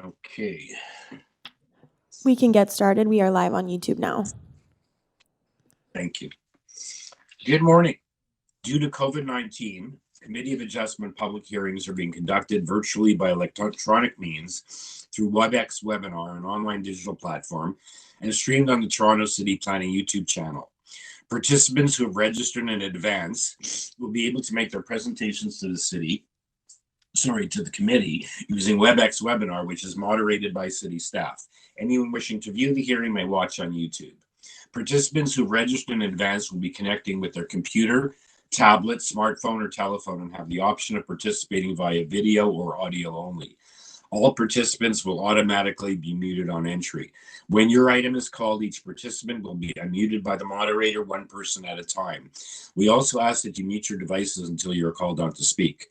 Okay. We can get started. We are live on YouTube now. Thank you. Good morning. Due to COVID-19, Committee of Adjustment public hearings are being conducted virtually by electronic means through WebEx webinar, an online digital platform, and streamed on the Toronto City Planning YouTube channel. Participants who have registered in advance will be able to make their presentations to the committee using WebEx webinar, which is moderated by city staff. Anyone wishing to view the hearing may watch on YouTube. Participants who registered in advance will be connecting with their computer, tablet, smartphone, or telephone and have the option of participating via video or audio only. All participants will automatically be muted on entry. When your item is called, each participant will be unmuted by the moderator, one person at a time. We also ask that you mute your devices until you are called on to speak.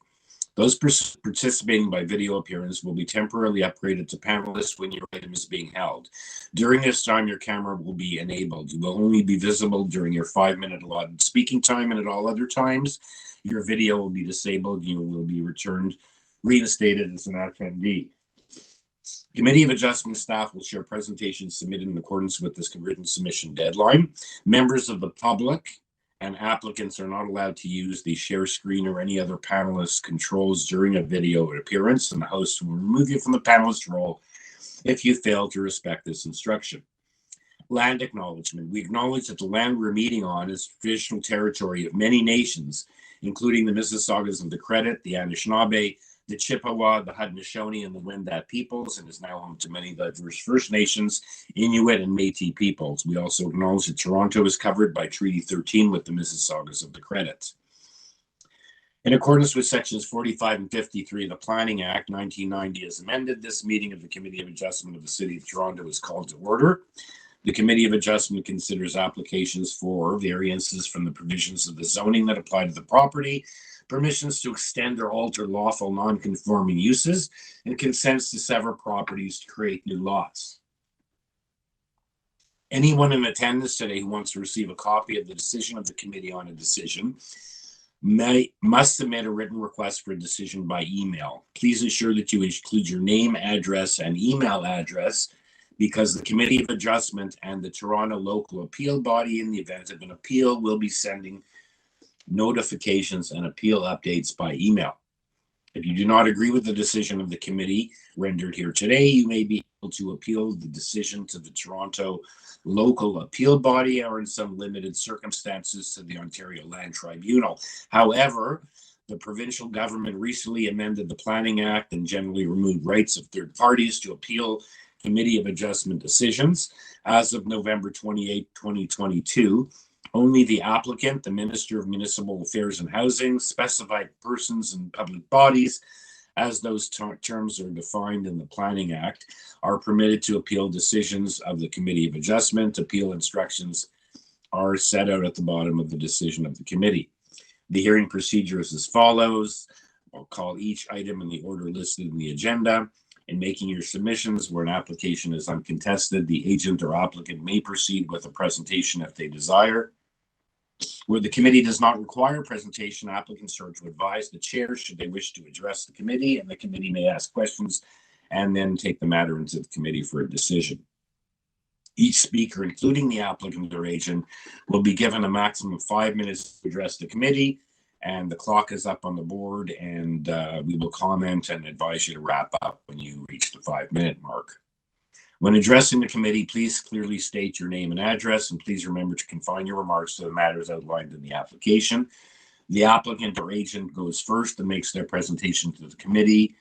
Those participating by video appearance will be temporarily upgraded to panelists when your item is being held. During this time, your camera will be enabled. You will only be visible during your 5-minute allotted speaking time, and at all other times, your video will be disabled. You will be reinstated as an attendee. Committee of Adjustment staff will share presentations submitted in accordance with this written submission deadline. Members of the public and applicants are not allowed to use the share screen or any other panelist controls during a video appearance, and the host will remove you from the panelist role if you fail to respect this instruction. Land acknowledgement. We acknowledge that the land we're meeting on is traditional territory of many nations, including the Mississaugas of the Credit, the Anishinaabe, the Chippewa, the Haudenosaunee, and the Wendat peoples, and is now home to many diverse First Nations, Inuit, and Métis peoples. We also acknowledge that Toronto is covered by Treaty 13 with the Mississaugas of the Credit. In accordance with sections 45 and 53 of the Planning Act 1990 as amended, this meeting of the Committee of Adjustment of the City of Toronto is called to order. The Committee of Adjustment considers applications for variances from the provisions of the zoning that apply to the property, permissions to extend or alter lawful non-conforming uses, and consents to sever properties to create new lots. Anyone in attendance today who wants to receive a copy of the decision of the committee on a decision must submit a written request for a decision by email. Please ensure that you include your name, address, and email address, because the Committee of Adjustment and the Toronto Local Appeal Body, in the event of an appeal, will be sending notifications and appeal updates by email. If you do not agree with the decision of the committee rendered here today, you may be able to appeal the decision to the Toronto Local Appeal Body, or in some limited circumstances to the Ontario Land Tribunal. However, the provincial government recently amended the Planning Act and generally removed rights of third parties to appeal Committee of Adjustment decisions. As of November 28, 2022, only the applicant, the Minister of Municipal Affairs and Housing, specified persons and public bodies, as those terms are defined in the Planning Act, are permitted to appeal decisions of the Committee of Adjustment. Appeal instructions are set out at the bottom of the decision of the committee. The hearing procedure is as follows. I'll call each item in the order listed in the agenda. In making your submissions where an application is uncontested, the agent or applicant may proceed with a presentation if they desire. Where the committee does not require presentation, applicants are to advise the chair should they wish to address the committee, and the committee may ask questions and then take the matter into the committee for a decision. Each speaker, including the applicant or agent, will be given a maximum of 5 minutes to address the committee, and the clock is up on the board, and we will comment and advise you to wrap up when you reach the 5-minute mark. When addressing the committee, please clearly state your name and address, and please remember to confine your remarks to the matters outlined in the application. The applicant or agent goes first and makes their presentation to the committee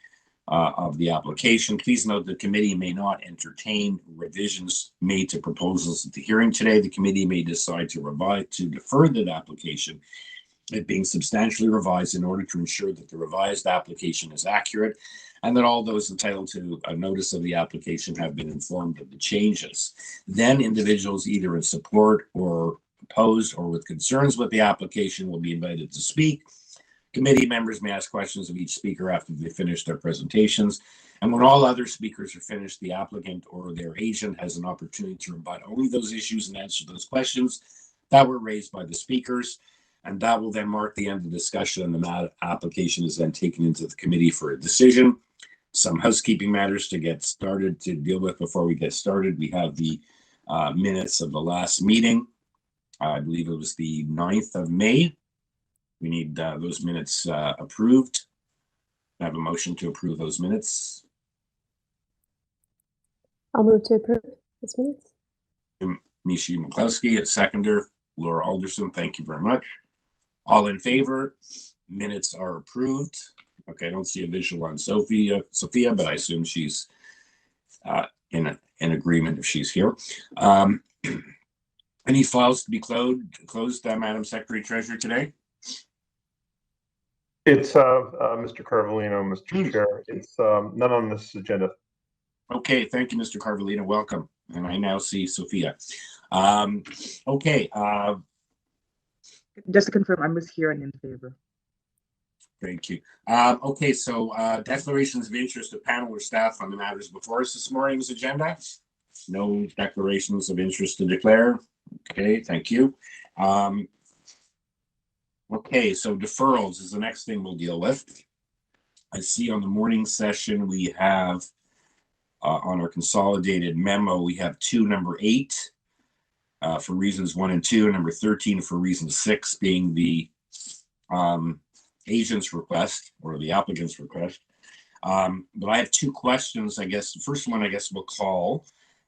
of the application. Please note the committee may not entertain revisions made to proposals at the hearing today. The committee may decide to defer that application, it being substantially revised, in order to ensure that the revised application is accurate and that all those entitled to a notice of the application have been informed of the changes. Then individuals either in support or opposed or with concerns with the application will be invited to speak. Committee members may ask questions of each speaker after they finish their presentations. And when all other speakers are finished, the applicant or their agent has an opportunity to rebut only those issues and answer those questions that were raised by the speakers. And that will then mark the end of the discussion, and the application is then taken into the committee for a decision. some housekeeping matters to get started to deal with before we get started. We have the minutes of the last meeting. I believe it was the 9th of May. We need those minutes approved. I have a motion to approve those minutes. I'll move to approve this minutes. Mishi McCluskey, a seconder. Laura Alderson, thank you very much. All in favor? Minutes are approved. Okay, I don't see a visual on Sophia, but I assume she's in agreement if she's here. Any files to be closed, Madam Secretary Treasurer, today? It's Mr. Carvalino, Mr. Chair. It's none on this agenda. Okay, thank you, Mr. Carvalino. Welcome. And I now see Sophia. Okay. Just to confirm, I was here and in favor. Thank you. Okay, so declarations of interest of panel or staff on the matters before us this morning's agenda. No declarations of interest to declare. Okay, thank you. Okay, so deferrals is the next thing we'll deal with. I see on the morning session we have on our consolidated memo, we have number 8 for reasons 1 and 2, and number 13 for reason 6 being the agent's request or the applicant's request. But I have 2 questions, I guess. The first one, I guess we'll call.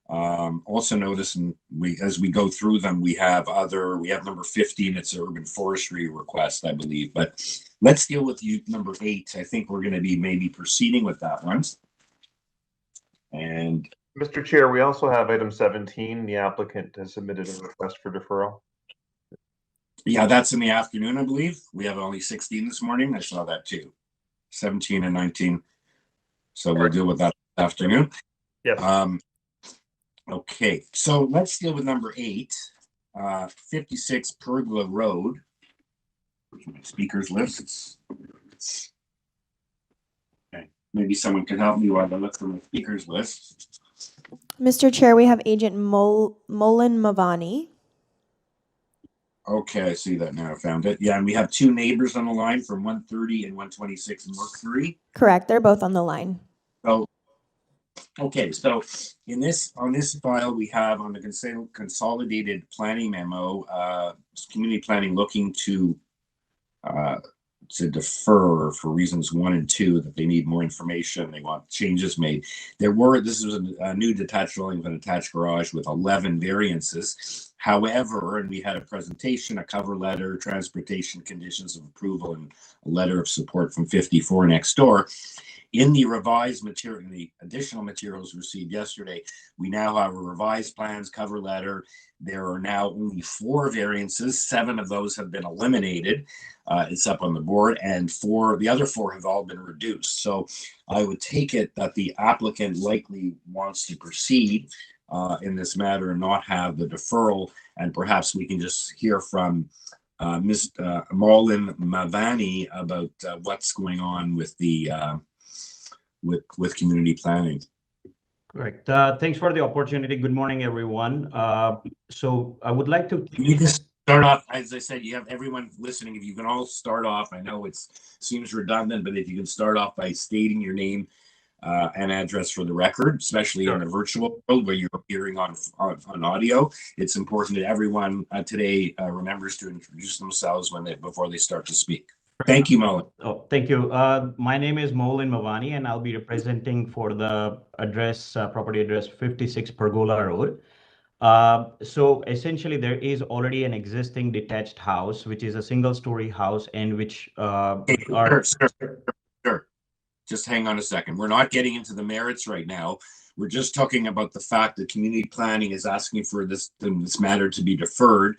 Also notice, and as we go through them, we have number 15, it's an urban forestry request, I believe. But let's deal with number 8. I think we're going to be maybe proceeding with that one. And Mr. Chair, we also have item 17. The applicant has submitted a request for deferral. Yeah, that's in the afternoon, I believe. We have only 16 this morning. I saw that too. 17 and 19. So we'll deal with that this afternoon. Yes. Okay, so let's deal with number 8, 56 Pergola Road. Speakers lists. Okay, maybe someone can help me while I look for my speakers list. Mr. Chair, we have Agent Molan Mavani. Okay, I see that now. I found it. Yeah, and we have 2 neighbors on the line from 130 and 126 Mercury. Correct, they're both on the line. So, okay, so on this file we have on the consolidated planning memo, community planning looking to defer for reasons 1 and 2, that they need more information, they want changes made. This was a new detached dwelling with an attached garage with 11 variances. However, and we had a presentation, a cover letter, transportation conditions of approval, and a letter of support from 54 next door. In the revised material, the additional materials received yesterday, we now have a revised plans, cover letter. There are now only 4 variances. 7 of those have been eliminated. It's up on the board, and the other 4 have all been reduced. So I would take it that the applicant likely wants to proceed in this matter and not have the deferral, and perhaps we can just hear from Ms. Molan Mavani about what's going on with the with community planning. Correct. Thanks for the opportunity. Good morning, everyone. So I would like to. Can you just start off, as I said, you have everyone listening. If you can all start off, I know it seems redundant, but if you can start off by stating your name and address for the record, especially in the virtual world where you're appearing on audio, it's important that everyone today remembers to introduce themselves before they start to speak. Thank you, Molan. Oh, thank you. My name is Molan Mavani, and I'll be representing for the address, property address 56 Pergola Road. So essentially, there is already an existing detached house, which is a single-story house, and which Sure. Just hang on a second. We're not getting into the merits right now. We're just talking about the fact that community planning is asking for this matter to be deferred.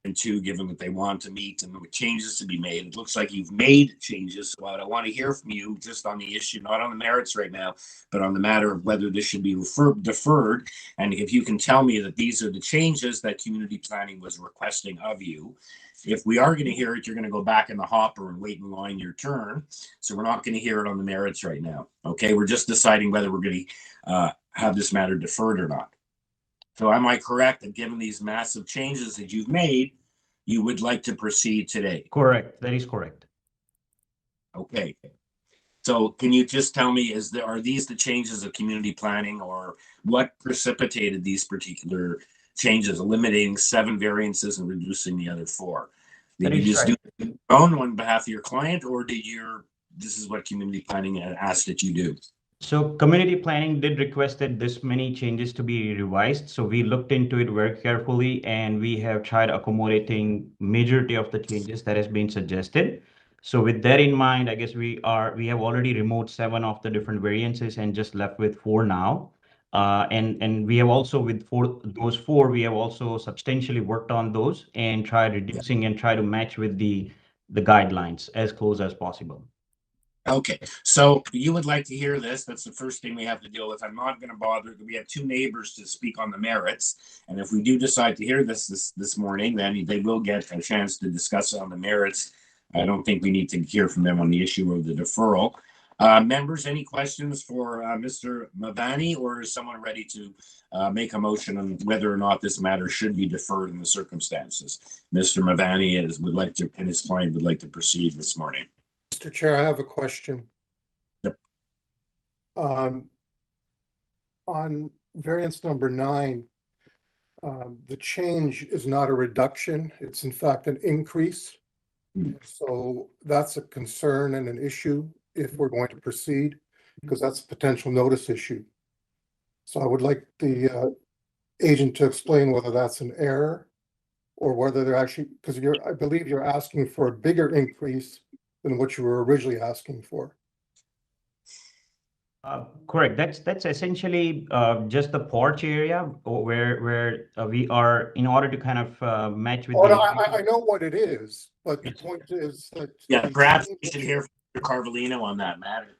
And 2, given that they want to meet and the changes to be made. It looks like you've made changes. So I want to hear from you just on the issue, not on the merits right now, but on the matter of whether this should be deferred. And if you can tell me that these are the changes that community planning was requesting of you. If we are going to hear it, you're going to go back in the hopper and wait in line your turn. So we're not going to hear it on the merits right now. Okay, we're just deciding whether we're going to have this matter deferred or not. So am I correct that given these massive changes that you've made, you would like to proceed today? Correct. That is correct. Okay. So can you just tell me, are these the changes of community planning, or what precipitated these particular changes, eliminating 7 variances and reducing the other 4? Did That you is just right. do it on behalf of your client, or this is what community planning asked that you do? So community planning did request that this many changes to be revised. So we looked into it very carefully, and we have tried accommodating majority of the changes that has been suggested. So with that in mind, I guess we have already removed 7 of the different variances and just left with 4 now. And we have also with those 4, we have also substantially worked on those and tried reducing and try to match with the guidelines as close as possible. Okay, so you would like to hear this. That's the first thing we have to deal with. I'm not going to bother. We have 2 neighbors to speak on the merits. And if we do decide to hear this morning, then they will get a chance to discuss on the merits. I don't think we need to hear from them on the issue of the deferral. Members, any questions for Mr. Mavani, or is someone ready to make a motion on whether or not this matter should be deferred in the circumstances? Mr. Mavani would like to, and his client would like to proceed this morning. Mr. Chair, I have a question. Yep. On variance number 9, the change is not a reduction. It's in fact an increase. So that's a concern and an issue if we're going to proceed, because that's a potential notice issue. So I would like the agent to explain whether that's an error or whether they're actually, because I believe you're asking for a bigger increase than what you were originally asking for. Correct. That's essentially just the porch area where we are, in order to kind of match with. Oh, no, I know what it is, but the point is that. Yeah, perhaps we should hear from Carvalino on that matter.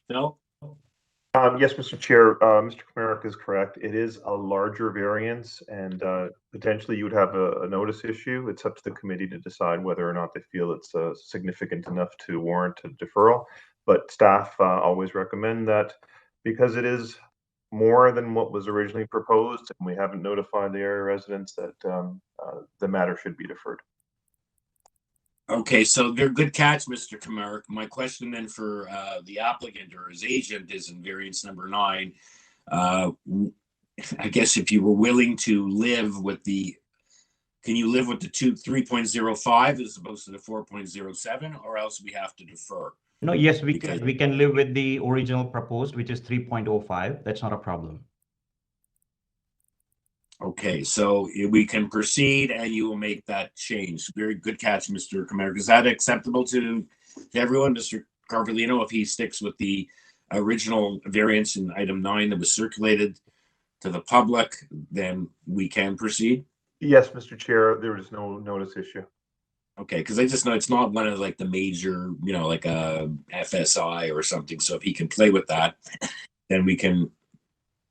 Phil? Yes, Mr. Chair, Mr. Kamarick is correct. It is a larger variance, and potentially you would have a notice issue. It's up to the committee to decide whether or not they feel it's significant enough to warrant a deferral. But staff always recommend that, because it is more than what was originally proposed, and we haven't notified the area residents, that the matter should be deferred. Okay, so they're good catch, Mr. Kamarick. My question then for the applicant or his agent is in variance number 9. I guess if you were willing to live with can you live with the 3.05 as opposed to the 4.07, or else we have to defer? No, yes, we can live with the original proposed, which is 3.05. That's not a problem. Okay, so we can proceed and you will make that change. Very good catch, Mr. Kamarick. Is that acceptable to everyone, Mr. Carvalino, if he sticks with the original variance in item 9 that was circulated to the public, then we can proceed? Yes, Mr. Chair, there is no notice issue. Okay, because I just know it's not one of like the major, like a FSI or something. So if he can play with that, then we can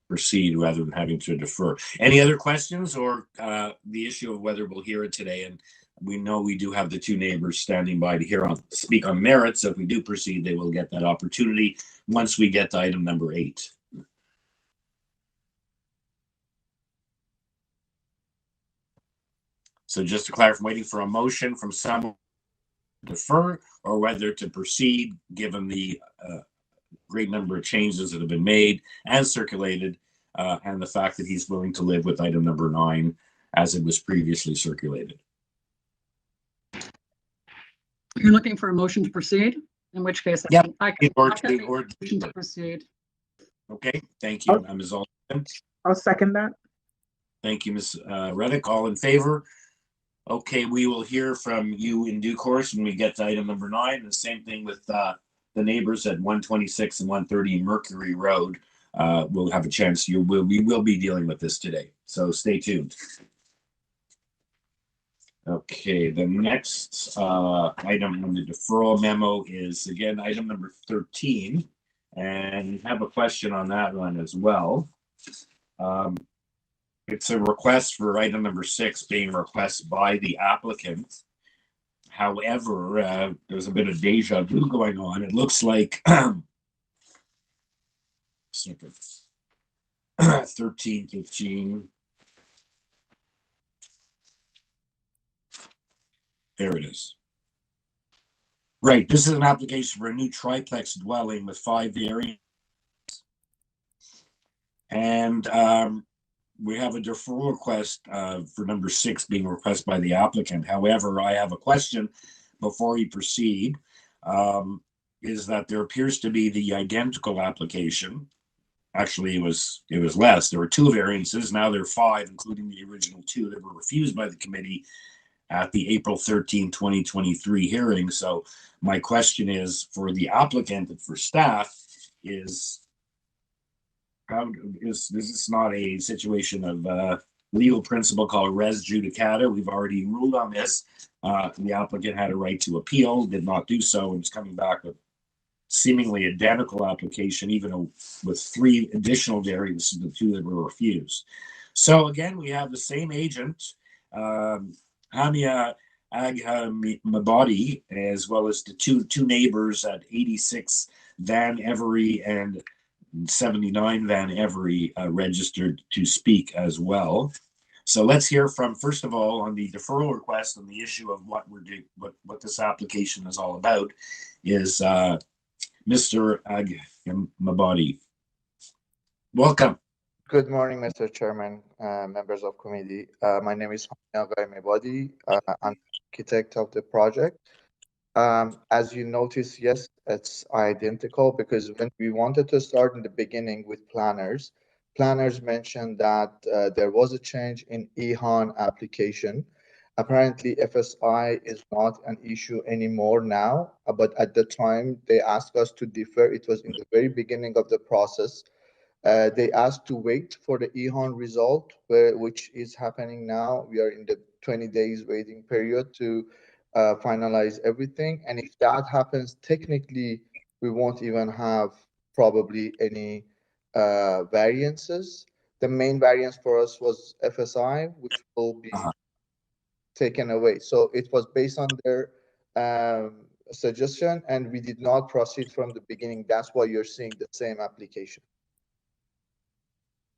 proceed rather than having to defer. Any other questions, or the issue of whether we'll hear it today? And we know we do have the 2 neighbors standing by to speak on merits. So if we do proceed, they will get that opportunity once we get to item number 8. So just to clarify, I'm waiting for a motion from someone to defer or whether to proceed, given the great number of changes that have been made and circulated, and the fact that he's willing to live with item number 9 as it was previously circulated. You're looking for a motion to proceed, in which case I can motion to proceed. Okay, thank you, Ms. Alden. I'll second that. Thank you, Ms. Reddick. All in favor? Okay, we will hear from you in due course when we get to item number 9. And the same thing with the neighbors at 126 and 130 Mercury Road. We'll have a chance. We will be dealing with this today, so stay tuned. Okay, the next item on the deferral memo is again item number 13, and I have a question on that one as well. It's a request for item number 6 being requested by the applicant. However, there's a bit of deja vu going on. It looks like 13, 15. There it is. Right, this is an application for a new triplex dwelling with 5 variants. And we have a deferral request for number 6 being requested by the applicant. However, I have a question before we proceed. Is that there appears to be the identical application. Actually, it was less. There were 2 variances. Now there are 5, including the original 2 that were refused by the committee at the April 13, 2023 hearing. So my question is for the applicant and for staff is, is this not a situation of legal principle called res judicata? We've already ruled on this. The applicant had a right to appeal, did not do so, and is coming back with seemingly identical application, even with 3 additional variances, the 2 that were refused. So again, we have the same agent, Hamia Mabadi, as well as the two neighbors at 86 VANEVERY and 79 VANEVERY registered to speak as well. So let's hear from, first of all, on the deferral request and the issue of what we're doing, what this application is all about, is Mr. Mabadi. Welcome. Good morning, Mr. Chairman, members of committee. My name is Mabadi. I'm architect of the project. As you notice, yes, it's identical because when we wanted to start in the beginning with planners mentioned that there was a change in EHAN application. Apparently, FSI is not an issue anymore now, but at the time they asked us to defer. It was in the very beginning of the process. They asked to wait for the EHAN result, which is happening now. We are in the 20 days waiting period to finalize everything. And if that happens, technically, we won't even have probably any variances. The main variance for us was FSI, which will be taken away. So it was based on their suggestion, and we did not proceed from the beginning. That's why you're seeing the same application.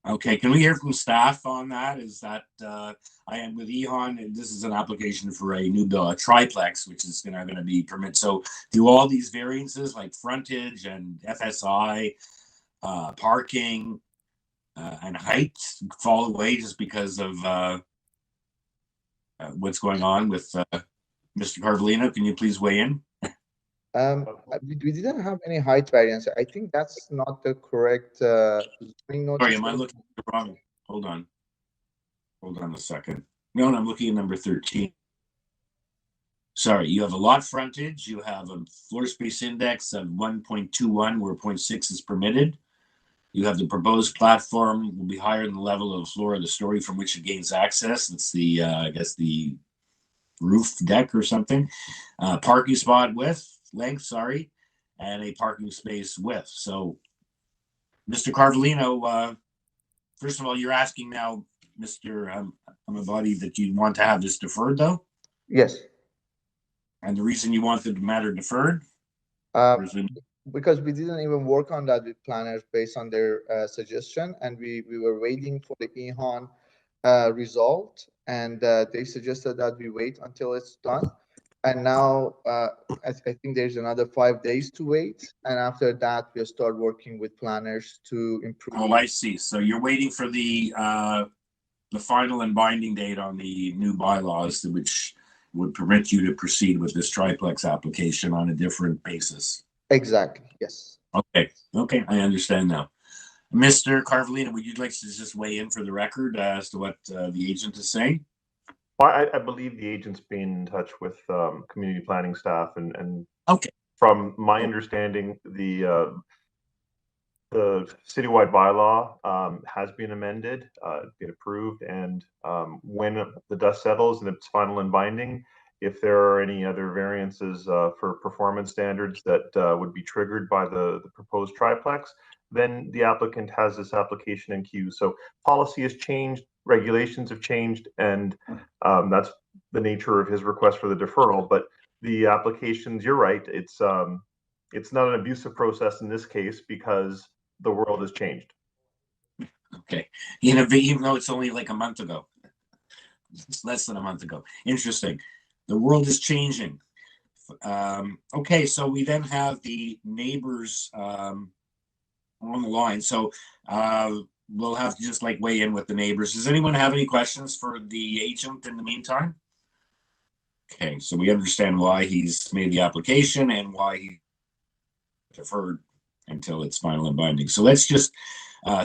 Okay, can we hear from staff on that? Is that I am with EHAN, and this is an application for a new bill, a triplex, which is going to be permitted. So do all these variances like frontage and FSI, parking, and height fall away just because of what's going on with Mr. Carvalino? Can you please weigh in? We didn't have any height variance. I think that's not the correct zoning notice. Sorry, am I looking at the wrong? Hold on a second. No, I'm looking at number 13. Sorry, you have a lot frontage. You have a floor space index of 1.21 where 0.6 is permitted. You have the proposed platform will be higher than the level of the floor of the story from which it gains access. That's the, I guess, the roof deck or something. Parking spot length, sorry, and a parking space width. So, Mr. Carvalino, first of all, you're asking now, Mr. Mabadi, that you want to have this deferred, though? Yes. And the reason you want the matter deferred? Because we didn't even work on that with planners based on their suggestion, and we were waiting for the EHAN result, and they suggested that we wait until it's done. And now I think there's another 5 days to wait, and after that we'll start working with planners to improve. Oh, I see. So you're waiting for the final and binding date on the new bylaws, which would permit you to proceed with this triplex application on a different basis. Exactly. Yes. Okay, I understand now. Mr. Carvalino, would you like to just weigh in for the record as to what the agent is saying? Well, I believe the agent's been in touch with community planning staff, and okay. From my understanding, the citywide bylaw has been amended, been approved, and when the dust settles and it's final and binding, if there are any other variances for performance standards that would be triggered by the proposed triplex, then the applicant has this application in queue. So policy has changed, regulations have changed, and that's the nature of his request for the deferral. But the applications, you're right, it's not an abusive process in this case because the world has changed. Okay, even though it's only like a month ago, it's less than a month ago. Interesting. The world is changing. Okay, so we then have the neighbors on the line. So we'll have to just like weigh in with the neighbors. Does anyone have any questions for the agent in the meantime? Okay, so we understand why he's made the application and why he deferred until it's final and binding. So let's just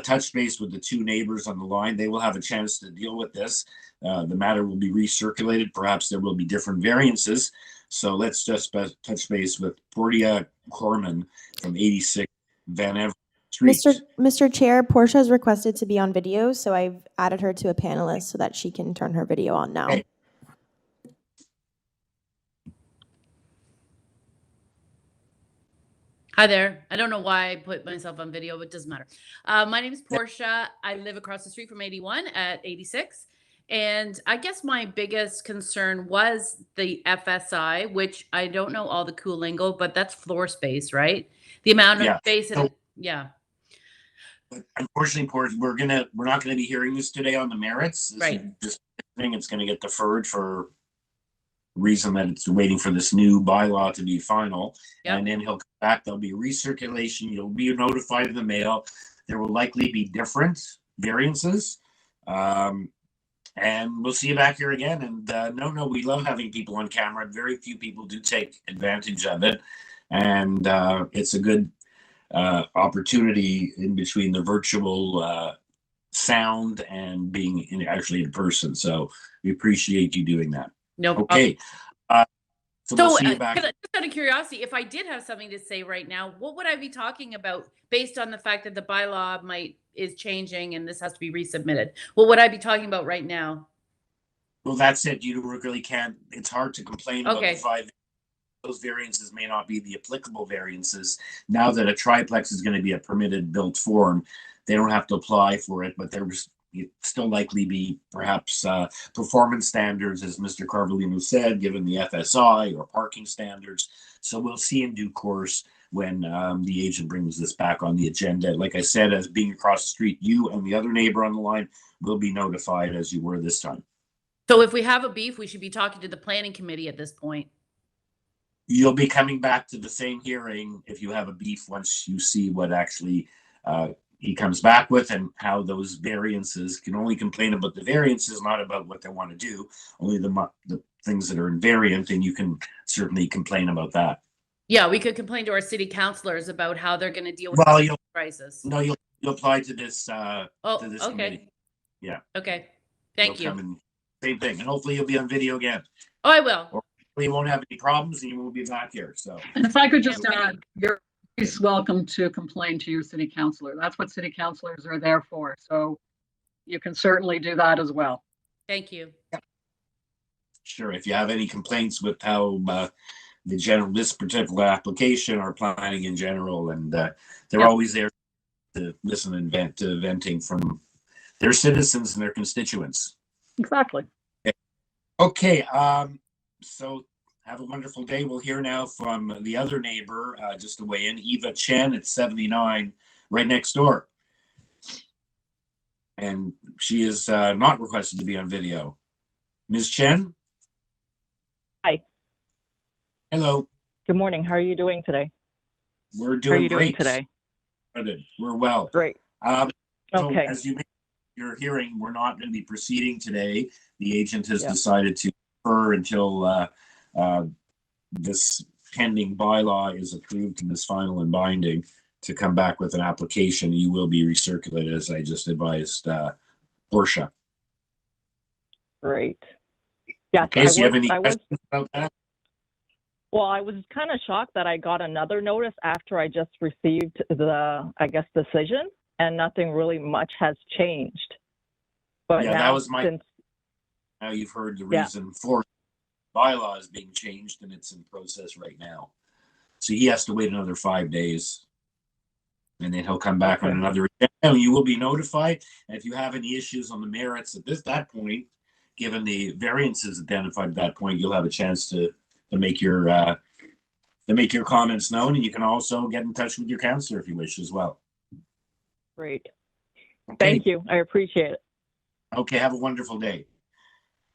touch base with the two neighbors on the line. They will have a chance to deal with this. The matter will be recirculated. Perhaps there will be different variances. So let's just touch base with Portia Corman from 86 VANEVERY Street. Mr. Chair, Portia has requested to be on video, so I've added her to a panelist so that she can turn her video on now. Okay. Hi there. I don't know why I put myself on video, but it doesn't matter. My name is Portia. I live across the street from 81 at 86. And I guess my biggest concern was the FSI, which I don't know all the cool lingo, but that's floor space, right? The amount of space. So, yeah. Unfortunately, we're not gonna be hearing this today on the merits. Right. Just thing, it's gonna get deferred for reason that it's waiting for this new bylaw to be final. Yep. And then he'll come back. There'll be recirculation. You'll be notified in the mail. There will likely be different variances. And we'll see you back here again. And no, we love having people on camera. Very few people do take advantage of it. And it's a good opportunity in between the virtual sound and being actually in person. So we appreciate you doing that. No problem. Okay. So we'll see you back. Just out of curiosity, if I did have something to say right now, what would I be talking about based on the fact that the bylaw is changing and this has to be resubmitted? What would I be talking about right now? Well, that's it. You really can't. It's hard to complain about the 5. Those variances may not be the applicable variances. Now that a triplex is going to be a permitted built form, they don't have to apply for it, but there's still likely be perhaps performance standards, as Mr. Carvalino said, given the FSI or parking standards. So we'll see in due course when the agent brings this back on the agenda. Like I said, as being across the street, you and the other neighbor on the line will be notified as you were this time. So if we have a beef, we should be talking to the planning committee at this point. You'll be coming back to the same hearing if you have a beef once you see what actually he comes back with and how those variances can only complain about the variances, not about what they want to do, only the things that are invariant, and you can certainly complain about that. Yeah, we could complain to our city councilors about how they're going to deal with prices. No, you'll apply to this to this okay. committee. Yeah. Okay. Thank you. Same thing. And hopefully you'll be on video again. Oh, I will. Or you won't have any problems and you won't be back here. So And if I could just add, you're welcome to complain to your city councilor. That's what city councilors are there for. So you can certainly do that as well. Thank you. Sure. If you have any complaints with how this particular application or planning in general, and they're always there to listen and venting from their citizens and their constituents. Exactly. Okay. So have a wonderful day. We'll hear now from the other neighbor, just to weigh in, Eva Chen at 79, right next door. And she is not requested to be on video. Ms. Chen? Hi. Hello. Good morning. How are you doing today? We're doing great. How are you doing today? We're well. Great. So okay. As you're hearing, we're not going to be proceeding today. The agent has decided to defer until this pending bylaw is approved and is final and binding to come back with an application. You will be recirculated, as I just advised Portia. Great. Yeah. Okay, so you have any questions about that? Well, I was kind of shocked that I got another notice after I just received the, decision, and nothing really much has changed. But yeah, now, that was now you've heard the reason for bylaw is being changed, and it's in process right now. So he has to wait another 5 days, and then he'll come back on another. You will be notified. And if you have any issues on the merits at that point, given the variances identified at that point, you'll have a chance to make your comments known, and you can also get in touch with your counselor if you wish as well. Great. Okay. Thank you. I appreciate it. Okay. Have a wonderful day.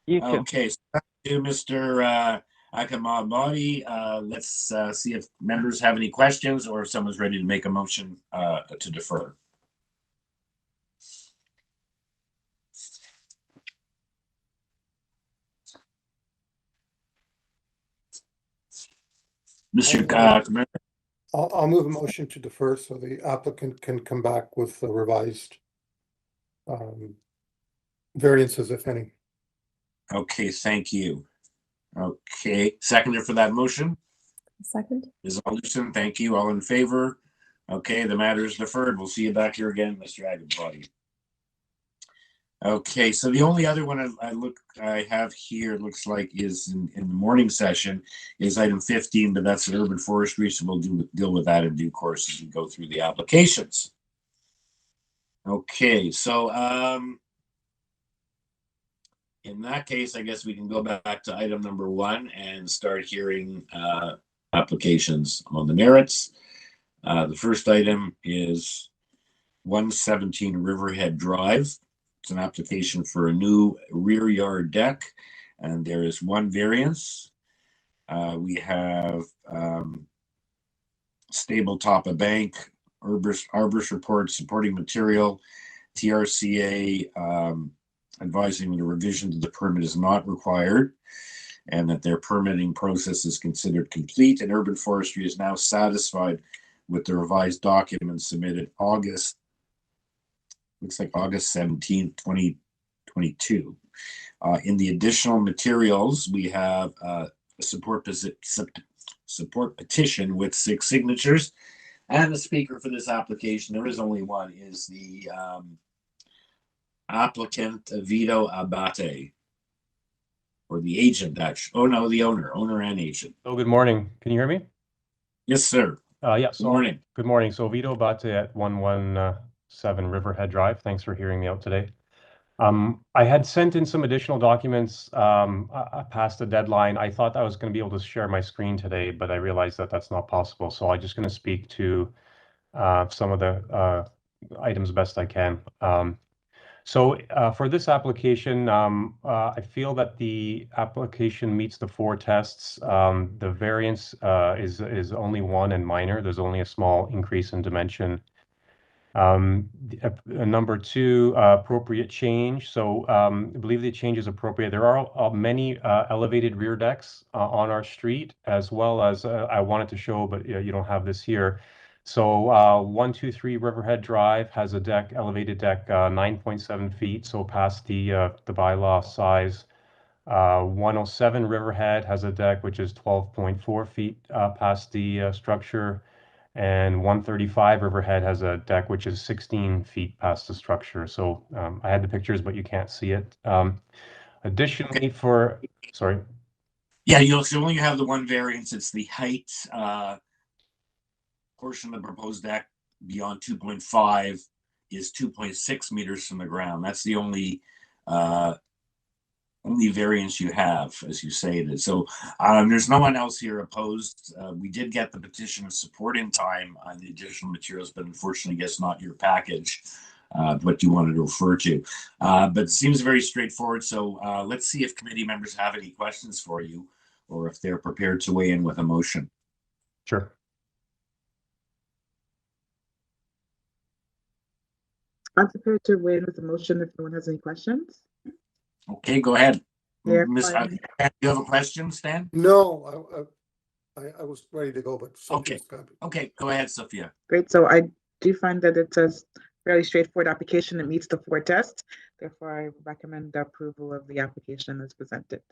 You too. Okay. So back to Mr. Akama body. Let's see if members have any questions or if someone's ready to make a motion to defer. Mr. Commander. I'll move a motion to defer so the applicant can come back with the revised variances, if any. Okay, thank you. Okay, seconder for that motion? Second. Ms. Alderson, thank you. All in favor? Okay, the matter is deferred. We'll see you back here again, Mr. Agabody. Okay, so the only other one I have here, looks like, is in the morning session, is item 15, but that's an urban forestry, so we'll deal with that in due course as we go through the applications. Okay, so in that case, I guess we can go back to item number 1 and start hearing applications on the merits. The first item is 117 Riverhead Drive. It's an application for a new rear yard deck, and there is one variance. We have stable top of bank, arborist report, supporting material, TRCA advising the revision to the permit is not required, and that their permitting process is considered complete, and urban forestry is now satisfied with the revised document submitted August 17th, 2022. In the additional materials, we have a support petition with 6 signatures, and the speaker for this application, there is only one, is the applicant Vito Abate, or the agent, actually. Oh no, the owner and agent. Oh, good morning. Can you hear me? Yes, sir. Yeah. So, good morning. Good morning. So Vito Abate at 117 Riverhead Drive. Thanks for hearing me out today. I had sent in some additional documents past the deadline. I thought I was going to be able to share my screen today, but I realized that that's not possible. So I'm just going to speak to some of the items best I can. So for this application, I feel that the application meets the 4 tests. The variance is only 1 and minor. There's only a small increase in dimension. Number 2, appropriate change. So I believe the change is appropriate. There are many elevated rear decks on our street, as well as I wanted to show, but you don't have this here. So 123 Riverhead Drive has a deck, elevated deck, 9.7 feet, so past the bylaw size. 107 Riverhead has a deck which is 12.4 feet past the structure. And 135 Riverhead has a deck which is 16 feet past the structure. So I had the pictures, but you can't see it. Additionally, sorry. Yeah, you only have the one variance. It's the height portion of the proposed deck beyond 2.5 is 2.6 meters from the ground. That's the only variance you have, as you stated. So there's no one else here opposed. We did get the petition of support in time on the additional materials, but unfortunately, I guess not your package, what you wanted to refer to. But it seems very straightforward. So let's see if committee members have any questions for you, or if they're prepared to weigh in with a motion. Sure. I'm prepared to weigh in with the motion if no one has any questions. Okay, go ahead. Yeah, Ms. Do you have a question, Stan? No, I was ready to go, but Okay. Okay, go ahead, Sophia. Great. So I do find that it's a fairly straightforward application. It meets the 4 tests. Therefore, I recommend the approval of the application as presented.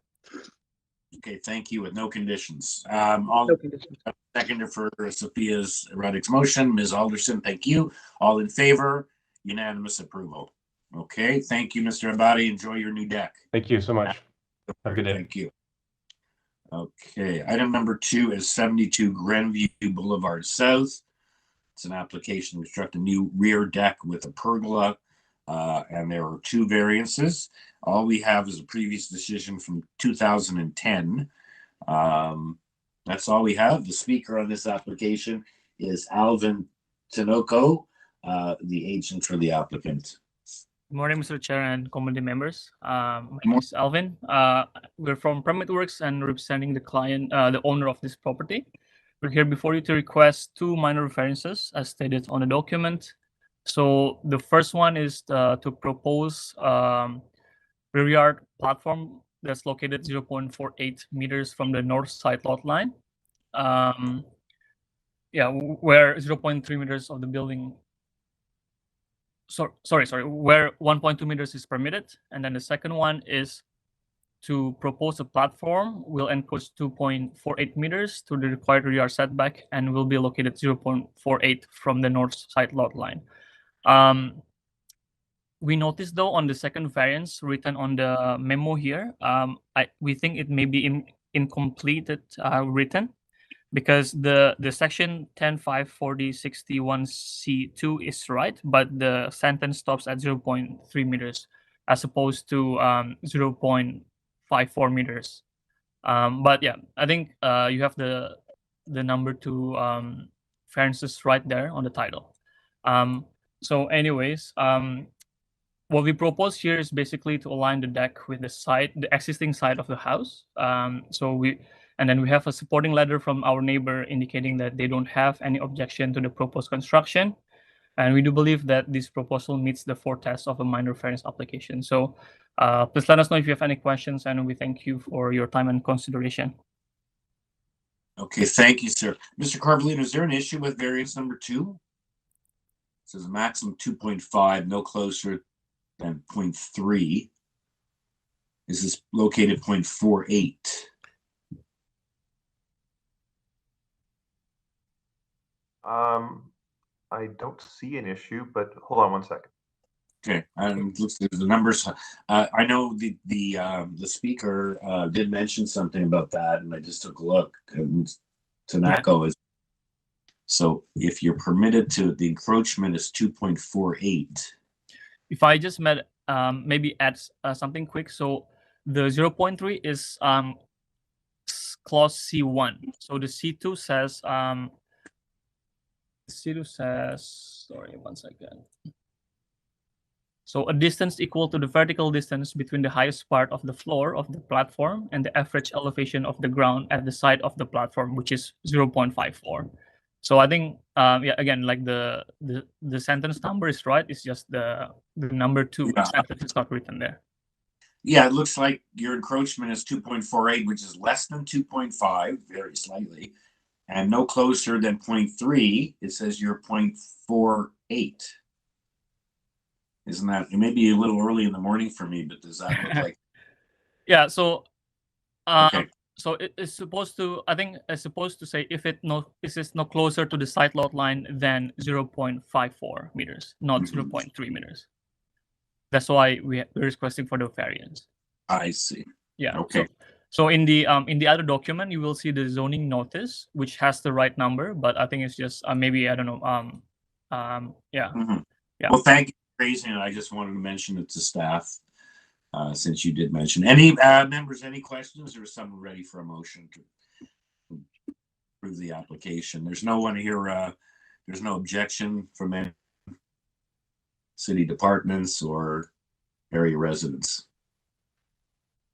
Okay, thank you, with no conditions. No conditions. Seconder for Sophia's erratic motion, Ms. Alderson, thank you. All in favor? Unanimous approval. Okay, thank you, Mr. Abadi. Enjoy your new deck. Thank you so much. Have a good day. Thank you. Okay, item number 2 is 72 GRENVIEW Boulevard South. It's an application to construct a new rear deck with a pergola, and there are 2 variances. All we have is a previous decision from 2010. That's all we have. The speaker on this application is Alvin Tinoco, the agent for the applicant. Good morning, Mr. Chair and committee members. My name is Alvin. We're from Permit Works and representing the client, the owner of this property. We're here before you to request 2 minor variances as stated on the document. So the first one is to propose rear yard platform that's located 0.48 meters from the north side lot line. Where 0.3 meters of the building. Sorry, where 1.2 meters is permitted. And then the second one is to propose a platform will encroach 2.48 meters to the required rear yard setback and will be located 0.48 from the north side lot line. We noticed though on the second variance written on the memo here, we think it may be incompleted written, because the section 10.540.61C2 is right, but the sentence stops at 0.3 meters as opposed to 0.54 meters. But yeah, I think you have the number 2 variances right there on the title. So anyways, what we propose here is basically to align the deck with the existing side of the house. And then we have a supporting letter from our neighbor indicating that they don't have any objection to the proposed construction. And we do believe that this proposal meets the 4 tests of a minor variance application. So please let us know if you have any questions, and we thank you for your time and consideration. Okay, thank you, sir. Mr. Carvalino, is there an issue with variance number 2? It says maximum 2.5, no closer than 0.3. This is located 0.48. I don't see an issue, but hold on one second. Okay, looks like the numbers. I know the speaker did mention something about that, and I just took a look. Tanako is. So if you're permitted to, the encroachment is 2.48. If I just maybe add something quick. So the 0.3 is clause C1. So the C2 says. Sorry, one second. So a distance equal to the vertical distance between the highest part of the floor of the platform and the average elevation of the ground at the side of the platform, which is 0.54. So I think, again, like the sentence number is right. It's just the number 2 sentence is not written there. Yeah, it looks like your encroachment is 2.48, which is less than 2.5, very slightly. And no closer than 0.3, it says you're 0.48. Isn't that, it may be a little early in the morning for me, but does that look like? Yeah, so okay. So it is supposed to, I think it's supposed to say if it is no closer to the side lot line than 0.54 meters, not 0.3 meters. That's why we're requesting for the variance. I see. Yeah. Okay. So in the other document, you will see the zoning notice, which has the right number, but I think it's just maybe, I don't know. Yeah. Yeah. Well, thank you for raising it. I just wanted to mention it to staff, since you did mention. Any members, any questions, or is someone ready for a motion to approve the application? There's no one here. There's no objection from any city departments or area residents.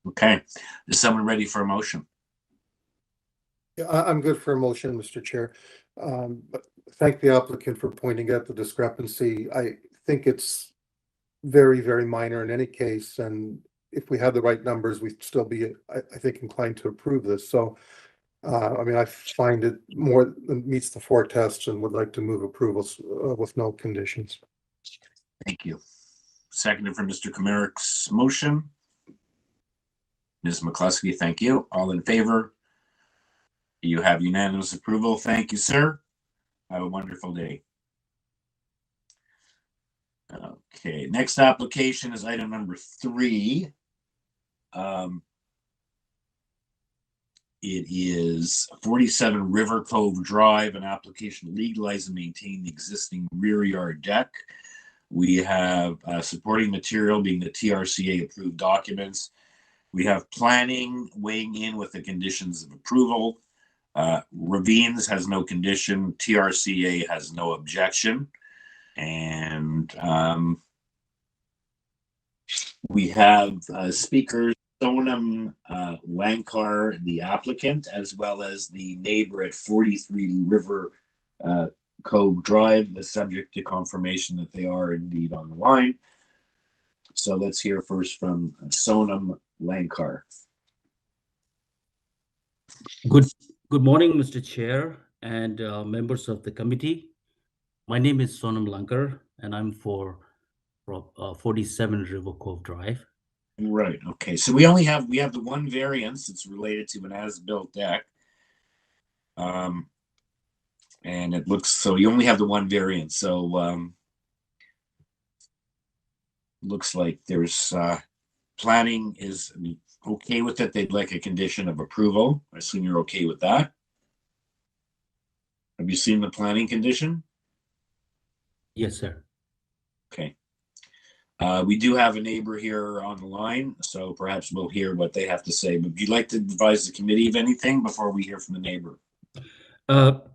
Okay, is someone ready for a motion? Yeah, I'm good for a motion, Mr. Chair. But thank the applicant for pointing out the discrepancy. I think it's very, very minor in any case, and if we had the right numbers, we'd still be, I think, inclined to approve this. So, I mean, I find it more than meets the 4 tests and would like to move approvals with no conditions. Thank you. Seconded for Mr. Comerick's motion. Ms. McCluskey, thank you. All in favor? You have unanimous approval. Thank you, sir. Have a wonderful day. Okay, next application is item number 3. It is 47 River Cove Drive, an application to legalize and maintain the existing rear yard deck. We have supporting material being the TRCA approved documents. We have planning weighing in with the conditions of approval. Ravines has no condition. TRCA has no objection. And We have speakers Sonam Lankar, the applicant, as well as the neighbor at 43 River Cove Drive, subject to confirmation that they are indeed on the line. So let's hear first from Sonam Lankar. Good morning, Mr. Chair and members of the committee. My name is Sonam Lankar, and I'm for 47 River Cove Drive. Right. Okay. So we have the one variance that's related to an as-built deck. And it looks, so you only have the one variance. So looks like there's planning is okay with it. They'd like a condition of approval. I assume you're okay with that. Have you seen the planning condition? Yes, sir. Okay. We do have a neighbor here on the line, so perhaps we'll hear what they have to say. But would you like to advise the committee of anything before we hear from the neighbor?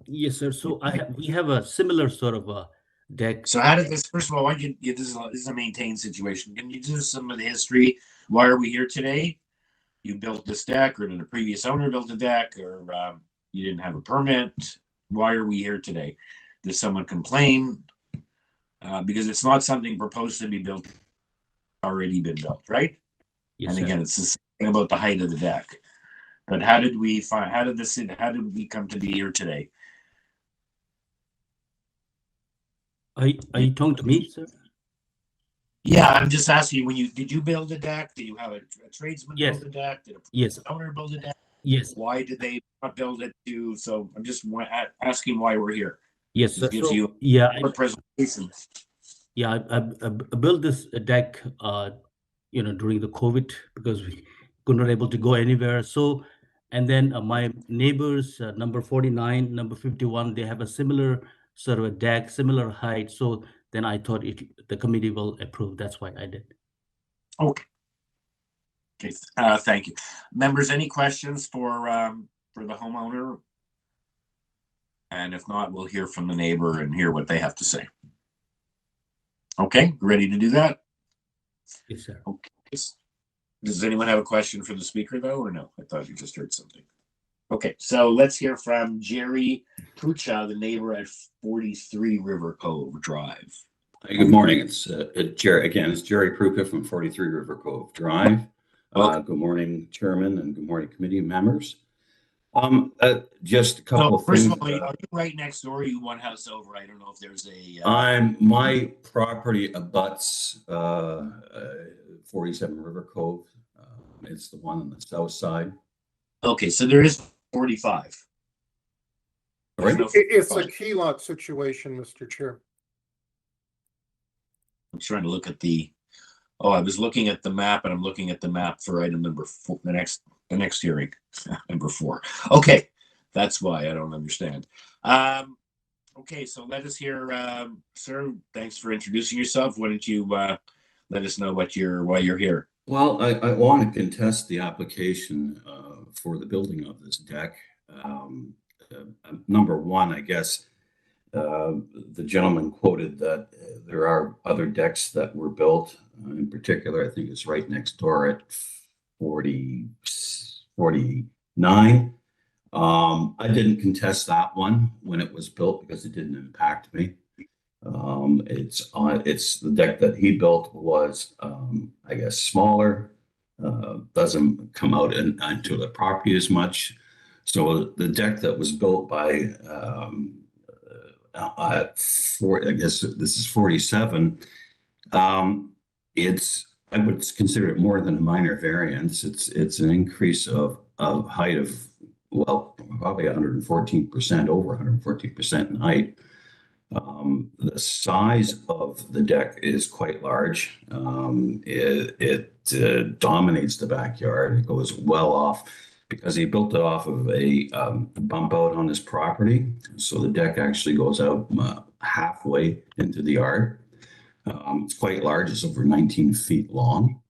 Yes, sir. So we have a similar sort of a deck. So how did this, first of all, why did you, this is a maintained situation. Can you do some of the history? Why are we here today? You built this deck, or did a previous owner build a deck, or you didn't have a permit? Why are we here today? Did someone complain? Because it's not something proposed to be built, already been built, right? Yes, and sir. again, it's the thing about the height of the deck. But how did we find, how did we come to be here today? Are you talking to me, sir? Yeah, I'm just asking, did you build a deck? Did you have a tradesman Yes. build a deck? Did Yes. a owner build a deck? Yes. Why did they not build it to? So I'm just asking why we're here. Yes, sir. This gives you yeah, a presentation. I built this deck, during the COVID because we could not able to go anywhere. So, and then my neighbors, number 49, number 51, they have a similar sort of a deck, similar height. So then I thought the committee will approve. That's why I did. Okay. Okay. Thank you, members. Any questions for the homeowner? And if not, we'll hear from the neighbor and hear what they have to say. Okay, ready to do that? Yes, sir. Okay. Does anyone have a question for the speaker, though, or no? I thought you just heard something. Okay, so let's hear from Jerry Pucha, the neighbor at 43 River Cove Drive. Hey, good morning. It's Jerry again. It's Jerry Pruka from 43 River Cove Drive. Good morning, Chairman, and good morning, committee members. Just a couple of things. First of all, are you right next door? Or are you one house over? I don't know if there's a. My property abuts 47 River Cove. It's the one on the south side. Okay, so there is 45. Right. It's a key lot situation, Mr. Chair. I'm trying to look at the. Oh, I was looking at the map, and I'm looking at the map for item number 4, the next hearing, number 4. Okay, that's why I don't understand. Okay, so let us hear, sir. Thanks for introducing yourself. Why don't you let us know why you're here? Well, I want to contest the application for the building of this deck. Number one, I guess the gentleman quoted that there are other decks that were built. In particular, I think it's right next door at 49. I didn't contest that one when it was built because it didn't impact me. It's the deck that he built was, I guess, smaller, doesn't come out into the property as much. So the deck that was built by, I guess this is 47. I would consider it more than a minor variance. It's an increase of height of, well, probably 114%, over 114% in height. The size of the deck is quite large. It dominates the backyard. It goes well off because he built it off of a bump out on his property. So the deck actually goes out halfway into the yard. It's quite large. It's over 19 feet long.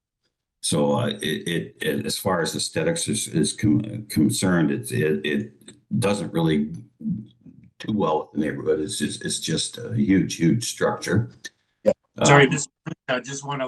So it as far as aesthetics is concerned, it doesn't really do well with the neighborhood. It's just a huge structure. Yeah. Sorry, I just want to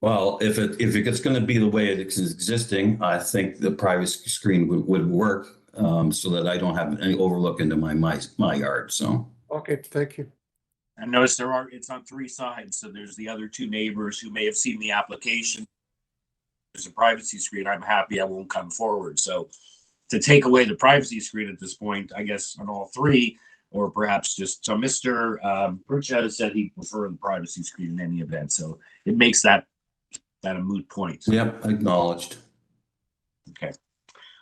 Well, if it's going to be the way it is existing, I think the privacy screen would work, so that I don't have any overlook into my yard. So. Okay, thank you. And notice it's on 3 sides. So there's the other 2 neighbors who may have seen the application. There's a privacy screen. I'm happy I won't come forward. So to take away the privacy screen at this point, I guess on all 3, or perhaps just, so Mr. Pritchett said he preferred the privacy screen in any event. So it makes that a moot point. Yep, acknowledged. Okay.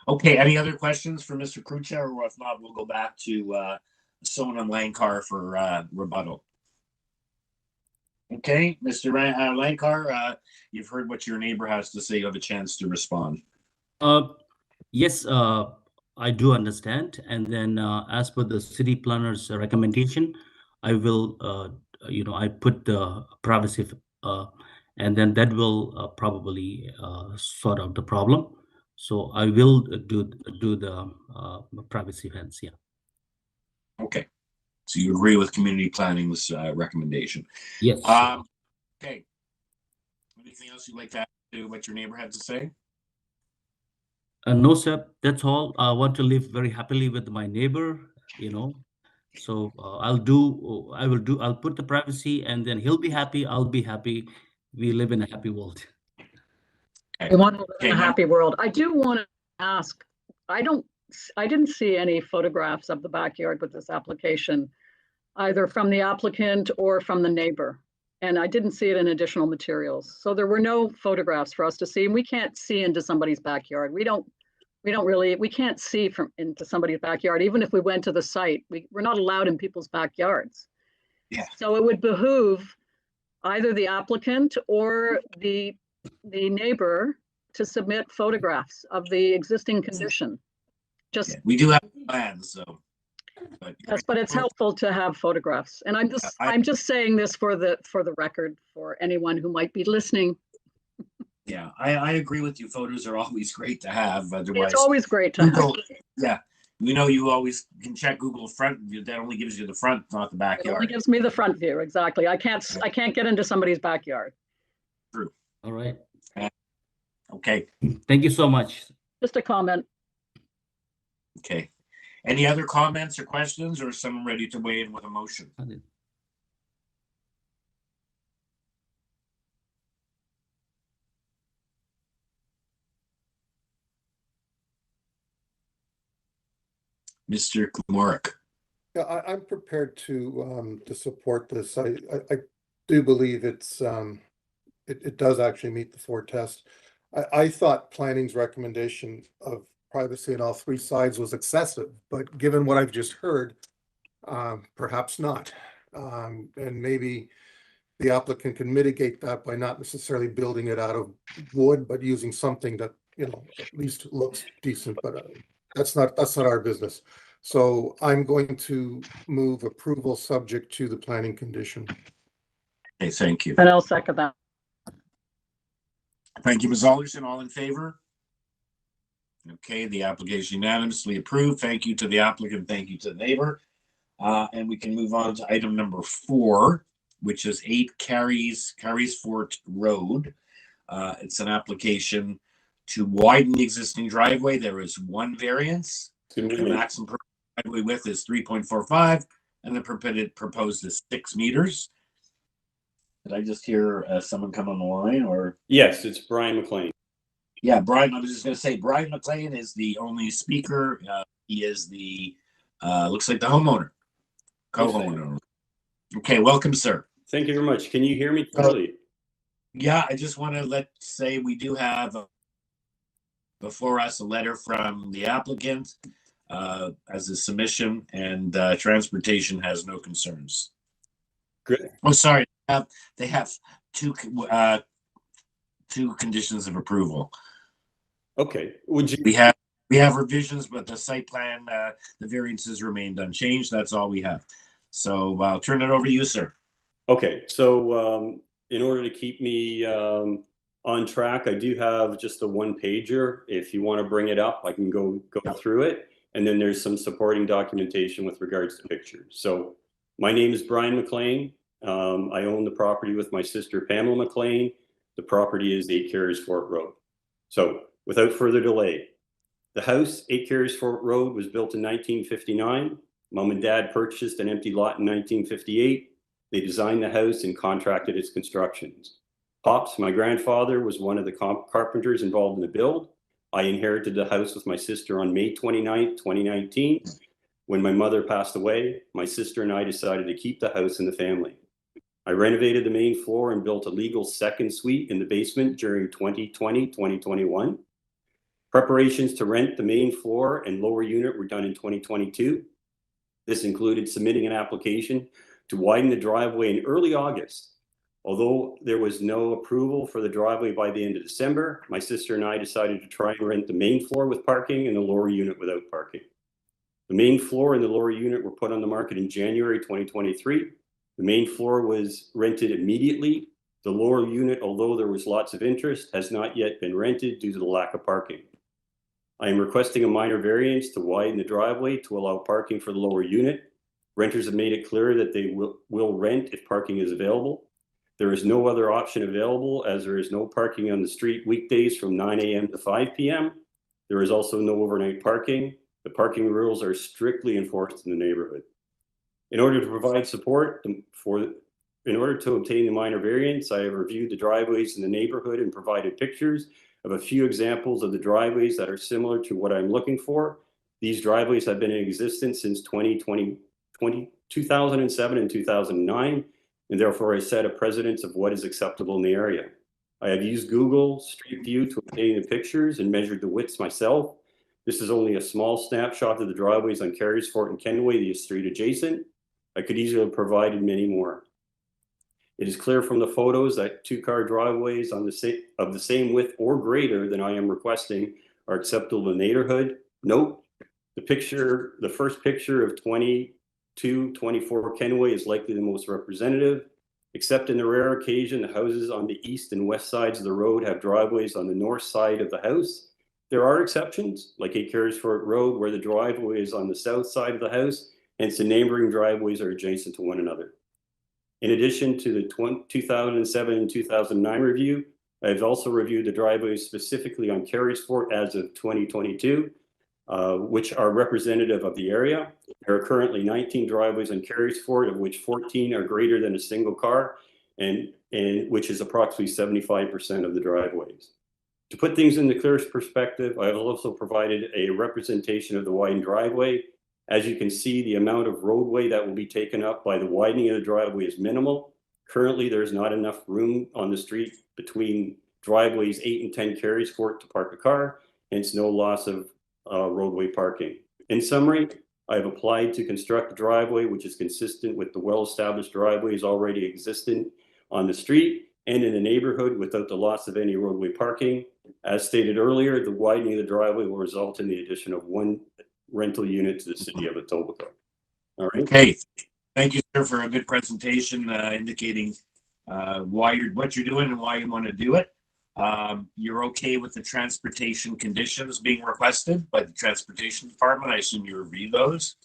Okay, any other questions for Mr. Crucha, or if not, we'll go back to Sona Lankar for rebuttal. Okay, Mr. Lankar, you've heard what your neighbor has to say. You have a chance to respond. Yes, I do understand. And then as per the city planner's recommendation, I will, I put the privacy, and then that will probably sort out the problem. So I will do the privacy fence, yeah. Okay, so you agree with community planning's recommendation? Yes. Okay. Anything else you'd like to add to what your neighbor had to say? No, sir, that's all. I want to live very happily with my neighbor, so I'll put the privacy, and then he'll be happy, I'll be happy. We live in a happy world. We want to live in a happy world. I do want to ask, I didn't see any photographs of the backyard with this application, either from the applicant or from the neighbor. And I didn't see it in additional materials. So there were no photographs for us to see. And we can't see into somebody's backyard. We can't see into somebody's backyard. Even if we went to the site, we're not allowed in people's backyards. Yeah. So it would behoove either the applicant or the neighbor to submit photographs of the existing condition. Just we do have plans, so. Yes, but it's helpful to have photographs. And I'm just saying this for the record for anyone who might be listening. Yeah, I agree with you. Photos are always great to have. Otherwise, it's always great to have. Yeah, you always can check Google front view. That only gives you the front, not the backyard. It only gives me the front view. Exactly. I can't get into somebody's backyard. True. All right. Okay. Thank you so much. Just a comment. Okay. Any other comments or questions, or is someone ready to weigh in with a motion? Mr. Kumarik. Yeah, I'm prepared to support this. I do believe it does actually meet the 4 tests. I thought planning's recommendation of privacy on all 3 sides was excessive, but given what I've just heard, perhaps not. And maybe the applicant can mitigate that by not necessarily building it out of wood, but using something that, at least looks decent, but that's not our business. So I'm going to move approval subject to the planning condition. Okay, thank you. And I'll second that. Thank you, Ms. Alderson. All in favor? Okay, the application unanimously approved. Thank you to the applicant. Thank you to the neighbor. And we can move on to item number 4, which is 8 CARYSFORT Road. It's an application to widen the existing driveway. There is 1 variance. The maximum driveway width is 3.45, and the proposed is 6 meters. Did I just hear someone come on the line, or? Yes, it's Brian McLean. Yeah, Brian, I was just going to say, Brian McLean is the only speaker. He is the, looks like the homeowner, co-homeowner. Okay, welcome, sir. Thank you very much. Can you hear me clearly? Yeah, I just want to say we do have before us a letter from the applicant as a submission, and transportation has no concerns. Good. Oh, sorry. They have 2 conditions of approval. Okay. Would you? We have revisions, but the site plan, the variances remained unchanged. That's all we have. So I'll turn it over to you, sir. Okay. So in order to keep me on track, I do have just a 1-pager. If you want to bring it up, I can go through it. And then there's some supporting documentation with regards to pictures. So my name is Brian McLean. I own the property with my sister, Pamela McLean. The property is 8 CARYSFORT Road. So without further delay, the house, 8 CARYSFORT Road, was built in 1959. Mom and Dad purchased an empty lot in 1958. They designed the house and contracted its constructions. Pops, my grandfather, was one of the carpenters involved in the build. I inherited the house with my sister on May 29, 2019. When my mother passed away, my sister and I decided to keep the house in the family. I renovated the main floor and built a legal second suite in the basement during 2020-2021. Preparations to rent the main floor and lower unit were done in 2022. This included submitting an application to widen the driveway in early August. Although there was no approval for the driveway by the end of December, my sister and I decided to try and rent the main floor with parking and the lower unit without parking. The main floor and the lower unit were put on the market in January 2023. The main floor was rented immediately. The lower unit, although there was lots of interest, has not yet been rented due to the lack of parking. I am requesting a minor variance to widen the driveway to allow parking for the lower unit. Renters have made it clear that they will rent if parking is available. There is no other option available as there is no parking on the street weekdays from 9 a.m. to 5 p.m. There is also no overnight parking. The parking rules are strictly enforced in the neighborhood. In order to provide support in order to obtain the minor variance, I have reviewed the driveways in the neighborhood and provided pictures of a few examples of the driveways that are similar to what I'm looking for. These driveways have been in existence since 2007 and 2009, and therefore I set a precedence of what is acceptable in the area. I have used Google Street View to obtain the pictures and measured the widths myself. This is only a small snapshot of the driveways on CARYSFORT and Kenway, the street adjacent. I could easily have provided many more. It is clear from the photos that 2-car driveways of the same width or greater than I am requesting are acceptable in the neighborhood. Note, the first picture of 2224 Kenway is likely the most representative. Except in the rare occasion, the houses on the east and west sides of the road have driveways on the north side of the house. There are exceptions, like 8 CARYSFORT Road, where the driveway is on the south side of the house, hence the neighboring driveways are adjacent to one another. In addition to the 2007 and 2009 review, I have also reviewed the driveways specifically on CARYSFORT as of 2022, which are representative of the area. There are currently 19 driveways on CARYSFORT, of which 14 are greater than a single car, and which is approximately 75% of the driveways. To put things in the clearest perspective, I have also provided a representation of the widened driveway. As you can see, the amount of roadway that will be taken up by the widening of the driveway is minimal. Currently, there's not enough room on the street between driveways 8 and 10 CARYSFORT to park a car, hence no loss of roadway parking. In summary, I have applied to construct a driveway which is consistent with the well-established driveways already existent on the street and in the neighborhood without the loss of any roadway parking. As stated earlier, the widening of the driveway will result in the addition of 1 rental unit to the city of Etobicoke. All right. Okay. Thank you, sir, for a good presentation indicating what you're doing and why you want to do it. You're okay with the transportation conditions being requested by the transportation department? I assume you review those.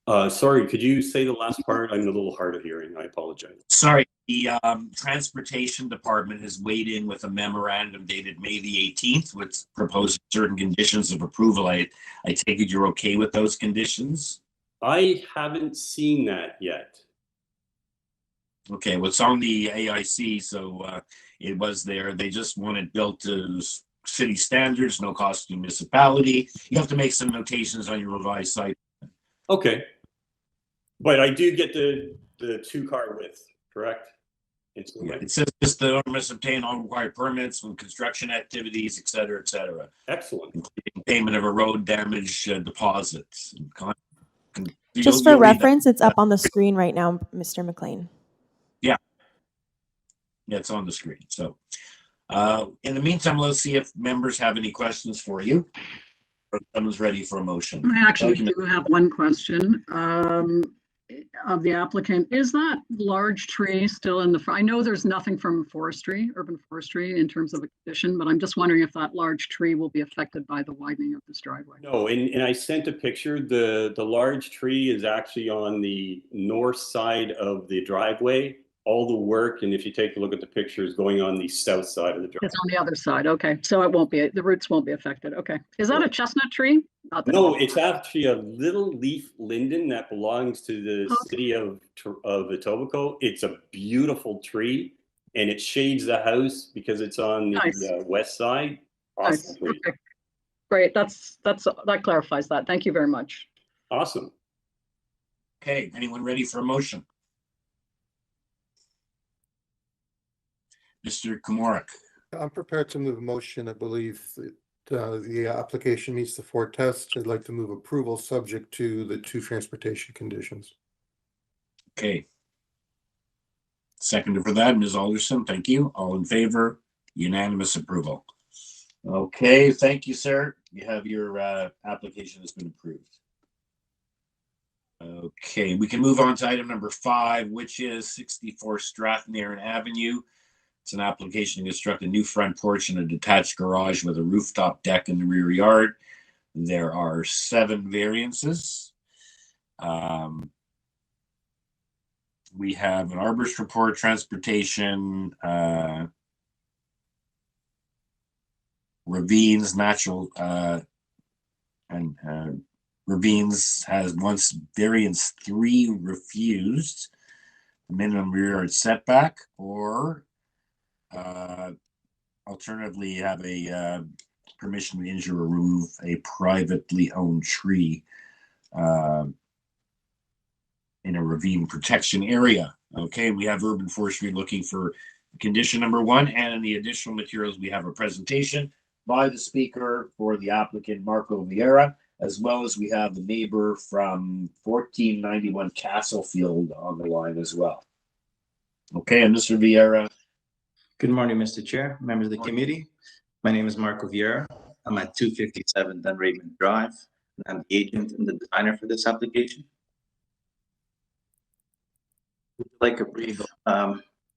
Sorry, could you say the last part? I'm a little hard of hearing. I apologize. Sorry, the transportation department has weighed in with a memorandum dated May the 18th, which proposed certain conditions of approval. I take it you're okay with those conditions? I haven't seen that yet. Okay, well, it's on the AIC, so it was there. They just want it built to city standards, no cost to municipality. You have to make some notations on your revised site. Okay. But I do get the 2-car width, correct? Yeah, it says this, the owner must obtain all required permits from construction activities, et cetera, et cetera. Excellent. Including payment of a road damage deposits. Just for reference, it's up on the screen right now, Mr. McLean. Yeah. Yeah, it's on the screen. So in the meantime, let's see if members have any questions for you. Someone's ready for a motion. I actually do have one question of the applicant. Is that large tree still in the front? I know there's nothing from forestry, urban forestry, in terms of a condition, but I'm just wondering if that large tree will be affected by the widening of this driveway. No, and I sent a picture. The large tree is actually on the north side of the driveway. all the work, and if you take a look at the pictures, going on the south side of the drive. It's on the other side. Okay. So it won't be, the roots won't be affected. Okay. Is that a chestnut tree? Not that No, it's actually a little leaf linden that belongs to the city of Etobicoke. It's a beautiful tree, and it shades the house because it's on the Nice. West side. Awesome tree. Okay. Great. That clarifies that. Thank you very much. Awesome. Okay, anyone ready for a motion? Mr. Komorik. I'm prepared to move a motion. I believe that the application meets the 4 tests. I'd like to move approval subject to the 2 transportation conditions. Okay. Seconder for that, Ms. Alderson. Thank you. All in favor? Unanimous approval. Okay, thank you, sir. You have your application has been approved. Okay, we can move on to item number 5, which is 64 STRATHNAIRN Avenue. It's an application to construct a new front porch and a detached garage with a rooftop deck in the rear yard. There are 7 variances. We have an arborist report, transportation, ravines, natural, and ravines has once variance 3 refused, the minimum rear yard setback, or alternatively have a permission to injure or remove a privately owned tree in a ravine protection area. Okay, we have urban forestry looking for condition number 1, and in the additional materials we have a presentation by the speaker for the applicant Marco Vieira, as well as we have the neighbor from 1491 Castlefield on the line as well. Okay, and Mr. Vieira. Good morning, Mr. Chair, members of the committee. My name is Marco Vieira. I'm at 257 Dunraven Drive. I'm the agent and the designer for this application. Would you like a brief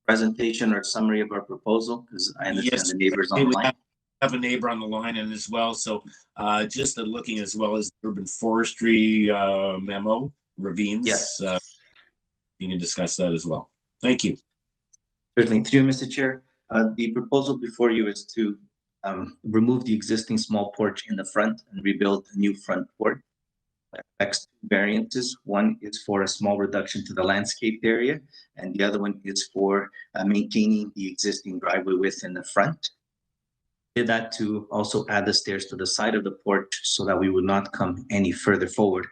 presentation or summary of our proposal? Because I understand the neighbors online. Have a neighbor on the line and as well. So just looking as well as the urban forestry memo, ravines. Yes. You can discuss that as well. Thank you. Certainly, through you, Mr. Chair. The proposal before you is to remove the existing small porch in the front and rebuild a new front porch. Next variances. One is for a small reduction to the landscaped area, and the other one is for maintaining the existing driveway width in the front. Did that to also add the stairs to the side of the porch so that we would not come any further forward,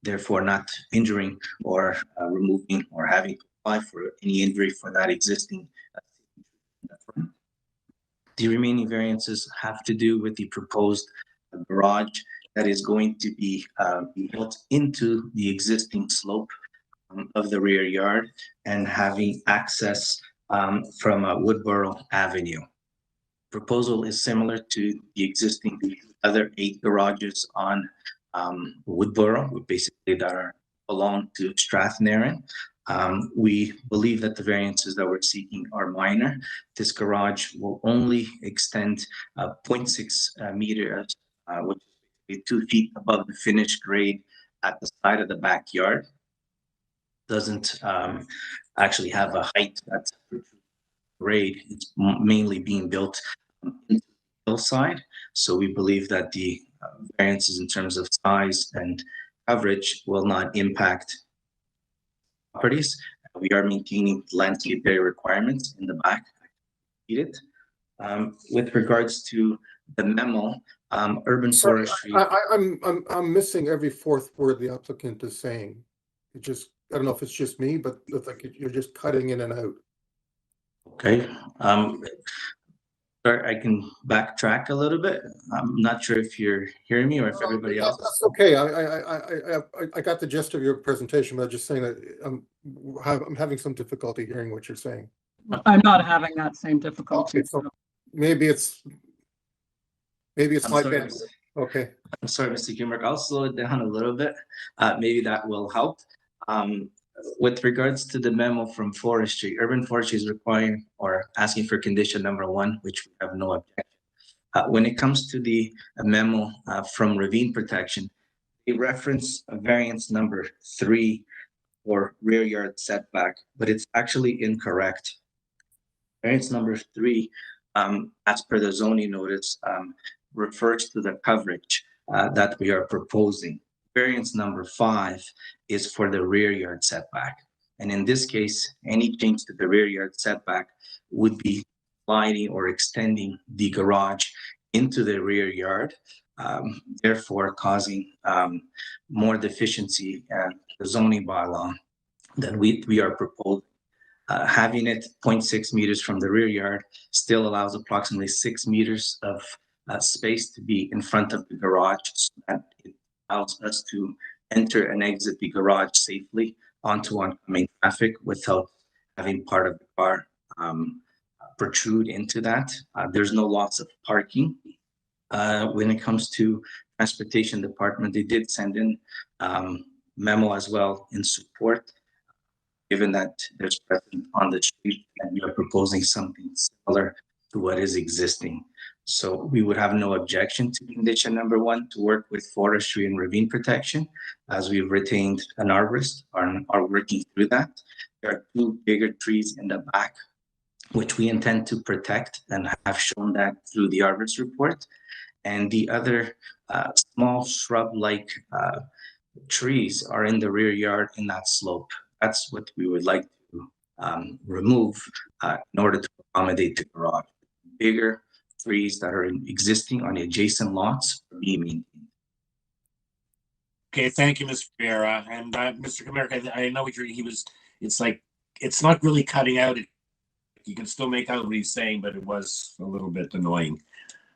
therefore not injuring or removing or having to apply for any injury for that existing. The remaining variances have to do with the proposed garage that is going to be built into the existing slope of the rear yard and having access from Woodborough Avenue. Proposal is similar to the existing other 8 garages on Woodborough, basically that belong to STRATHNAIRN. We believe that the variances that we're seeking are minor. This garage will only extend 0.6 meters, which is 2 feet above the finished grade at the side of the backyard. Doesn't actually have a height that's grade. It's mainly being built into the hillside. So we believe that the variances in terms of size and coverage will not impact properties. We are maintaining landscape area requirements in the back. With regards to the memo, urban forestry. I'm missing every 4th word the applicant is saying. It just, I don't know if it's just me, but it's like you're just cutting in and out. Okay. I can backtrack a little bit. I'm not sure if you're hearing me or if everybody else. That's okay. I got the gist of your presentation, but I'm just saying that I'm having some difficulty hearing what you're saying. I'm not having that same difficulty. Okay, so maybe it's my bad. Okay. I'm sorry, Mr. Kimberg. I'll slow it down a little bit. Maybe that will help. With regards to the memo from forestry, urban forestry is requiring or asking for condition number 1, which we have no objection. When it comes to the memo from ravine protection, they reference a variance number 3 or rear yard setback, but it's actually incorrect. Variance number 3, as per the zoning notice, refers to the coverage that we are proposing. Variance number 5 is for the rear yard setback. And in this case, any change to the rear yard setback would be sliding or extending the garage into the rear yard, therefore causing more deficiency in the zoning bylaw that we are proposing. Having it 0.6 meters from the rear yard still allows approximately 6 meters of space to be in front of the garage, so that it allows us to enter and exit the garage safely onto oncoming traffic without having part of the car protrude into that. There's no loss of parking. When it comes to transportation department, they did send in memo as well in support, given that there's precedent on the street and we are proposing something similar to what is existing. So we would have no objection to condition number 1 to work with forestry and ravine protection, as we've retained an arborist, are working through that. There are 2 bigger trees in the back, which we intend to protect and have shown that through the arborist report. And the other small shrub-like trees are in the rear yard in that slope. That's what we would like to remove in order to accommodate the garage. Bigger trees that are existing on the adjacent lots are being maintained. Okay, thank you, Mr. Vieira. And Mr. Comerica, I know what it's like, it's not really cutting out. You can still make out what he's saying, but it was a little bit annoying,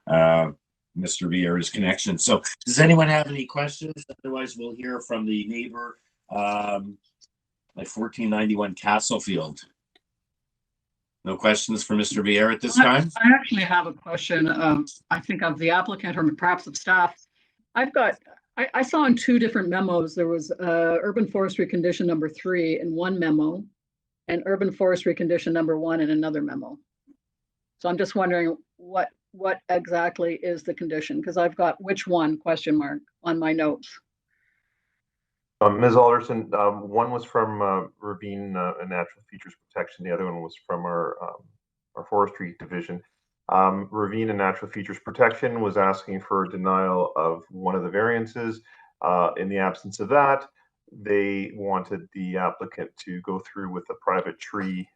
Mr. Vieira's connection. So does anyone have any questions? Otherwise, we'll hear from the neighbor, like 1491 Castlefield. No questions for Mr. Vieira at this time? I actually have a question, I think of the applicant or perhaps of staff. I saw in 2 different memos, there was urban forestry condition number 3 in one memo and urban forestry condition number 1 in another memo. So I'm just wondering what exactly is the condition, because I've got which one question mark on my notes. Ms. Alderson, one was from Ravine and Natural Features Protection. The other one was from our forestry division. Ravine and Natural Features Protection was asking for a denial of one of the variances. In the absence of that, they wanted the applicant to go through with a private tree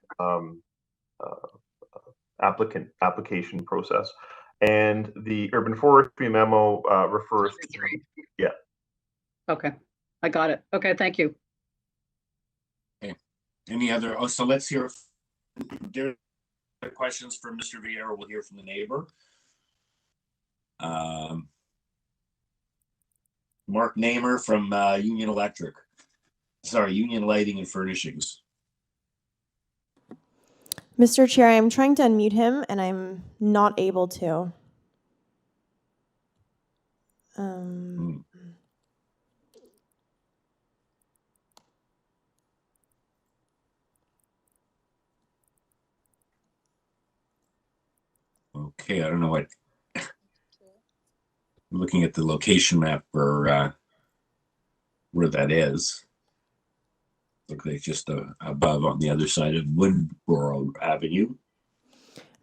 application process. And the urban forestry memo refers to tree. Yeah. Okay. I got it. Okay, thank you. Okay. Any other? Oh, so let's hear. There are questions for Mr. Vieira. We'll hear from the neighbor. Mark Namer from Union Electric. Sorry, Union Lighting and Furnishings. Mr. Chair, I'm trying to unmute him and I'm not able to. Okay, I don't know what. I'm looking at the location map for where that is. Looks like just above on the other side of Woodboro Avenue.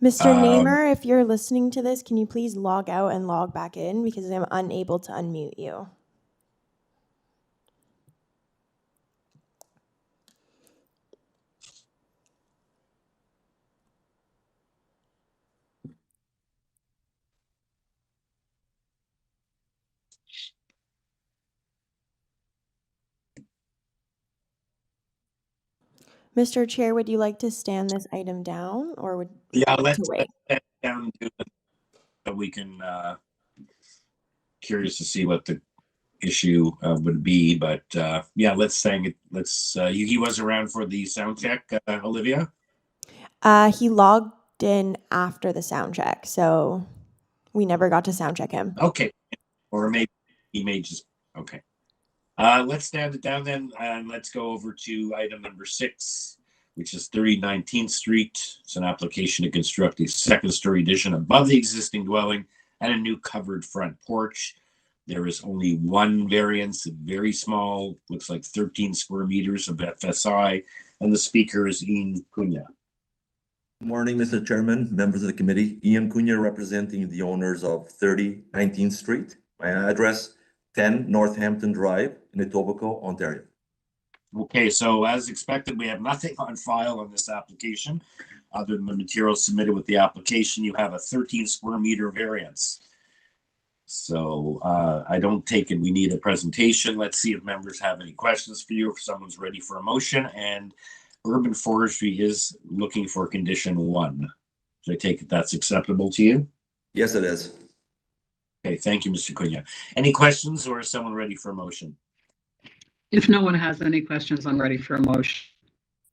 Mr. Namer, if you're listening to this, can you please log out and log back in because I'm unable to unmute you. Mr. Chair, would you like to stand this item down or would you like to wait? Let's down so we can curious to see what the issue would be, but yeah, let's say he was around for the sound check, Olivia. He logged in after the sound check, so we never got to sound check him. Okay, or maybe he may just okay. Let's stand it down then, and let's go over to item number 6, which is 19th Street. It's an application to construct a second-story addition above the existing dwelling and a new covered front porch. There is only one variance, very small, looks like 13 square meters of FSI, and the speaker is Ian Cunha. Good morning, Mr. Chairman, members of the committee. Ian Cunha representing the owners of 30 19th Street. My address, 10 Northampton Drive in Etobicoke, Ontario. Okay, so as expected, we have nothing on file on this application other than the materials submitted with the application. You have a 13 square meter variance. So I don't take it we need a presentation. Let's see if members have any questions for you, if someone's ready for a motion. And Urban Forestry is looking for condition 1. So I take it that's acceptable to you? Yes, it is. Okay, thank you, Mr. Cunha. Any questions, or is someone ready for a motion? If no one has any questions, I'm ready for a motion.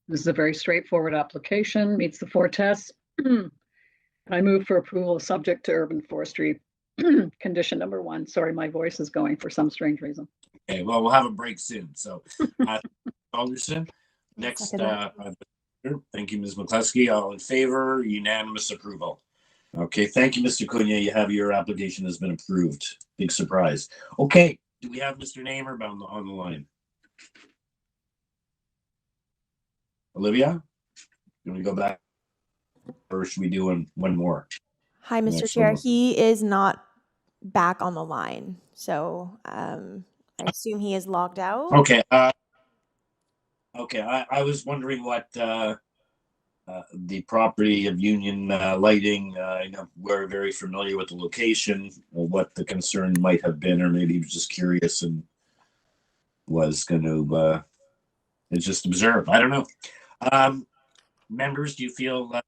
This is a very straightforward application, meets the 4 tests. I move for approval subject to Urban Forestry condition number 1. Sorry, my voice is going for some strange reason. Okay, well, we'll have a break soon. So, Alderson, next, thank you, Ms. McCluskey. All in favor, unanimous approval. Okay, thank you, Mr. Cunha. You have your application has been approved. Big surprise. Okay, do we have Mr. Namer on the line? Olivia, can we go back, or should we do one more? Hi, Mr. Chair. He is not back on the line, so I assume he is logged out. Okay. Okay. I was wondering what the property of Union Lighting. We're very familiar with the location, or what the concern might have been, or maybe he was just curious and was going to just observe. I don't know. Members, do you feel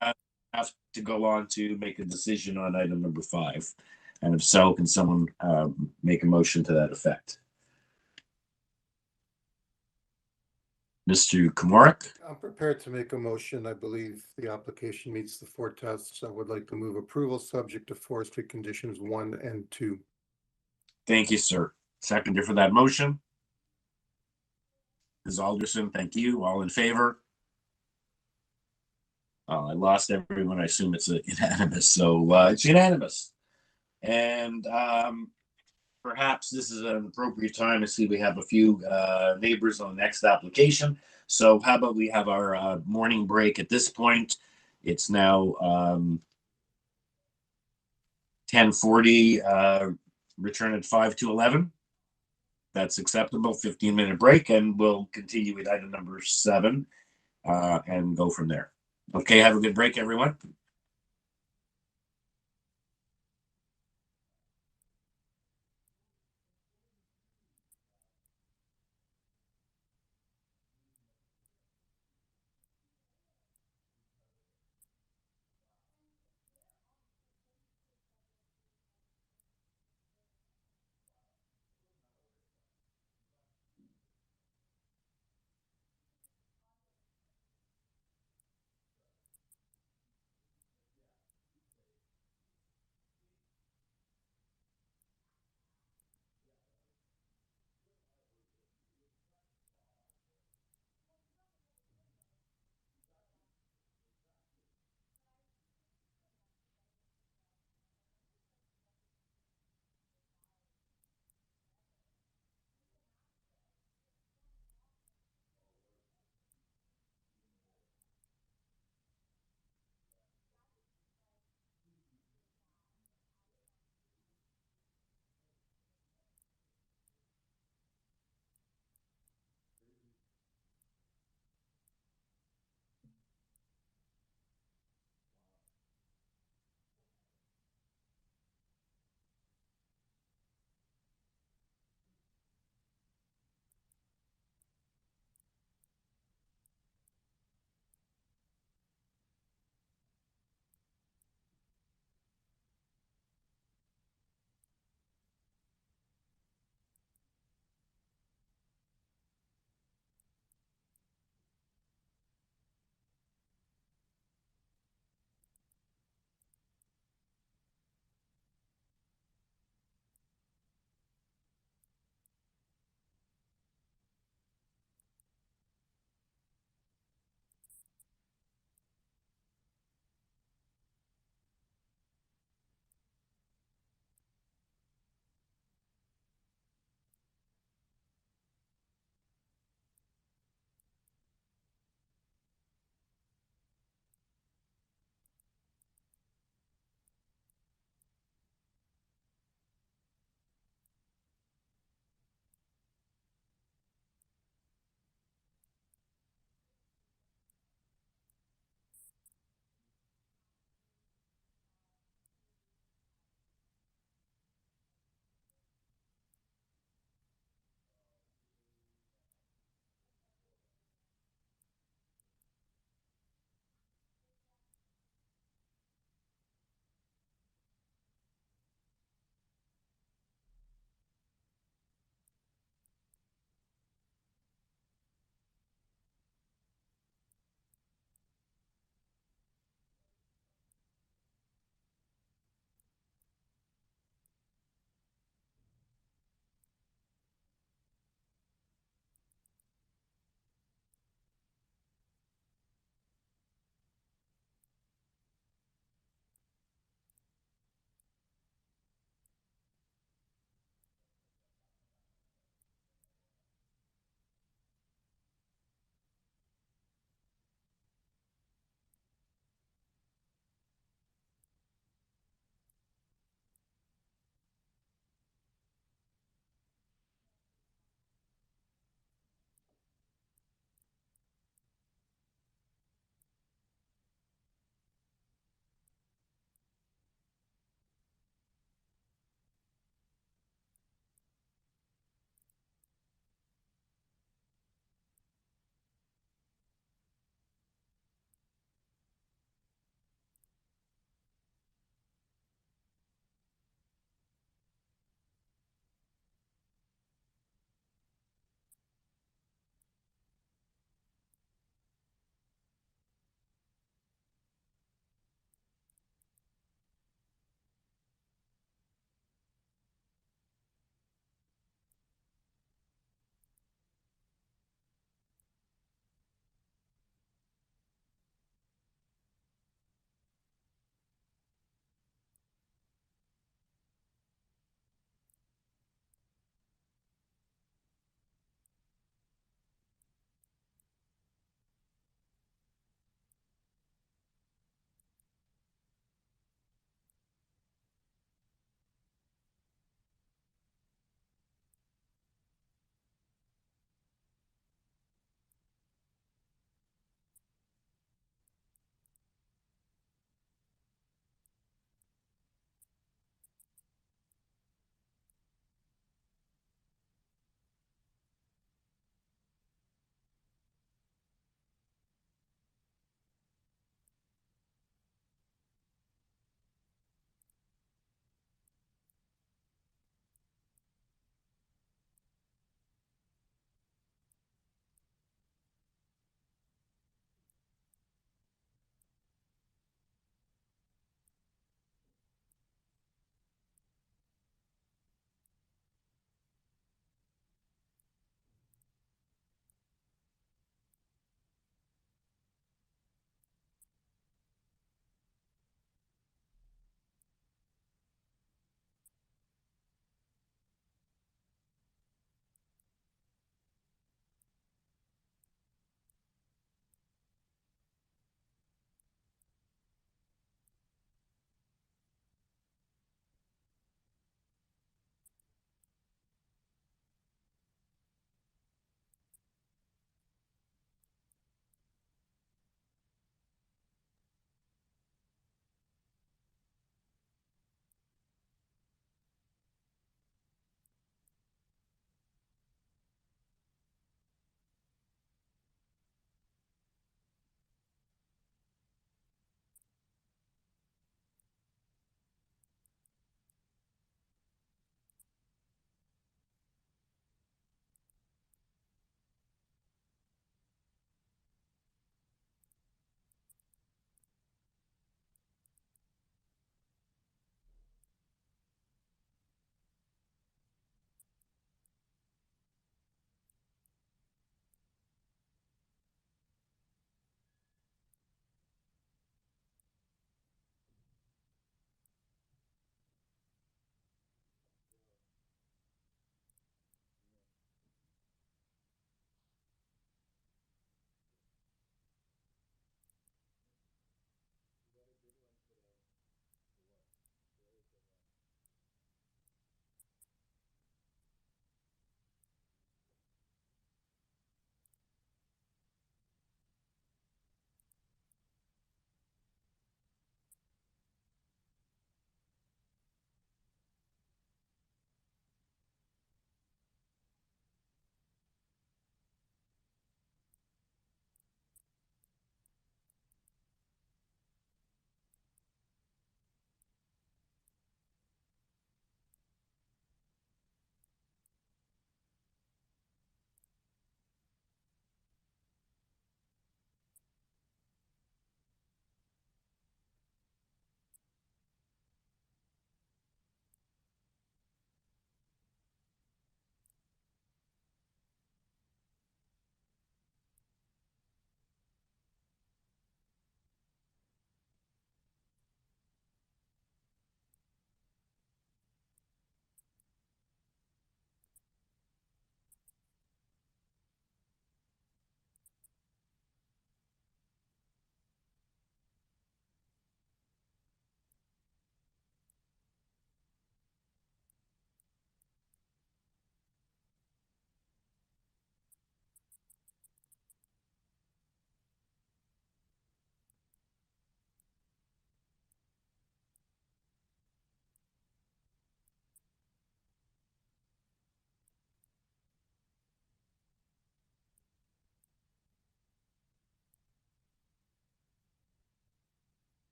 have to go on to make a decision on item number 5? And if so, can someone make a motion to that effect? Mr. Komarek? I'm prepared to make a motion. I believe the application meets the 4 tests. I would like to move approval subject to forestry conditions 1 and 2. Thank you, sir. Seconder for that motion? Ms. Alderson, thank you. All in favor? I lost everyone. I assume it's unanimous. So it's unanimous. And perhaps this is an appropriate time to see we have a few neighbors on the next application. So how about we have our morning break at this point? It's now 10:40, return at 5 to 11. That's acceptable, 15-minute break, and we'll continue with item number 7 and go from there. Okay, have a good break, everyone.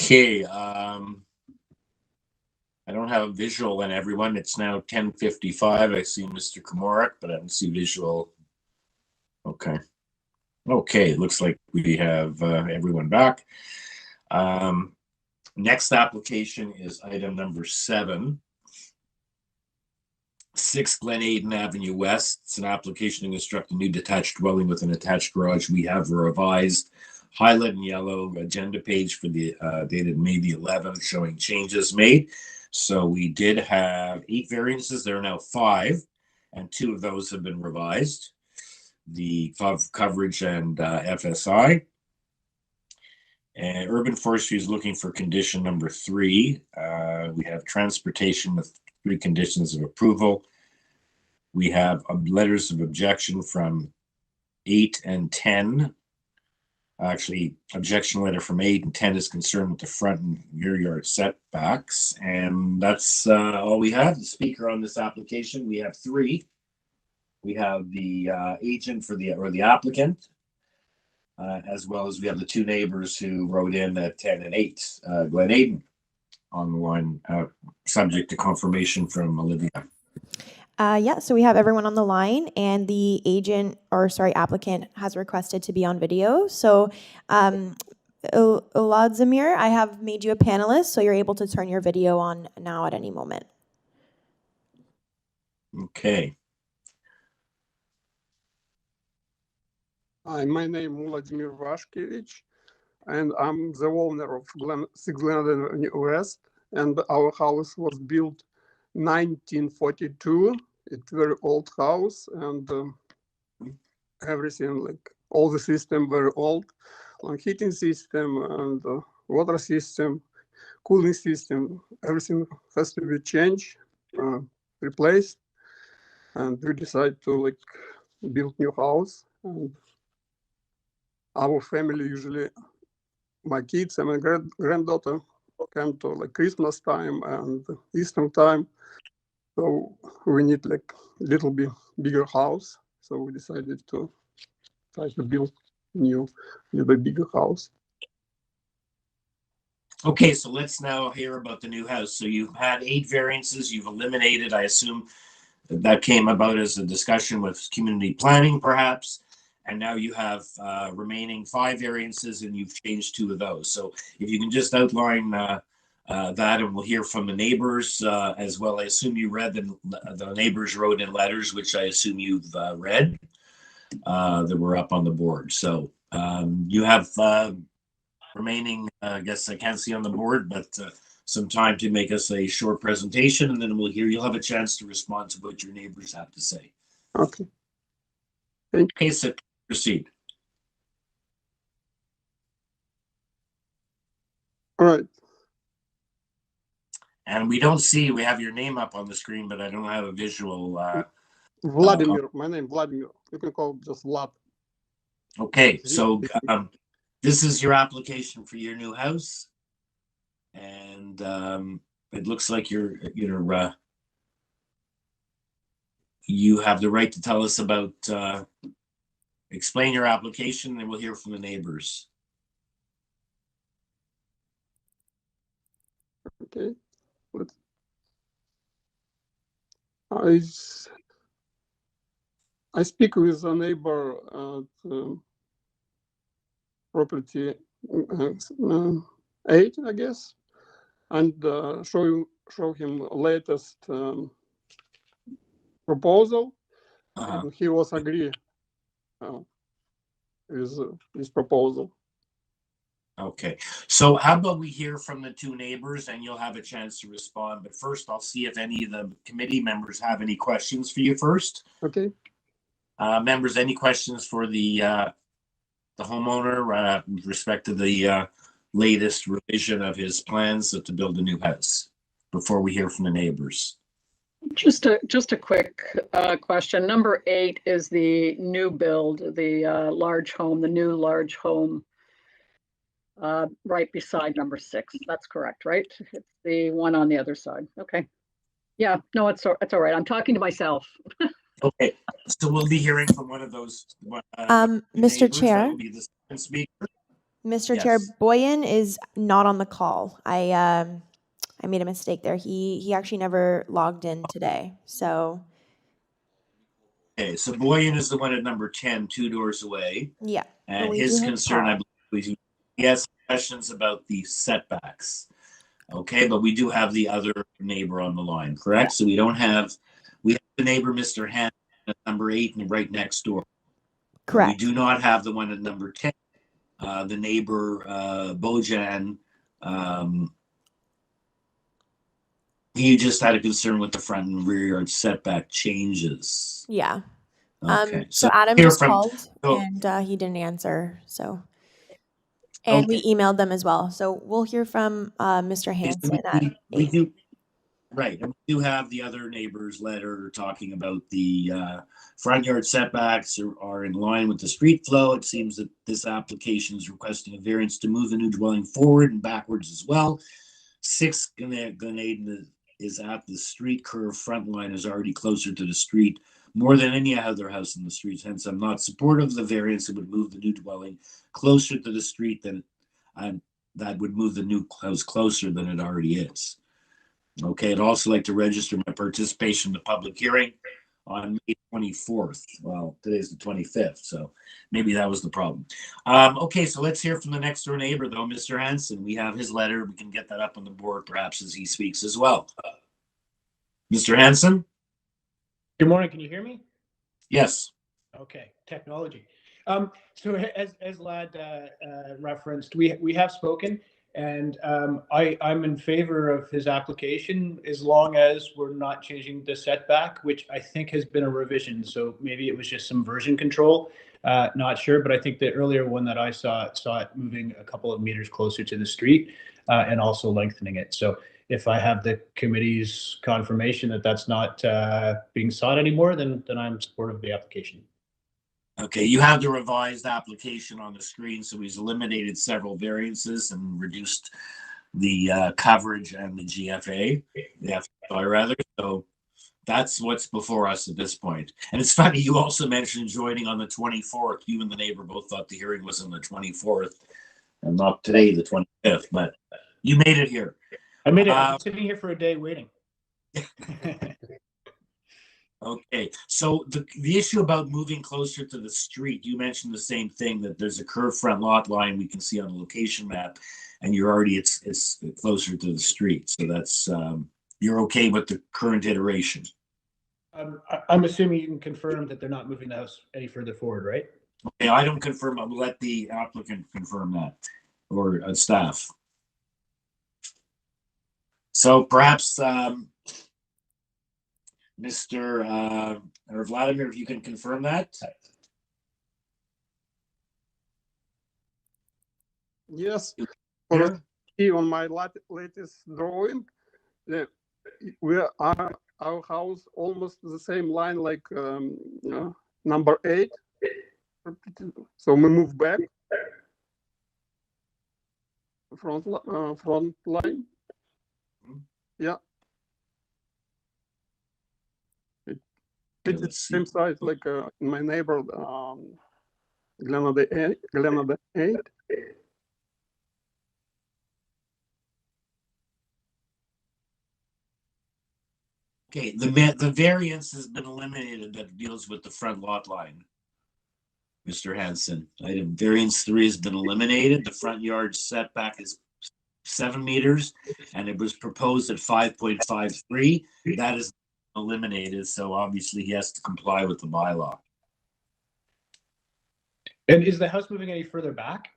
Okay, I don't have a visual on everyone. It's now 10:55. I see Mr. Komorik, but I don't see visual. Okay. Okay, looks like we have everyone back. Next application is item number 7. 6 Glenaden Avenue West. It's an application to construct a new detached dwelling with an attached garage. We have a revised highlight in yellow agenda page for the dated May the 11th showing changes made. So we did have 8 variances. There are now 5, and 2 of those have been revised. The coverage and FSI. And Urban Forestry is looking for condition number 3. We have transportation with 3 conditions of approval. We have letters of objection from 8 and 10. Actually, objection letter from 8 and 10 is concerned with the front and rear yard setbacks. And that's all we have. The speaker on this application, we have 3. We have the agent for the applicant, as well as we have the 2 neighbors who wrote in at 10 and 8, Glenaden on the line, subject to confirmation from Olivia. Yeah, so we have everyone on the line, and the applicant has requested to be on video. So, Oladzimir, I have made you a panelist, so you're able to turn your video on now at any moment. Okay. Hi, my name is Vladimir Vashkevich, and I'm the owner of 6 Glenaden West, and our house was built 1942. It's a very old house, and everything, like all the system very old, like heating system and water system, cooling system, everything has to be changed, replaced, and we decided to like build new house. And our family usually, my kids and my granddaughter come to like Christmas time and Easter time. So we need like a little bit bigger house. So we decided to try to build new, little bit bigger house. Okay, so let's now hear about the new house. So you've had 8 variances, you've eliminated, I assume that came about as a discussion with community planning perhaps, and now you have remaining 5 variances and you've changed 2 of those. So if you can just outline that, and we'll hear from the neighbors as well. I assume you read the neighbors wrote in letters, which I assume you've read, that were up on the board. So you have remaining, I guess I can't see on the board, but some time to make us a short presentation, and then you'll have a chance to respond to what your neighbors have to say. Okay. Okay, so proceed. All right. And we don't see, we have your name up on the screen, but I don't have a visual. Vladimir, my name Vladimir. You can call just Vlad. Okay, so this is your application for your new house, and it looks like you have the right to tell us about. Explain your application, and we'll hear from the neighbors. Okay. I speak with a neighbor at property 8, I guess, and show him latest proposal, and he was agree with this proposal. Okay, so how about we hear from the 2 neighbors and you'll have a chance to respond. But first, I'll see if any of the committee members have any questions for you first. Okay. Members, any questions for the homeowner with respect to the latest revision of his plans to build a new house before we hear from the neighbors? Just a quick question. Number 8 is the new build, the large home, the new large home. Right beside number 6. That's correct, right? It's the one on the other side. Okay. Yeah, no, it's all right. I'm talking to myself. Okay, so we'll be hearing from one of those. Mr. Chair. That will be the second speaker. Mr. Chair, Yes. Boyan is not on the call. I made a mistake there. He actually never logged in today. So Okay, so Boyan is the one at number 10, 2 doors away. yeah. And we his do have concern, I Paul. believe, he has questions about the setbacks. Okay, but we do have the other neighbor on the line, correct? So we have the neighbor, Mr. Hanson, at number 8 and right next door. Correct. We do not have the one at number 10, the neighbor, Bojan. He just had a concern with the front and rear yard setback changes. Yeah. Okay. So Adam hear just from- called so- and he didn't answer. So, and we emailed them as well. So we'll hear from Mr. Hanson. We do, right. And we do have the other neighbor's letter talking about the front yard setbacks are in line with the street flow. It seems that this application is requesting a variance to move the new dwelling forward and backwards as well. 6 Glenaden is at the street curve. Front line is already closer to the street more than any other house in the street. Hence, I'm not supportive of the variance that would move the new dwelling closer to the street than that would move the new house closer than it already is. Okay, I'd also like to register my participation in the public hearing on May 24th. Well, today's the 25th, so maybe that was the problem. Okay, so let's hear from the next door neighbor, though, Mr. Hanson. We have his letter. We can get that up on the board, perhaps, as he speaks as well. Mr. Hanson? Good morning. Can you hear me? Yes. Okay. Technology. So as Lad referenced, we have spoken, and I'm in favor of his application as long as we're not changing the setback, which I think has been a revision. So maybe it was just some version control. Not sure, but I think the earlier one that I saw it moving a couple of meters closer to the street and also lengthening it. So if I have the committee's confirmation that that's not being sought anymore, then I'm supportive of the application. Okay, you have the revised application on the screen, so he's eliminated several variances and reduced the coverage and the GFA, the FI rather. So that's what's before us at this point. And it's funny, you also mentioned joining on the 24th. You and the neighbor both thought the hearing was on the 24th and not today, the 25th, but you made it here. I made it. I'm sitting here for a day waiting. Okay, so the issue about moving closer to the street, you mentioned the same thing, that there's a curved front lot line we can see on the location map, and you're already it's closer to the street. So that's you're okay with the current iteration. I'm assuming you can confirm that they're not moving the house any further forward, right? Okay, I don't confirm. I'll let the applicant confirm that, or staff. So perhaps Mr. or Vladimir, if you can confirm that. Yes. On my latest drawing, our house almost the same line like number 8. So we move back front line. Yeah. It's the same size like my neighbor, Glenade 8. Okay, the variance has been eliminated that deals with the front lot line. Mr. Hanson, item variance 3 has been eliminated. The front yard setback is 7 meters, and it was proposed at 5.53. That is eliminated, so obviously he has to comply with the bylaw. And is the house moving any further back?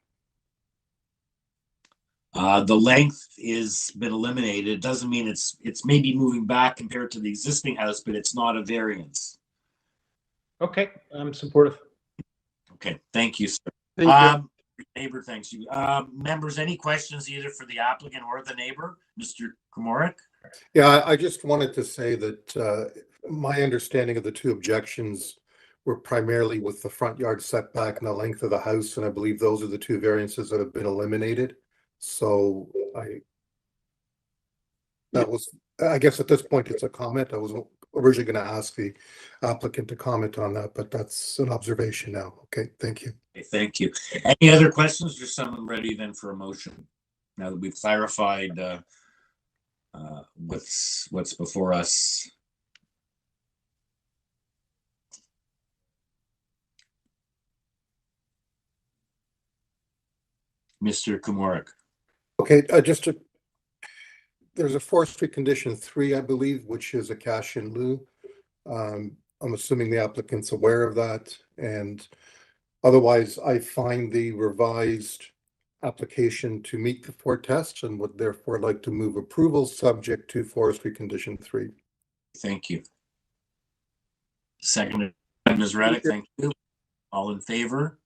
The length is been eliminated. It doesn't mean it's maybe moving back compared to the existing house, but it's not a variance. Okay, I'm supportive. Okay, thank you, sir. Thank you. Neighbor, thanks you. Members, any questions either for the applicant or the neighbor, Mr. Komorik? Yeah, I just wanted to say that my understanding of the two objections were primarily with the front yard setback and the length of the house, and I believe those are the two variances that have been eliminated. So I guess at this point it's a comment. I wasn't originally going to ask the applicant to comment on that, but that's an observation now. Okay, thank you. Okay, thank you. Any other questions, or someone ready then for a motion? Now that we've clarified what's before us. Mr. Kumoric. Okay, there's a forestry condition 3, I believe, which is a cash in lieu. I'm assuming the applicant's aware of that, and otherwise I find the revised application to meet the 4 tests and would therefore like to move approval subject to forestry condition 3. Thank you. Second, Ms. Reddick, thank you. All in favor?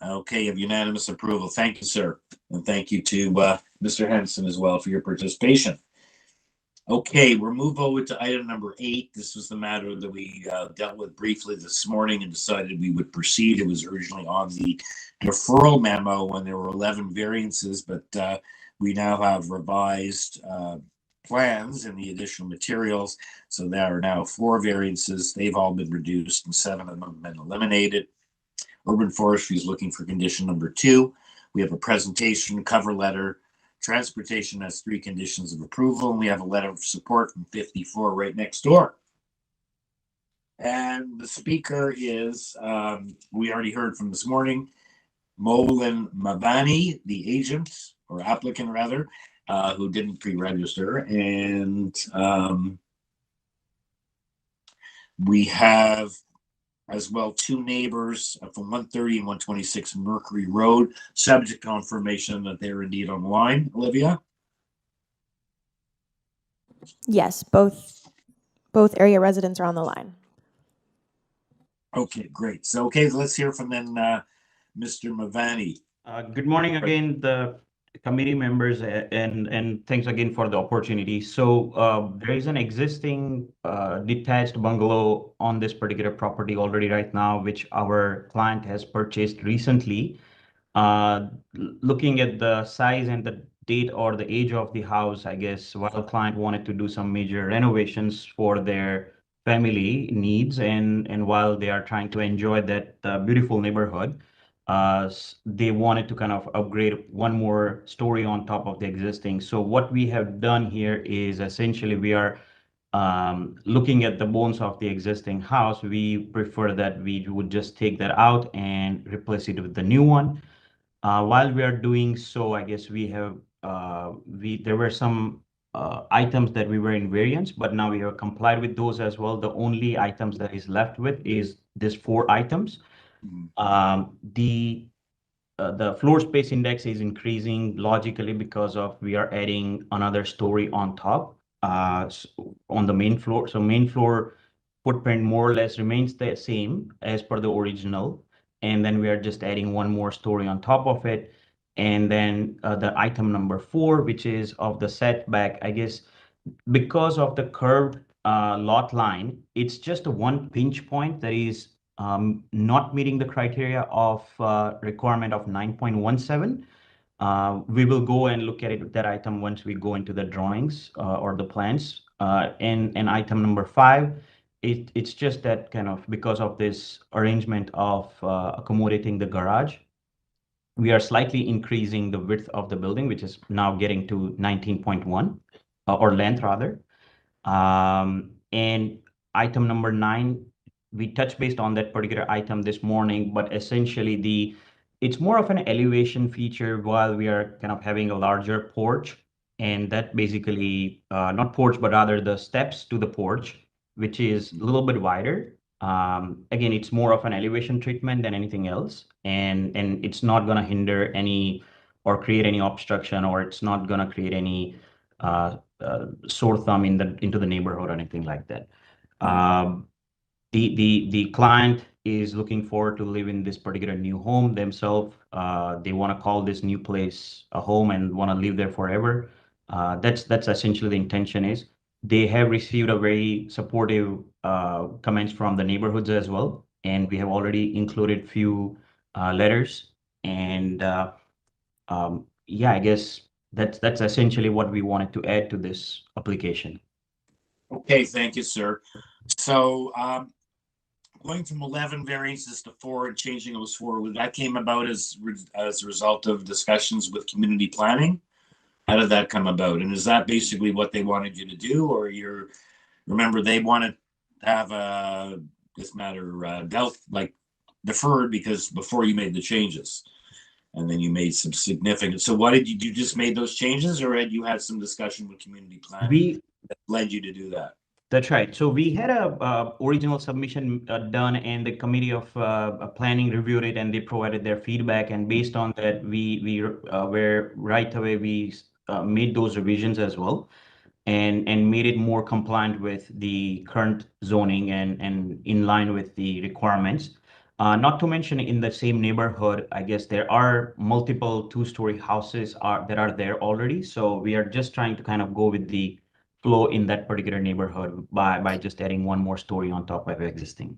Okay, of unanimous approval. Thank you, sir. And thank you to Mr. Henson as well for your participation. Okay, we'll move over to item number 8. This was the matter that we dealt with briefly this morning and decided we would proceed. It was originally on the deferral memo when there were 11 variances, but we now have revised plans and the additional materials. So there are now 4 variances. They've all been reduced and 7 of them have been eliminated. Urban Forestry is looking for condition number 2. We have a presentation, cover letter. Transportation has 3 conditions of approval, and we have a letter of support from 54 right next door. And the speaker is, we already heard from this morning, Molin Mavani, the agent, or applicant rather, who didn't pre-register. And we have as well 2 neighbors from 130 and 126 Mercury Road, subject to confirmation that they're indeed on the line. Olivia? Yes, both area residents are on the line. Okay, great. So, okay, let's hear from then Mr. Mavani. Good morning again, the committee members, and thanks again for the opportunity. So there is an existing detached bungalow on this particular property already right now, which our client has purchased recently. Looking at the size and the date or the age of the house, I guess, while the client wanted to do some major renovations for their family needs, and while they are trying to enjoy that beautiful neighborhood, they wanted to kind of upgrade one more story on top of the existing. So what we have done here is essentially we are looking at the bones of the existing house. We prefer that we would just take that out and replace it with the new one. While we are doing so, I guess we have there were some items that we were in variance, but now we have complied with those as well. The only items that is left with is these 4 items. The floor space index is increasing logically because of we are adding another story on top on the main floor. So main floor footprint more or less remains the same as per the original. And then we are just adding one more story on top of it. And then the item number 4, which is of the setback, I guess, because of the curved lot line, it's just a one pinch point that is not meeting the criteria of requirement of 9.17. We will go and look at it, that item, once we go into the drawings or the plans. And item number 5, it's just that kind of because of this arrangement of accommodating the garage, we are slightly increasing the width of the building, which is now getting to 19.1 or length rather. And item number 9, we touched based on that particular item this morning, but essentially it's more of an elevation feature while we are kind of having a larger porch, and that basically not porch, but rather the steps to the porch, which is a little bit wider. Again, it's more of an elevation treatment than anything else, and it's not going to hinder any or create any obstruction, or it's not going to create any sore thumb into the neighborhood or anything like that. The client is looking forward to live in this particular new home themselves. They want to call this new place a home and want to live there forever. That's essentially the intention is. They have received a very supportive comments from the neighborhoods as well, and we have already included few letters. And yeah, I guess that's essentially what we wanted to add to this application. Okay, thank you, sir. So going from 11 variances to 4 and changing those 4, that came about as a result of discussions with community planning? How did that come about? And is that basically what they wanted you to do, or remember they wanted to have this matter deferred because before you made the changes, and then you made some significant. So what did you do? Just made those changes, or had you had some discussion with community planning that led you to do that? That's right. So we had a original submission done, and the committee of planning reviewed it, and they provided their feedback. And based on that, we were right away we made those revisions as well, and made it more compliant with the current zoning and in line with the requirements. Not to mention, in the same neighborhood, I guess there are multiple 2-story houses that are there already. So we are just trying to kind of go with the flow in that particular neighborhood by just adding one more story on top of existing.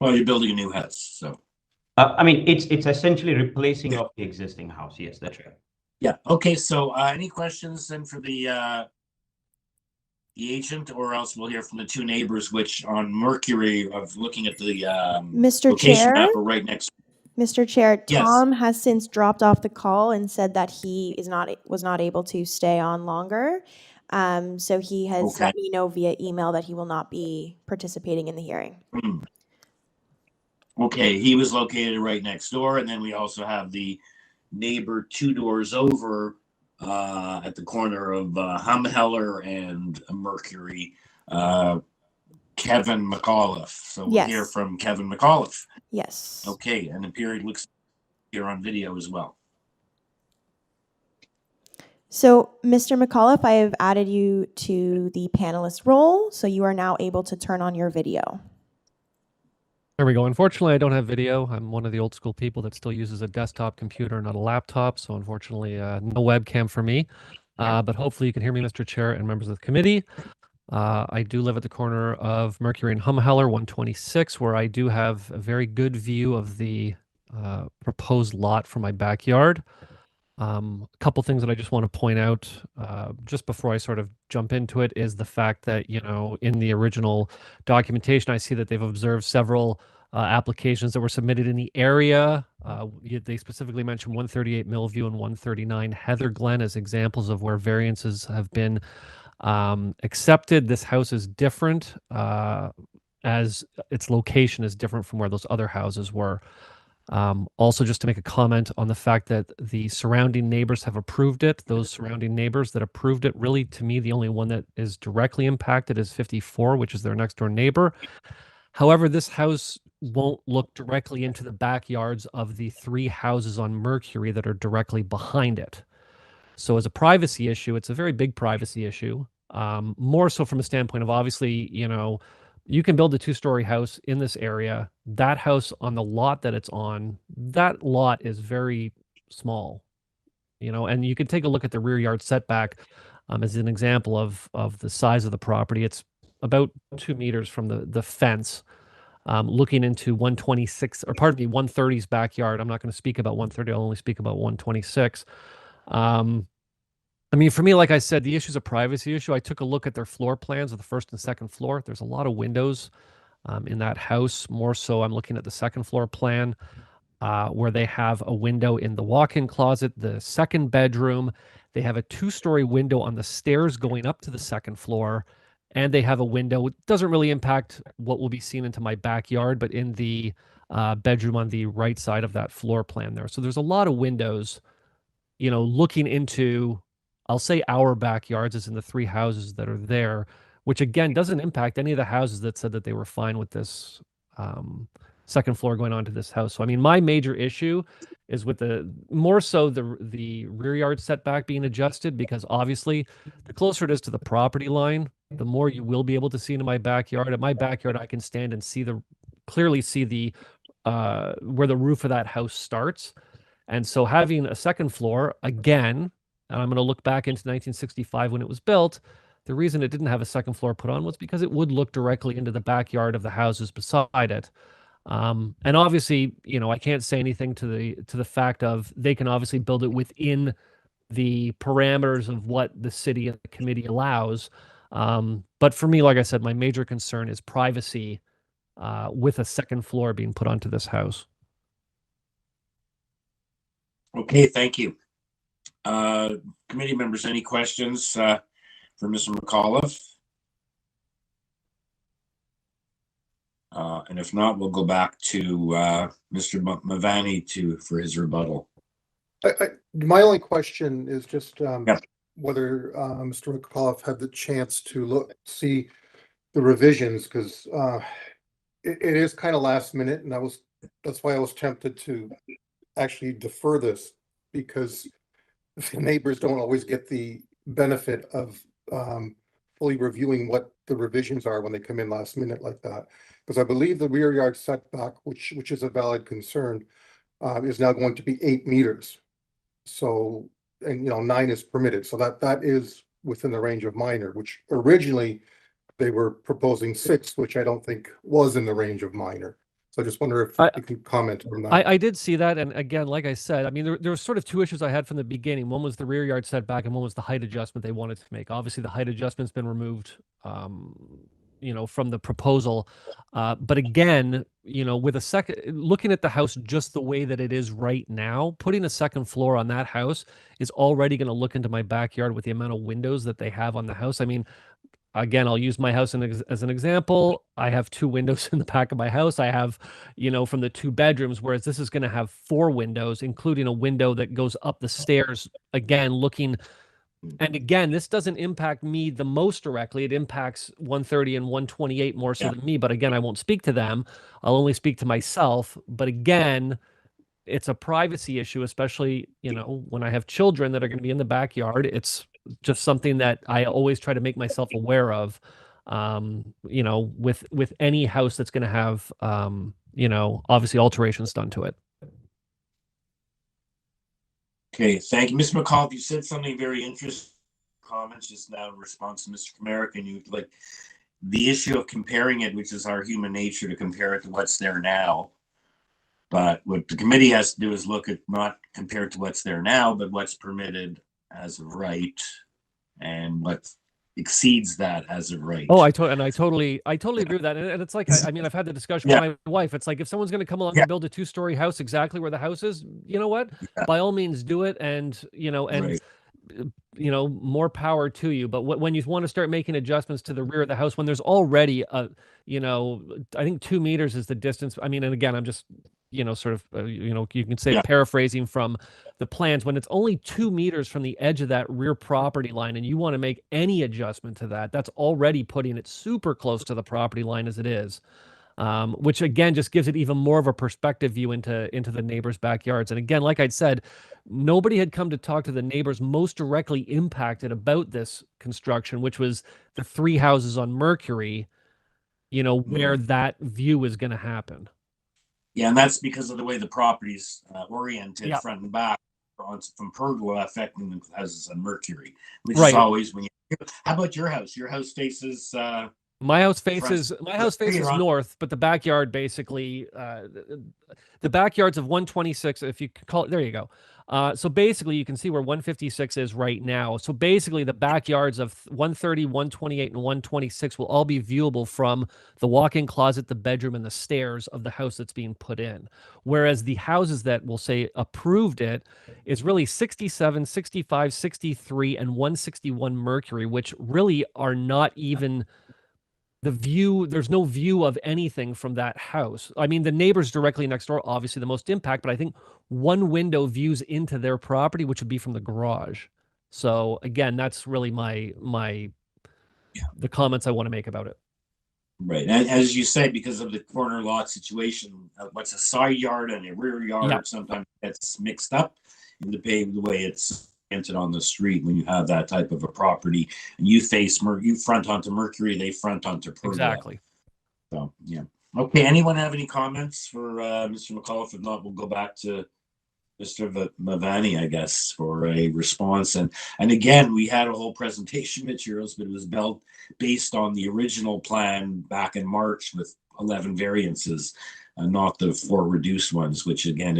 Well, you're building a new house, so. I mean, it's essentially replacing of the existing house. Yes, that's right. Yeah. Okay. So, any questions then for the agent, or else we'll hear from the 2 neighbors, which on Mercury, of looking at the Mr. location Chair? map, are right next. Mr. Chair, Yes. Tom has since dropped off the call and said that he was not able to stay on longer. So he has let me know via email that he will not be participating in the hearing. Okay, he was located right next door, and then we also have the neighbor 2 doors over at the corner of Humheller and Mercury, Kevin McAuliffe. So we'll hear from Kevin McAuliffe. Yes. Okay, and the period looks here on video as well. So, Mr. McAuliffe, I have added you to the panelist role, so you are now able to turn on your video. There we go. Unfortunately, I don't have video. I'm one of the old school people that still uses a desktop computer, not a laptop. So unfortunately, no webcam for me. But hopefully you can hear me, Mr. Chair and members of the committee. I do live at the corner of Mercury and Humheller, 126, where I do have a very good view of the proposed lot from my backyard. A couple things that I just want to point out just before I sort of jump into it is the fact that, you know, in the original documentation, I see that they've observed several applications that were submitted in the area. They specifically mentioned 138 Millview and 139 Heather Glen as examples of where variances have been accepted. This house is different as its location is different from where those other houses were. Also, just to make a comment on the fact that the surrounding neighbors have approved it, those surrounding neighbors that approved it, really, to me, the only one that is directly impacted is 54, which is their next door neighbor. However, this house won't look directly into the backyards of the 3 houses on Mercury that are directly behind it. So as a privacy issue, it's a very big privacy issue. More so from a standpoint of, obviously, you know, you can build a 2-story house in this area. That house on the lot that it's on, that lot is very small, you know, and you can take a look at the rear yard setback as an example of the size of the property. It's about 2 meters from the fence, looking into 126, or pardon me, 130's backyard. I'm not going to speak about 130. I'll only speak about 126. I mean, for me, like I said, the issue is a privacy issue. I took a look at their floor plans of the 1st and 2nd floor. There's a lot of windows in that house. More so, I'm looking at the 2nd floor plan where they have a window in the walk-in closet, the 2nd bedroom. They have a 2-story window on the stairs going up to the 2nd floor. And they have a window. It doesn't really impact what will be seen into my backyard, but in the bedroom on the right side of that floor plan there. So there's a lot of windows, you know, looking into, I'll say our backyards, as in the 3 houses that are there, which again doesn't impact any of the houses that said that they were fine with this 2nd floor going on to this house. So I mean, my major issue is with more so the rear yard setback being adjusted, because obviously the closer it is to the property line, the more you will be able to see into my backyard. At my backyard, I can stand and clearly see the where the roof of that house starts. And so having a 2nd floor, again, and I'm going to look back into 1965 when it was built, the reason it didn't have a 2nd floor put on was because it would look directly into the backyard of the houses beside it. And obviously, you know, I can't say anything to the fact of they can obviously build it within the parameters of what the city and the committee allows. But for me, like I said, my major concern is privacy with a second floor being put onto this house. Okay, thank you. Committee members, any questions for Mr. McAuliffe? And if not, we'll go back to Mr. Mavani for his rebuttal. My only question is just whether Mr. McAuliffe had the chance to see the revisions, because it is kind of last minute, and that's why I was tempted to actually defer this, because the neighbors don't always get the benefit of fully reviewing what the revisions are when they come in last minute like that. Because I believe the rear yard setback, which is a valid concern, is now going to be 8 meters. So, and 9 is permitted. So that is within the range of minor, which originally they were proposing 6, which I don't think was in the range of minor. So I just wonder if you can comment on that. I did see that. And again, like I said, I mean, there were sort of 2 issues I had from the beginning. One was the rear yard setback and one was the height adjustment they wanted to make. Obviously, the height adjustment's been removed, from the proposal. But again, with looking at the house just the way that it is right now, putting a second floor on that house is already going to look into my backyard with the amount of windows that they have on the house. I mean, again, I'll use my house as an example. I have 2 windows in the back of my house. I have, from the 2 bedrooms, whereas this is going to have 4 windows, including a window that goes up the stairs, again, looking. And again, this doesn't impact me the most directly. It impacts 130 and 128 more so than me. But again, I won't speak to them. I'll only speak to myself. But again, it's a privacy issue, especially, when I have children that are going to be in the backyard. It's just something that I always try to make myself aware of, with any house that's going to have, obviously alterations done to it. Okay, thank you. Ms. McAuliffe, you said something very interesting comments just now in response to Mr. Comerick, and you like the issue of comparing it, which is our human nature to compare it to what's there now. But what the committee has to do is look at not compared to what's there now, but what's permitted as of right and what exceeds that as of right. Oh, I totally agree with that. And it's like, I mean, I've had the discussion with my wife. It's like, if someone's going to come along and build a 2-story house exactly where the house is, you know what? By all means do it. And, more power to you. But when you want to start making adjustments to the rear of the house, when there's already I think 2 meters is the distance. I mean, and again, I'm just, sort of, you can say paraphrasing from the plans, when it's only 2 meters from the edge of that rear property line, and you want to make any adjustment to that, that's already putting it super close to the property line as it is. Which again just gives it even more of a perspective view into the neighbors' backyards. And again, like I'd said, nobody had come to talk to the neighbors most directly impacted about this construction, which was the 3 houses on Mercury, where that view is going to happen. Yeah, and that's because of the way the property's oriented front and back from pergola affecting the houses on Mercury, which is always when you. How about your house? Your house faces. My house faces north, but the backyard basically, the backyards of 126, if you call it, there you go. So basically you can see where 156 is right now. So basically the backyards of 130, 128, and 126 will all be viewable from the walk-in closet, the bedroom, and the stairs of the house that's being put in. Whereas the houses that will say approved it is really 67, 65, 63, and 161 Mercury, which really are not even... the view, there's no view of anything from that house. I mean, the neighbors directly next door, obviously the most impact, but I think one window views into their property, which would be from the garage. So again, that's really the comments I want to make about it. Right. And as you say, because of the corner lot situation, what's a side yard and a rear yard sometimes gets mixed up in the way it's on the street when you have that type of a property and you front onto Mercury, they front onto pergola. Exactly. So okay, anyone have any comments for Mr. McAuliffe? If not, we'll go back to Mr. Mavani, I guess, for a response. And again, we had a whole presentation materials, but it was built based on the original plan back in March with 11 variances, not the 4 reduced ones, which again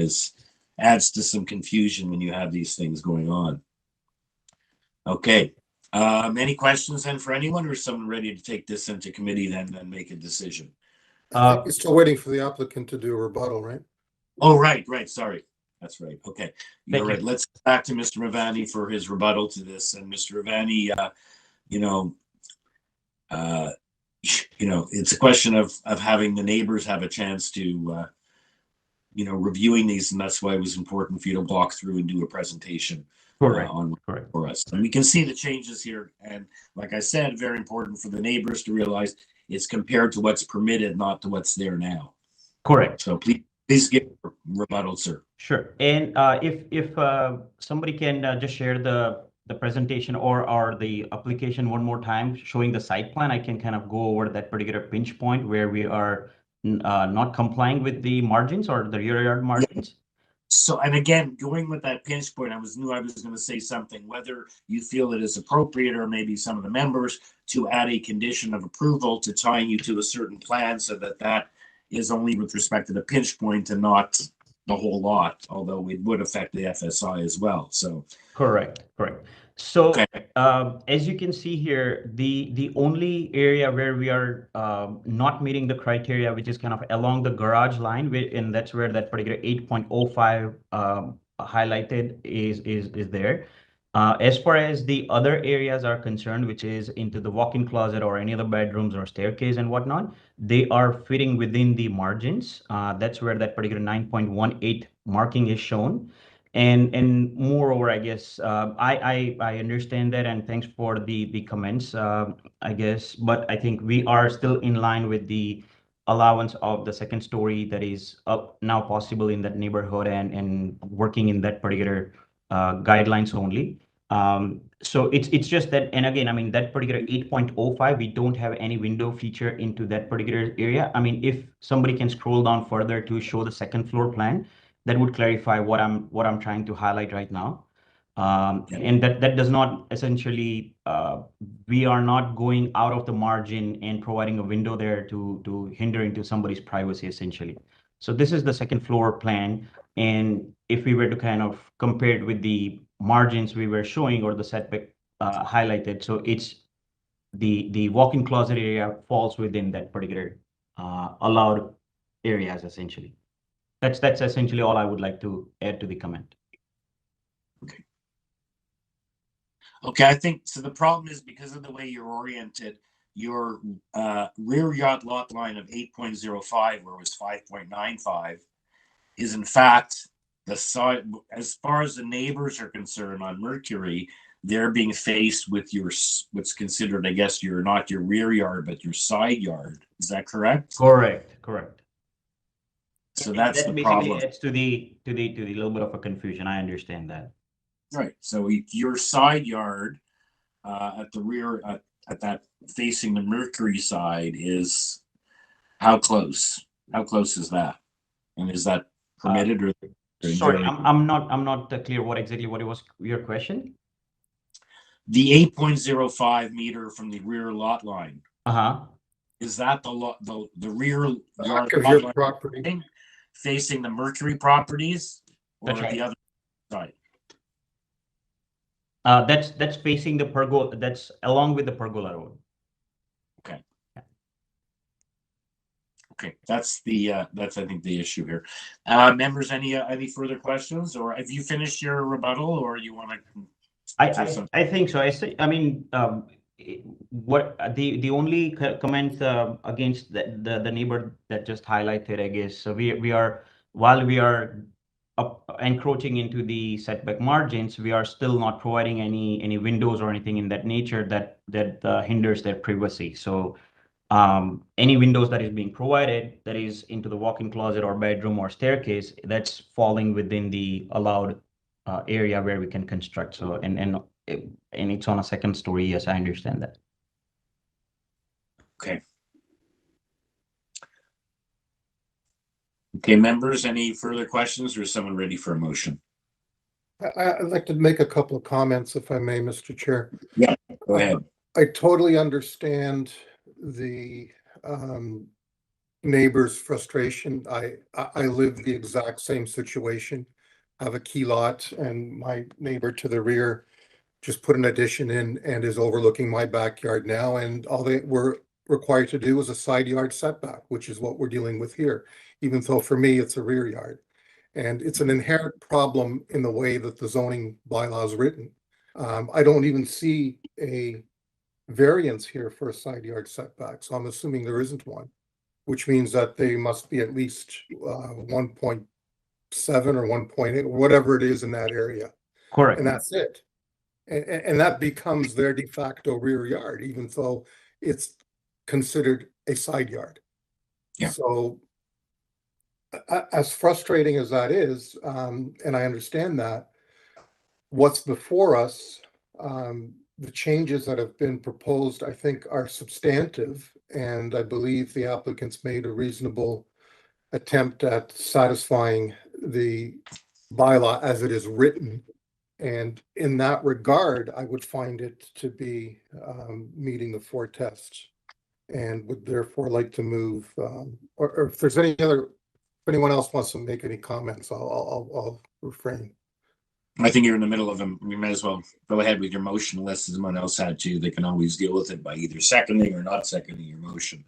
adds to some confusion when you have these things going on. Okay, Any questions then for anyone, or is someone ready to take this into committee then and make a decision? I think we're still waiting for the applicant to do a rebuttal, right? Oh, right, sorry. That's right. Okay, you're Thank right. you. Let's go back to Mr. Mavani for his rebuttal to this. And Mr. Mavani, it's a question of having the neighbors have a chance to, reviewing these, and that's why it was important for you to walk through and do a presentation Correct. for us. And we can see the changes here, and like I said, very important for the neighbors to realize it's compared to what's permitted, not to what's there now. Correct. So please give a rebuttal, sir. Sure. And if somebody can just share the presentation or the application one more time, showing the site plan, I can kind of go over that particular pinch point where we are not complying with the margins or the rear yard margins. So, and again, going with that pinch point, I knew I was going to say something, whether you feel it is appropriate, or maybe some of the members, to add a condition of approval to tying you to a certain plan, so that is only with respect to the pinch point and not the whole lot, although it would affect the FSI as well. So correct. So okay. As you can see here, the only area where we are not meeting the criteria, which is kind of along the garage line, and that's where that particular 8.05 highlighted is there. As far as the other areas are concerned, which is into the walk-in closet or any other bedrooms or staircase and whatnot, they are fitting within the margins. That's where that particular 9.18 marking is shown. And moreover, I guess I understand that, and thanks for the comments, I guess, but I think we are still in line with the allowance of the second story that is up now possible in that neighborhood and working in that particular guidelines only. So it's just that, and again, I mean, that particular 8.05, we don't have any window feature into that particular area. I mean, if somebody can scroll down further to show the second floor plan, that would clarify what I'm trying to highlight right now. And that does not essentially, we are not going out of the margin and providing a window there to hinder into somebody's privacy, essentially. So this is the second floor plan. And if we were to kind of compare it with the margins we were showing or the setback highlighted, so it's the walk-in closet area falls within that particular allowed areas, essentially. That's essentially all I would like to add to the comment. Okay, I think so. The problem is, because of the way you're oriented, your rear yard lot line of 8.05, where it was 5.95, is in fact the side. As far as the neighbors are concerned on Mercury, they're being faced with your what's considered, I guess, not your rear yard, but your side yard. Is that correct? Correct. So that's that the basically problem. adds to the little bit of a confusion. I understand that. Right. So your side yard at the rear, at that facing the Mercury side, is how close? How close is that? And is that permitted or? Sorry, I'm not clear what it was your question. The 8.05 meter from the rear lot line. Is that the rear yard of your property facing the Mercury properties, or right. the other side? That's facing the pergola. That's along with the pergola road. Okay, that's I think the issue here. Members, any further questions, or have you finished your rebuttal, or you want to? I think so. I mean, what the only comment against the neighbor that just highlighted, I guess. So we are, while we are encroaching into the setback margins, we are still not providing any windows or anything in that nature that hinders their privacy. So any windows that is being provided that is into the walk-in closet or bedroom or staircase, that's falling within the allowed area where we can construct. So and it's on a second story. Yes, I understand that. Okay, members, any further questions, or is someone ready for a motion? I'd like to make a couple of comments, if I may, Mr. Chair. Yeah, go ahead. I totally understand the neighbor's frustration. I live the exact same situation. I have a key lot, and my neighbor to the rear just put an addition in and is overlooking my backyard now, and all they were required to do was a side yard setback, which is what we're dealing with here, even though for me it's a rear yard. And it's an inherent problem in the way that the zoning bylaw is written. I don't even see a variance here for a side yard setback, so I'm assuming there isn't one, which means that they must be at least 1.7 or 1.8, whatever it is in that area. Correct. And that's it. And that becomes their de facto rear yard, even though it's considered a side yard. Yeah. So as frustrating as that is, and I understand that, what's before us, the changes that have been proposed, I think, are substantive, and I believe the applicants made a reasonable attempt at satisfying the bylaw as it is written. And in that regard, I would find it to be meeting the 4 tests, and would therefore like to move, or if there's any other, if anyone else wants to make any comments, I'll refrain. I think you're in the middle of them. You might as well go ahead with your motion unless someone else had to. They can always deal with it by either seconding or not seconding your motion.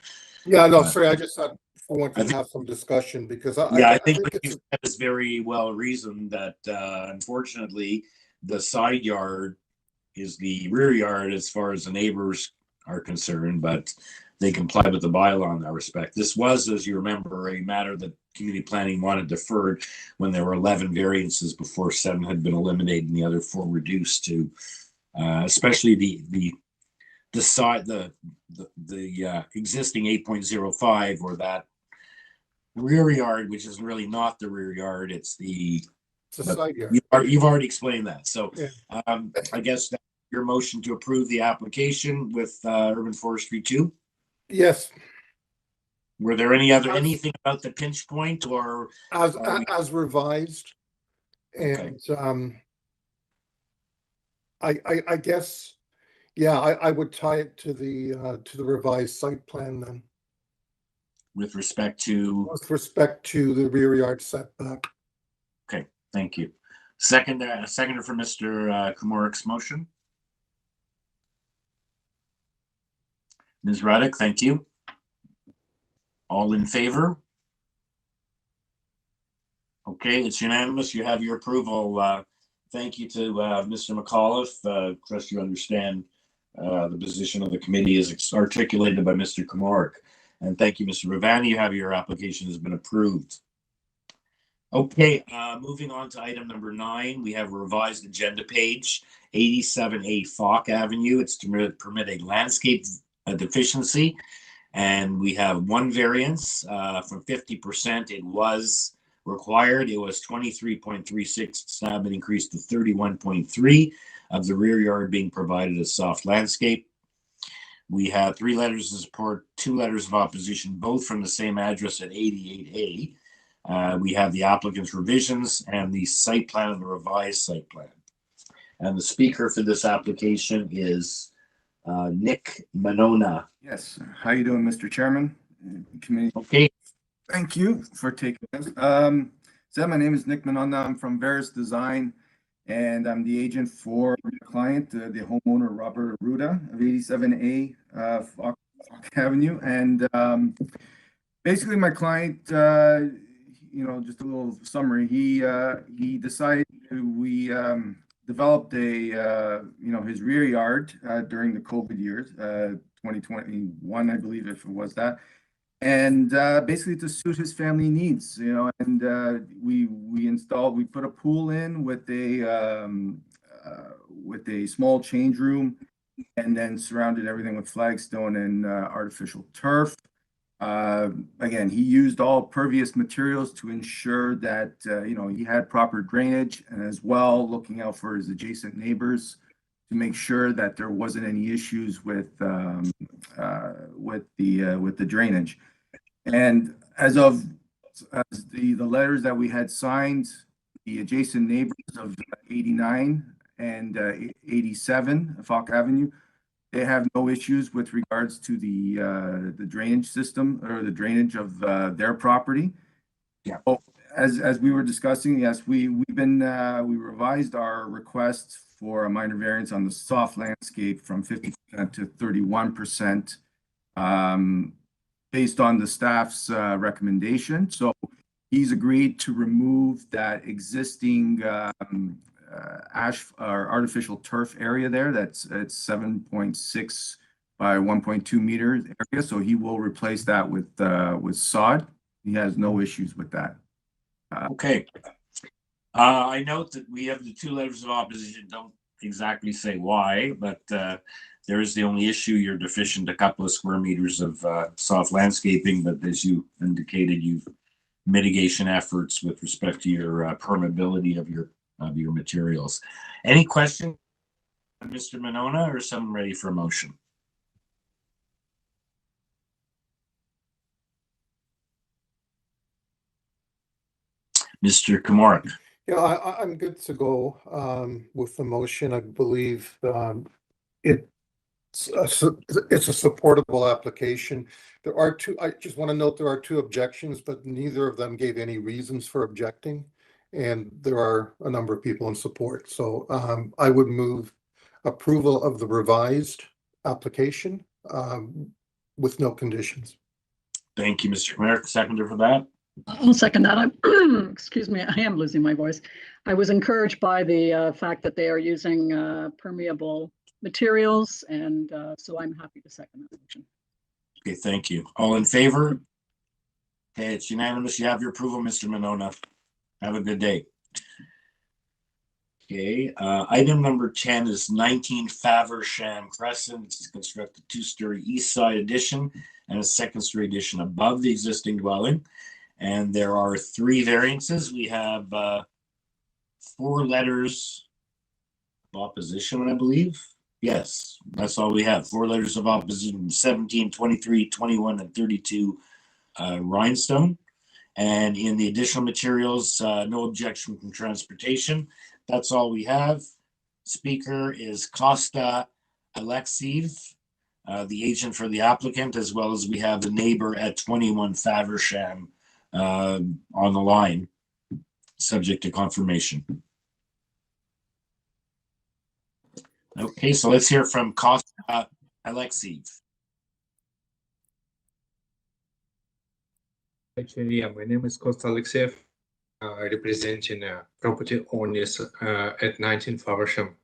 Yeah, no, sorry, I just thought I wanted to have some discussion because I think what you said is very well reasoned that unfortunately the side yard is the rear yard as far as the neighbors are concerned, but they comply with the bylaw in that respect. This was, as you remember, a matter that community planning wanted deferred when there were 11 variances before 7 had been eliminated and the other 4 reduced to, especially the side, the existing 8.05 or that rear yard, which is really not the rear yard, it's the side yard. You've already explained that. So yeah. I guess that your motion to approve the application with Urban Forestry 2? Yes. Were there anything about the pinch point or as revised? And I guess, yeah, I would tie it to the revised site plan then. With respect to the rear yard setback. Okay, thank you. Seconder for Mr. Komorik's motion. Ms. Ruddick, thank you. All in favor? Okay, it's unanimous. You have your approval. Thank you to Mr. McAuliffe. Trust you understand the position of the committee as articulated by Mr. Komorik. And thank you, Mr. Ravani. You have your application has been approved. Okay, moving on to item number 9, we have a revised agenda page, 87A FOCH Avenue. It's to permit a landscape deficiency, and we have 1 variance from 50%. It was required. It was 23.36. It's now been increased to 31.3 of the rear yard being provided as soft landscape. We have 3 letters of support, 2 letters of opposition, both from the same address at 88A. We have the applicant's revisions and the site plan and the revised site plan. And the speaker for this application is Nick Manona. Yes. How you doing, Mr. Chairman? Committee. Okay. Thank you for taking this. So my name is Nick Manona. I'm from Veris Design, and I'm the agent for the client, the homeowner Robert Arruda of 87A Foch Avenue. And basically, my client, just a little summary. He decided we developed his rear yard during the COVID years, 2021, I believe, if it was that. And basically to suit his family needs, and we put a pool in with a small change room, and then surrounded everything with flagstone and artificial turf. Again, he used all pervious materials to ensure that he had proper drainage, and as well looking out for his adjacent neighbors to make sure that there wasn't any issues with the drainage. And as the letters that we had signed, the adjacent neighbors of 89 and 87 Foch Avenue, they have no issues with regards to the drainage system or the drainage of their property. Yeah. So as we were discussing, yes, we revised our request for a minor variance on the soft landscape from 50% to 31%, based on the staff's recommendation. So he's agreed to remove that existing ash or artificial turf area there. It's 7.6 by 1.2 meters area. So he will replace that with sod. He has no issues with that. Okay. I note that we have the 2 letters of opposition. Don't exactly say why, but there is the only issue. You're deficient a couple of square meters of soft landscaping, but as you indicated, you've mitigation efforts with respect to your permeability of your materials. Any question, Mr. Monona, or someone ready for a motion? Mr. Komarek. Yeah, I'm good to go with the motion. I believe it's a supportable application. There are 2, I just want to note there are 2 objections, but neither of them gave any reasons for objecting. And there are a number of people in support. So I would move approval of the revised application with no conditions. Thank you, Mr. Komarek. Seconder for that. I'll second that. Excuse me, I am losing my voice. I was encouraged by the fact that they are using permeable materials, and so I'm happy to second that motion. Okay, thank you. All in favor? Okay, it's unanimous. You have your approval, Mr. Monona. Have a good day. Okay, item number 10 is 19 Faversham Crescent. It's to construct a 2-story east side addition and a 2nd-story addition above the existing dwelling. And there are 3 variances. We have 4 letters of opposition, I believe. Yes, that's all we have. 4 letters of opposition, 17, 23, 21, and 32 rhinestone. And in the additional materials, no objection from transportation. That's all we have. Speaker is Costa Alexiev, the agent for the applicant, as well as we have the neighbor at 21 Faversham on the line, subject to confirmation. Okay, so let's hear from Costa Alexiev. Actually, yeah, my name is Costa Alexiev, representing property owners at 19 Faversham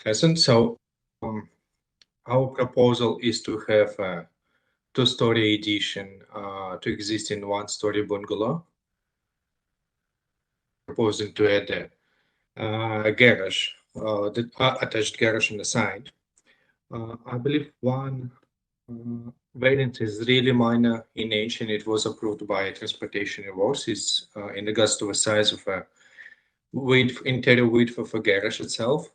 Crescent. So our proposal is to have a 2-story addition to existing 1-story bungalow, proposing to add a garage, the attached garage on the side. I believe one variant is really minor in nature, and it was approved by transportation awards. It's in regards to the size of a interior width of a garage itself,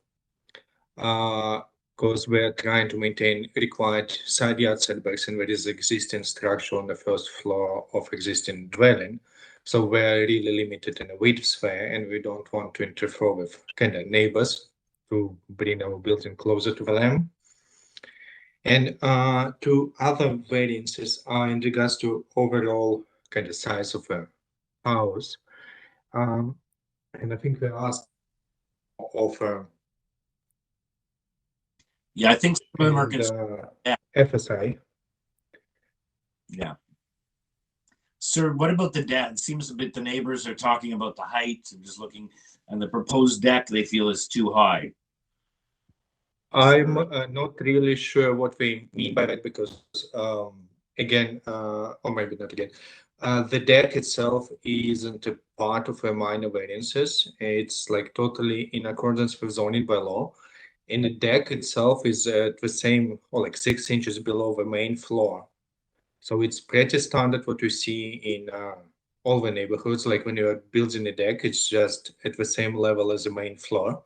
because we're trying to maintain required side yard setbacks, and there is existing structure on the 1st floor of existing dwelling. So we're really limited in the width sphere, and we don't want to interfere with kind of neighbors to bring our building closer to them. And 2 other variances are in regards to overall kind of size of a house. And I think they asked of yeah, I think some of them are concerned. FSI. Yeah. Sir, what about the deck? It seems a bit the neighbors are talking about the height and just looking, and the proposed deck they feel is too high. I'm not really sure what we mean by that, because again, or maybe not again, the deck itself isn't a part of a minor variances. It's like totally in accordance with zoning by law. And the deck itself is at the same, or like 6 inches below the main floor. So it's pretty standard what you see in all the neighborhoods. Like when you're building a deck, it's just at the same level as the main floor.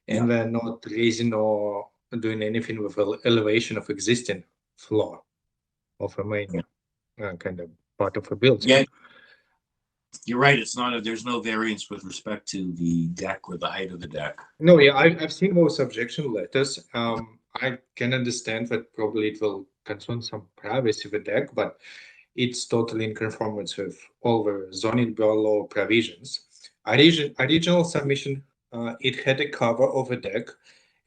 And they're not raising or doing anything with elevation of existing floor of a main kind of part of a building. Yeah, you're right. It's not there's no variance with respect to the deck or the height of the deck. No, yeah, I've seen most objection letters. I can understand that probably it will concern some privacy of the deck, but it's totally in conformance with all the zoning law provisions. Original submission it had a cover of a deck,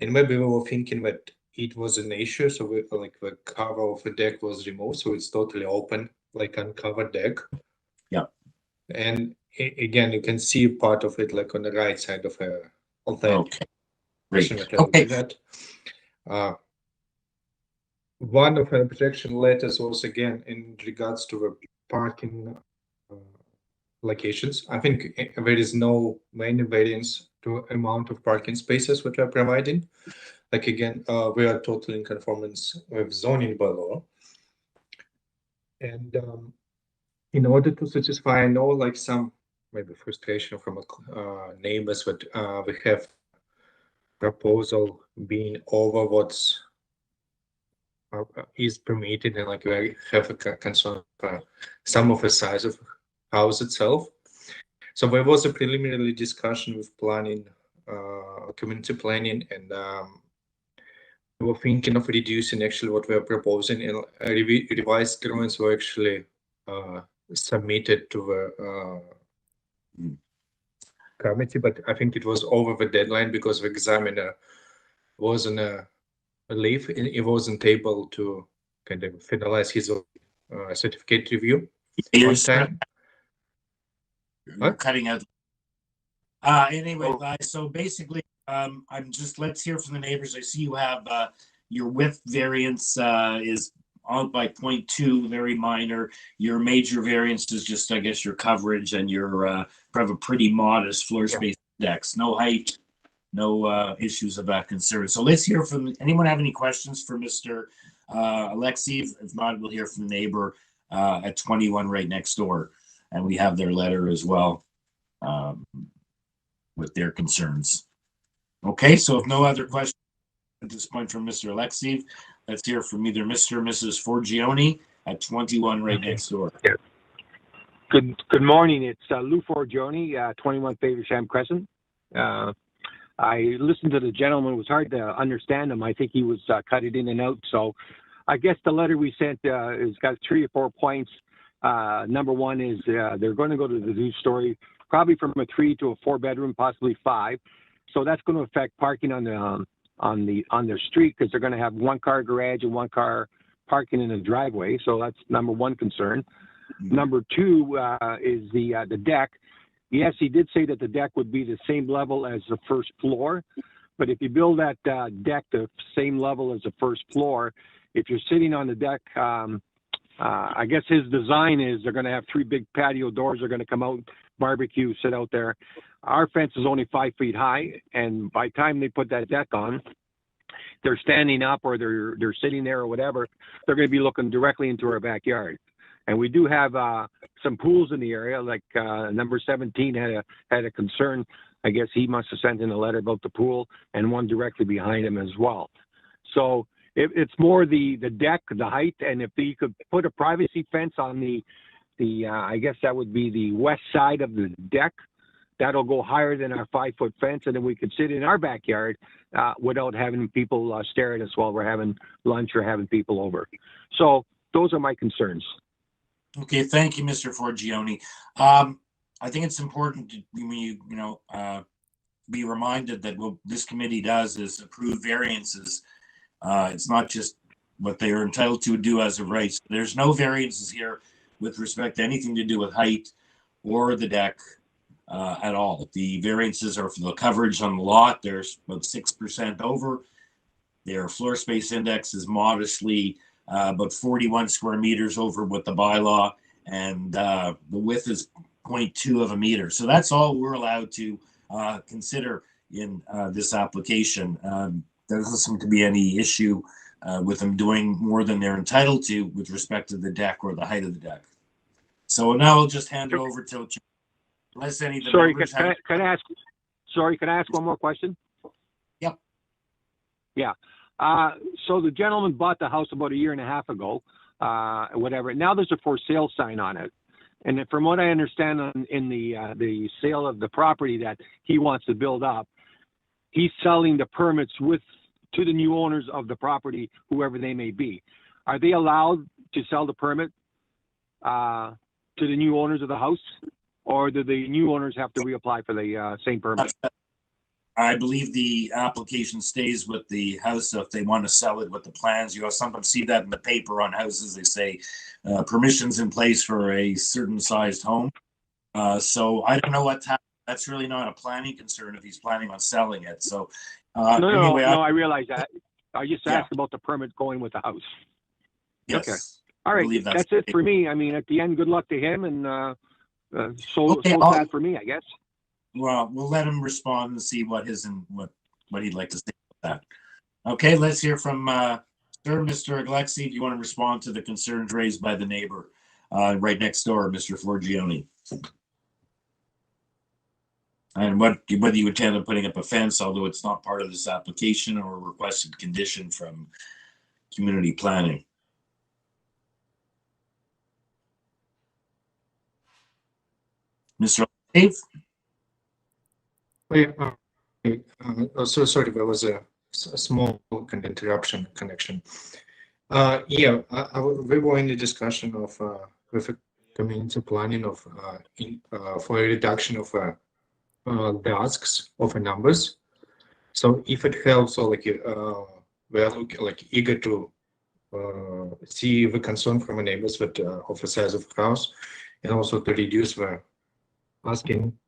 and maybe we were thinking that it was an issue, so the cover of the deck was removed, so it's totally open, like uncovered deck. Yeah. And again, you can see part of it like on the right side of that. Okay. Great. Okay. That. One of the objection letters was again in regards to the parking locations. I think there is no main variance to amount of parking spaces which we are providing. Like again, we are totally in conformance with zoning by law. And in order to satisfy, I know like some maybe frustration from neighbors, but we have proposal being over what's is permitted, and like we have a concern for some of the size of house itself. So there was a preliminary discussion with planning, community planning, and we were thinking of reducing actually what we are proposing, and revised drawings were actually submitted to the committee, but I think it was over the deadline because the examiner was on a leave and he wasn't able to kind of finalize his certificate review on time. You're cutting out. Anyway, so basically, let's hear from the neighbors. I see you have your width variance is out by 0.2, very minor. Your major variance is just, I guess, your coverage, and your have a pretty modest floor space index. No height, no issues of that concern. So let's hear from anyone. Have any questions for Mr. Alexiev? If not, we'll hear from the neighbor at 21 right next door, and we have their letter as well with their concerns. Okay, so if no other questions at this point from Mr. Alexiev, let's hear from either Mr. or Mrs. Forgione at 21 right next door. Yeah. Good morning. It's Lou Forgione, 21 Faversham Crescent. I listened to the gentleman. It was hard to understand him. I think he was cutting in and out. So I guess the letter we sent has got 3 or 4 points. Number one is they're going to go to the new story, probably from a 3 to a 4 bedroom, possibly 5. So that's going to affect parking on their street, because they're going to have 1 car garage and 1 car parking in a driveway. So that's number one concern. Number two is the deck. Yes, he did say that the deck would be the same level as the first floor, but if you build that deck the same level as the first floor, if you're sitting on the deck, I guess his design is they're going to have 3 big patio doors. They're going to come out, barbecue, sit out there. Our fence is only 5 feet high, and by the time they put that deck on, they're standing up or they're sitting there or whatever, they're going to be looking directly into our backyard. And we do have some pools in the area, like number 17 had a concern. I guess he must have sent in a letter about the pool, and one directly behind him as well. So it's more the deck, the height, and if you could put a privacy fence on the I guess that would be the west side of the deck. That'll go higher than our 5-foot fence, and then we could sit in our backyard without having people stare at us while we're having lunch or having people over. So those are my concerns. Okay, thank you, Mr. Forgione. I think it's important to be reminded that what this committee does is approve variances. It's not just what they are entitled to do as of right. So there's no variances here with respect to anything to do with height or the deck at all. The variances are for the coverage on the lot. There's about 6% over. Their floor space index is modestly about 41 square meters over what the bylaw, and the width is 0.2 of a meter. So that's all we're allowed to consider in this application. There doesn't seem to be any issue with them doing more than they're entitled to with respect to the deck or the height of the deck. So now I'll just hand it over to, unless any of the members have... Can I ask one more question? Yep. Yeah. So the gentleman bought the house about 1.5 years ago, whatever. Now there's a for sale sign on it. And from what I understand in the sale of the property that he wants to build up, he's selling the permits to the new owners of the property, whoever they may be. Are they allowed to sell the permit to the new owners of the house, or do the new owners have to reapply for the same permit? I believe the application stays with the house if they want to sell it with the plans. You sometimes see that in the paper on houses. They say permissions in place for a certain sized home. So I don't know what that's really not a planning concern if he's planning on selling it. So anyway, I realize that. I just asked about the permit going with the house. Yes. Okay. All right. That's it for me. I mean, at the end, good luck to him, and so sad for me, I guess. Well, we'll let him respond and see what he'd like to say about that. Okay, let's hear from Sir, Mr. Alexi, if you want to respond to the concerns raised by the neighbor right next door, Mr. Forgione. And whether you intend on putting up a fence, although it's not part of this application, or a requested condition from community planning. Mr. Dave? So sorry, there was a small interruption connection. We were in the discussion of with the community planning of for a reduction of the asks of the numbers. So if it helps, or like we are eager to see the concern from the neighbors with of the size of the house, and also to reduce the asking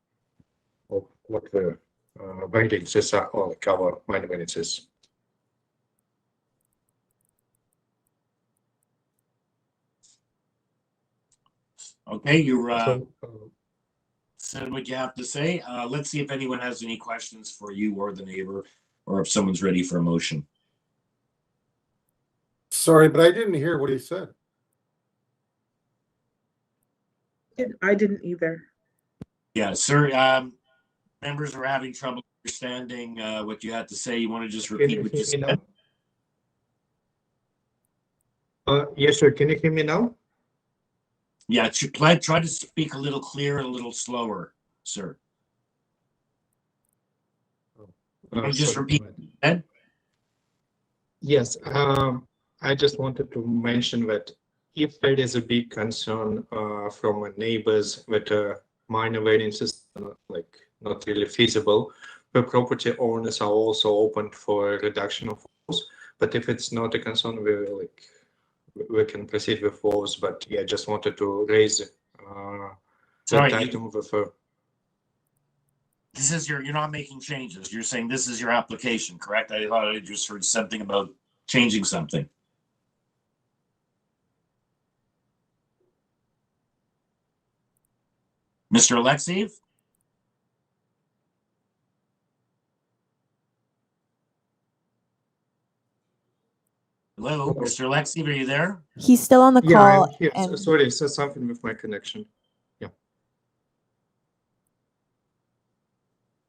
of what the variances are, or like our minor variances. Okay, you said what you have to say. Let's see if anyone has any questions for you or the neighbor, or if someone's ready for a motion. Sorry, but I didn't hear what he said. I didn't either. Yeah, sir. Members are having trouble understanding what you had to say. You want to just repeat what you said? Yes, sir. Can you hear me now? Yeah, try to speak a little clearer, a little slower, sir. Can you just repeat that? Yes. I just wanted to mention that if there is a big concern from neighbors that minor variances like not really feasible, the property owners are also open for a reduction of those. But if it's not a concern, we can proceed with those. But yeah, just wanted to raise that item with This is you're not making changes. You're saying this is your application, correct? I thought I just heard something about changing something. Mr. Alexiev? Hello, Mr. Alexiev, are you there? He's still on the yeah, call. I'm here. And... Sorry, so something with my connection. Yeah.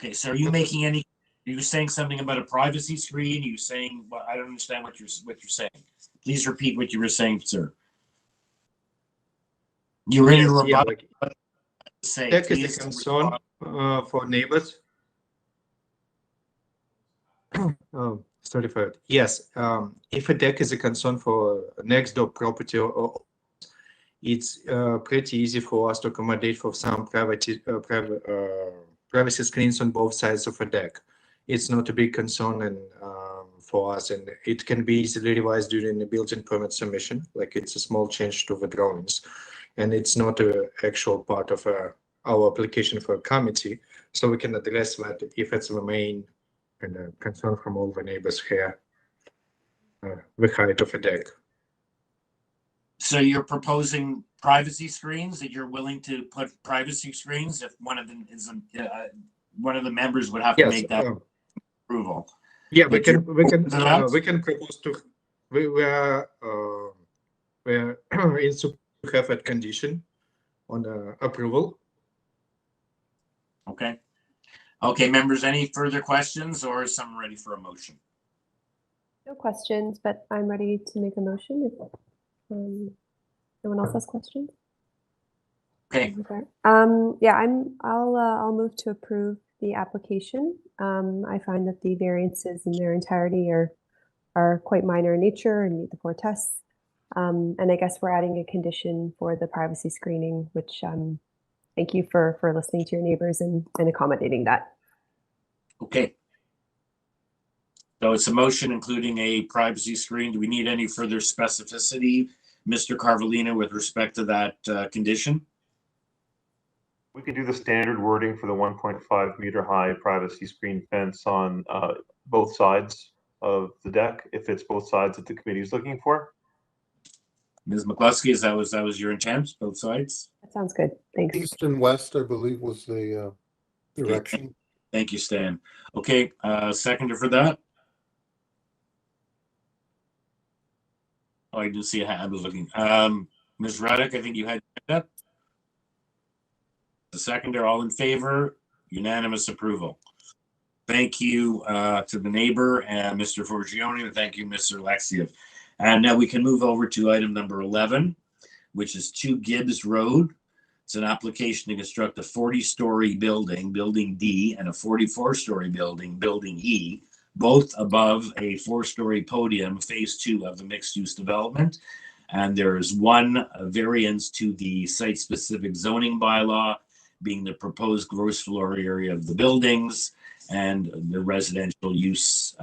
Okay, so are you making any? Are you saying something about a privacy screen? Are you saying? Well, I don't understand what you're saying. Please repeat what you were saying, sir. You're ready to rebut. Deck is a concern for neighbors. Sorry for it. Yes, if a deck is a concern for next door property, it's pretty easy for us to accommodate for some privacy screens on both sides of a deck. It's not a big concern and for us, and it can be easily revised during the building permit submission. Like it's a small change to the drawings, and it's not an actual part of our application for a committee, so we can address that if it's the main concern from all the neighbors here, the height of a deck. So you're proposing privacy screens, that you're willing to put privacy screens if one of them is one of the members would have to make that approval. Yeah, we can propose to we're in to have that condition on approval. Okay. Okay, members, any further questions, or is someone ready for a motion? No questions, but I'm ready to make a motion if no one else has questions. Okay. Yeah, I'll move to approve the application. I find that the variances in their entirety are quite minor in nature and meet the 4 tests. And I guess we're adding a condition for the privacy screening, which thank you for listening to your neighbors and accommodating that. Okay. So it's a motion including a privacy screen. Do we need any further specificity, Mr. Carvalina, with respect to that condition? We could do the standard wording for the 1.5 meter high privacy screen fence on both sides of the deck, if it's both sides that the committee is looking for. Ms. McCluskey, is that was your intent, both sides? That sounds good. Thanks. East and west, I believe, was the direction. Thank you, Stan. Okay, seconder for that? Oh, I didn't see a hand. I was looking. Ms. Ruddock, I think you had that. The seconder, all in favor, unanimous approval. Thank you to the neighbor and Mr. Forgione, and thank you, Mr. Alexiev. And now we can move over to item number 11, which is 2 GIBBS Road. It's an application to construct a 40-story building, Building D, and a 44-story building, Building E, both above a 4-story podium, phase 2 of the mixed-use development. And there is one variance to the site-specific zoning bylaw, being the proposed gross floor area of the buildings and the residential use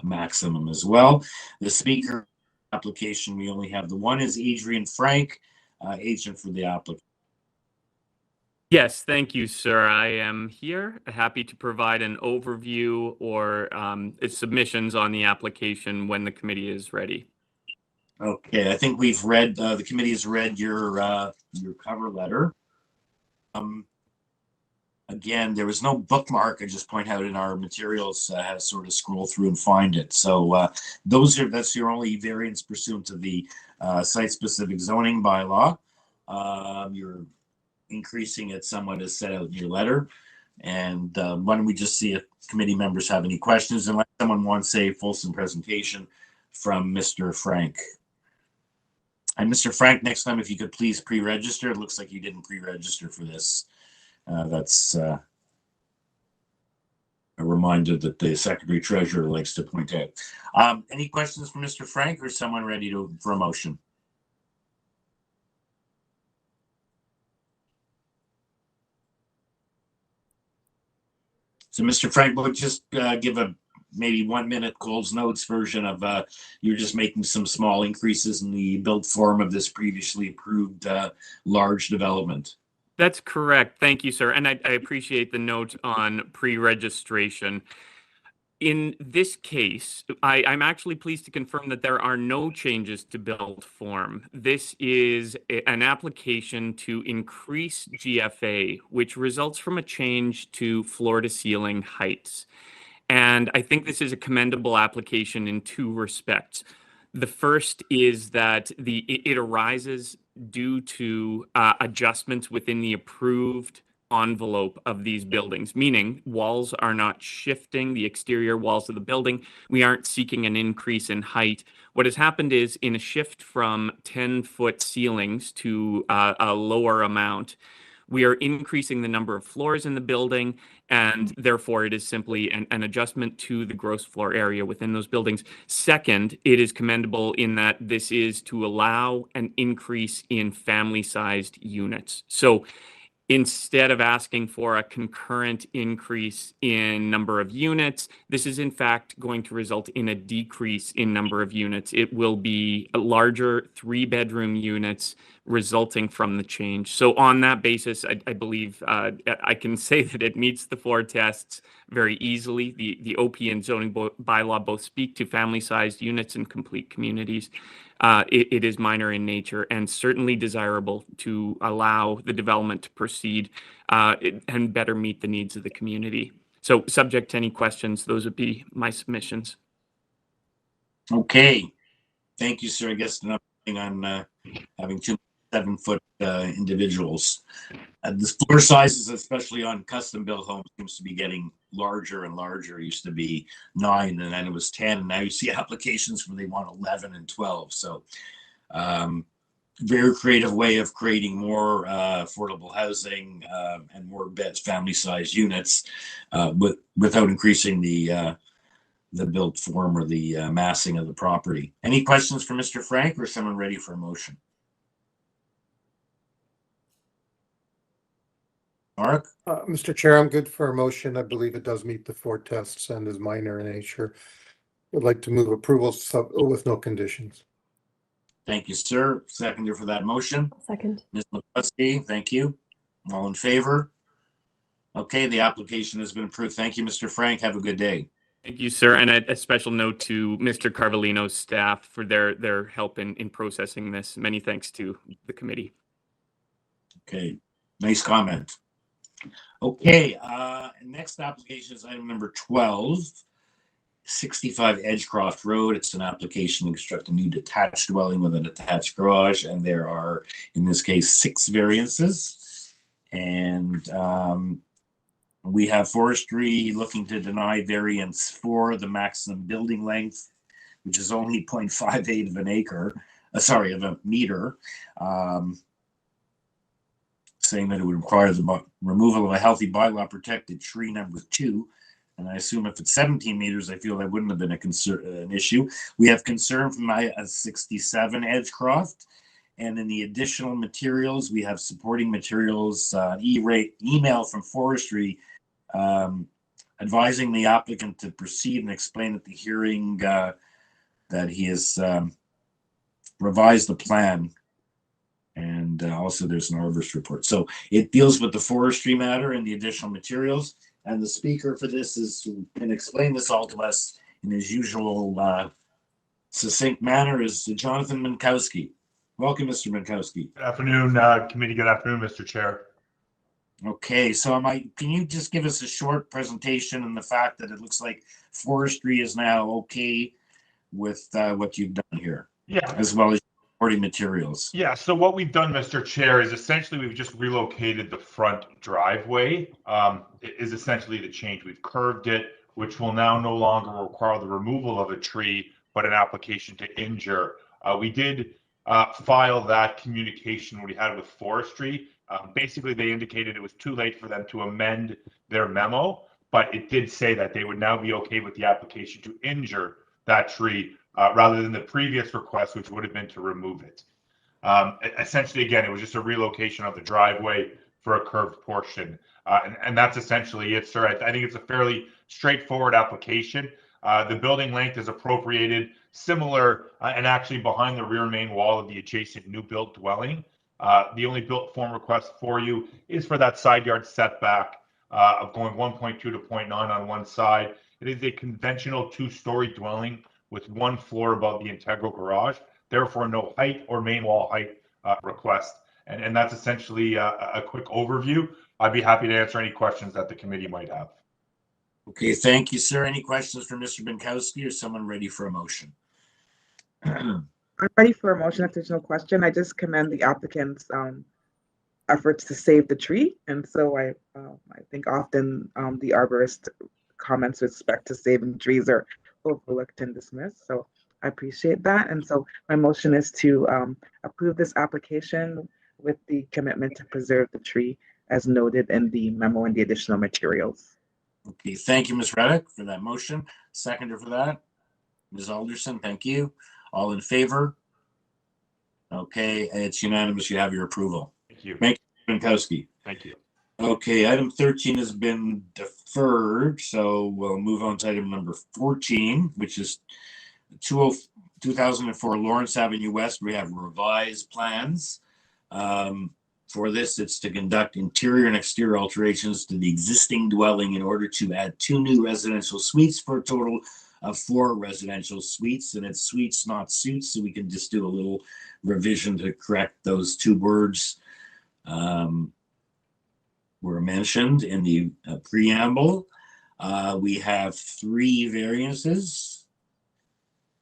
maximum as well. The speaker application, we only have the one, is Adrian Frank, agent for the applicant. Yes, thank you, sir. I am here, happy to provide an overview or submissions on the application when the committee is ready. Okay, I think we've read, the committee has read your cover letter. Again, there was no bookmark. I just point out in our materials how to sort of scroll through and find it. So that's your only variance pursuant to the site-specific zoning bylaw. You're increasing it somewhat as set out in your letter. And why don't we just see if committee members have any questions, unless someone wants a fulsome presentation from Mr. Frank. And Mr. Frank, next time, if you could please pre-register. It looks like you didn't pre-register for this. That's a reminder that the Secretary Treasurer likes to point out. Any questions for Mr. Frank, or is someone ready for a motion? So Mr. Frank, we'll just give a maybe 1 minute Coles Notes version of you're just making some small increases in the built form of this previously approved large development. That's correct. Thank you, sir. And I appreciate the note on pre-registration. In this case, I'm actually pleased to confirm that there are no changes to build form. This is an application to increase GFA, which results from a change to floor-to-ceiling heights. And I think this is a commendable application in 2 respects. The first is that it arises due to adjustments within the approved envelope of these buildings, meaning walls are not shifting, the exterior walls of the building. We aren't seeking an increase in height. What has happened is, in a shift from 10-foot ceilings to a lower amount, we are increasing the number of floors in the building, and therefore it is simply an adjustment to the gross floor area within those buildings. Second, it is commendable in that this is to allow an increase in family-sized units. So instead of asking for a concurrent increase in number of units, this is in fact going to result in a decrease in number of units. It will be a larger 3-bedroom units resulting from the change. So on that basis, I believe I can say that it meets the 4 tests very easily. The OP and zoning bylaw both speak to family-sized units and complete communities. It is minor in nature and certainly desirable to allow the development to proceed and better meet the needs of the community. So subject to any questions, those would be my submissions. Okay. Thank you, sir. I guess nothing on having 2 7-foot individuals. The floor sizes, especially on custom built homes, seems to be getting larger and larger. It used to be 9, and then it was 10, and now you see applications where they want 11 and 12. So very creative way of creating more affordable housing and more beds, family-sized units, without increasing the built form or the massing of the property. Any questions for Mr. Frank, or is someone ready for a motion? Mark? Mr. Chair, I'm good for a motion. I believe it does meet the 4 tests and is minor in nature. Would like to move approval with no conditions. Thank you, sir. Seconder for that motion. Second. Ms. McCluskey, thank you. All in favor? Okay, the application has been approved. Thank you, Mr. Frank. Have a good day. Thank you, sir. And a special note to Mr. Carvalino's staff for their help in processing this. Many thanks to the committee. Okay, nice comment. Okay, next application is item number 12, 65 Edgecroft Road. It's an application to construct a new detached dwelling with an attached garage, and there are, in this case, 6 variances. And we have forestry looking to deny variance for the maximum building length, which is only 0.58 of an acre, of a meter. Saying that it would require the removal of a healthy bylaw protected tree number 2. And I assume if it's 17 meters, I feel that wouldn't have been an issue. We have concern from 67 Edgecroft. And in the additional materials, we have supporting materials, email from forestry advising the applicant to proceed and explain at the hearing that he has revised the plan. And also there's an arborist report. So it deals with the forestry matter and the additional materials. And the speaker for this can explain this all to us in his usual succinct manner is Jonathan Minkowski. Welcome, Mr. Minkowski. Good afternoon, committee. Good afternoon, Mr. Chair. Okay, so can you just give us a short presentation on the fact that it looks like forestry is now okay with what you've done here? Yeah. As well as supporting materials. Yeah, so what we've done, Mr. Chair, is essentially we've just relocated the front driveway. It is essentially the change. We've curved it, which will now no longer require the removal of a tree, but an application to injure. We did file that communication we had with forestry. Basically, they indicated it was too late for them to amend their memo, but it did say that they would now be okay with the application to injure that tree rather than the previous request, which would have been to remove it. Essentially, again, it was just a relocation of the driveway for a curved portion. And that's essentially it, sir. I think it's a fairly straightforward application. The building length is appropriated similar and actually behind the rear main wall of the adjacent new built dwelling. The only built form request for you is for that side yard setback of going 1.2 to 0.9 on one side. It is a conventional 2-story dwelling with 1 floor above the integral garage, therefore no height or main wall height request. And that's essentially a quick overview. I'd be happy to answer any questions that the committee might have. Okay, thank you, sir. Any questions for Mr. Minkowski or someone ready for a motion? I'm ready for a motion if there's no question. I just commend the applicant's efforts to save the tree. And so I think often the arborist comments with respect to saving trees are overlooked and dismissed. So I appreciate that. And so my motion is to approve this application with the commitment to preserve the tree as noted in the memo and the additional materials. Okay, thank you, Ms. Reddick, for that motion. Seconder for that, Ms. Alderson, thank you. All in favor? Okay, it's unanimous. You have your approval. Thank you. Thank you, Minkowski. Thank you. Okay, item 13 has been deferred, so we'll move on to item number 14, which is 2004 Lawrence Avenue West. We have revised plans. For this, it's to conduct interior and exterior alterations to the existing dwelling in order to add 2 new residential suites for a total of 4 residential suites. And it's suites, not suites, so we can just do a little revision to correct those 2 words were mentioned in the preamble. We have 3 variances.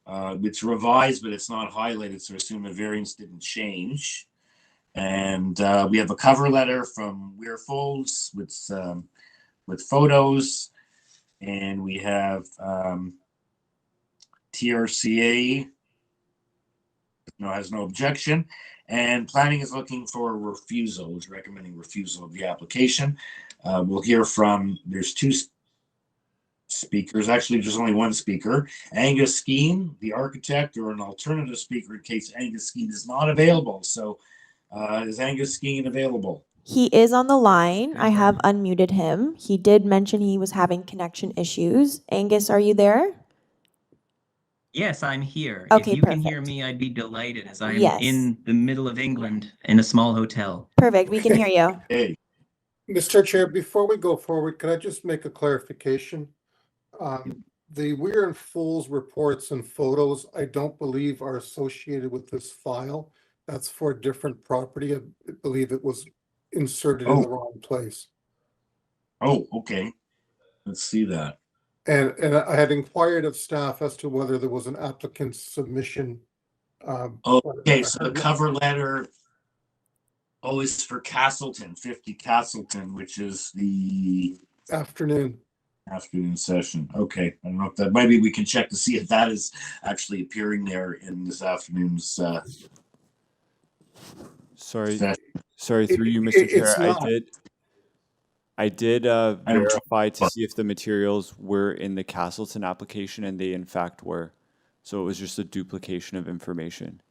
It's revised, but it's not highlighted, so I assume the variance didn't change. And we have a cover letter from Weir Folds with photos, and we have TRCA has no objection, and planning is looking for a refusal, is recommending refusal of the application. We'll hear from, there's 2 speakers, actually there's only 1 speaker, Angus Skeen, the architect, or an alternative speaker in case Angus Skeen is not available. So is Angus Skeen available? He is on the line. I have unmuted him. He did mention he was having connection issues. Angus, are you there? Yes, I'm here. Okay, If you can hear perfect. me, I'd be delighted as I'm Yes. in the middle of England in a small hotel. Perfect. We can hear you. Hey, Mr. Chair, before we go forward, could I just make a clarification? The Weir and Fools reports and photos, I don't believe are associated with this file. That's for a different property. I believe it was inserted in the wrong place. Oh, okay. Let's see that. And I had inquired of staff as to whether there was an applicant's submission. Okay, so the cover letter, is for Castleton, 50 Castleton, which is the afternoon session. Okay, I don't know if that, maybe we can check to see if that is actually appearing there in this afternoon's Sorry, session. sorry, through you, Mr. Chair. it's not. I did verify to see if the materials were in the Castleton application, and they in fact were. So it was just a duplication of information.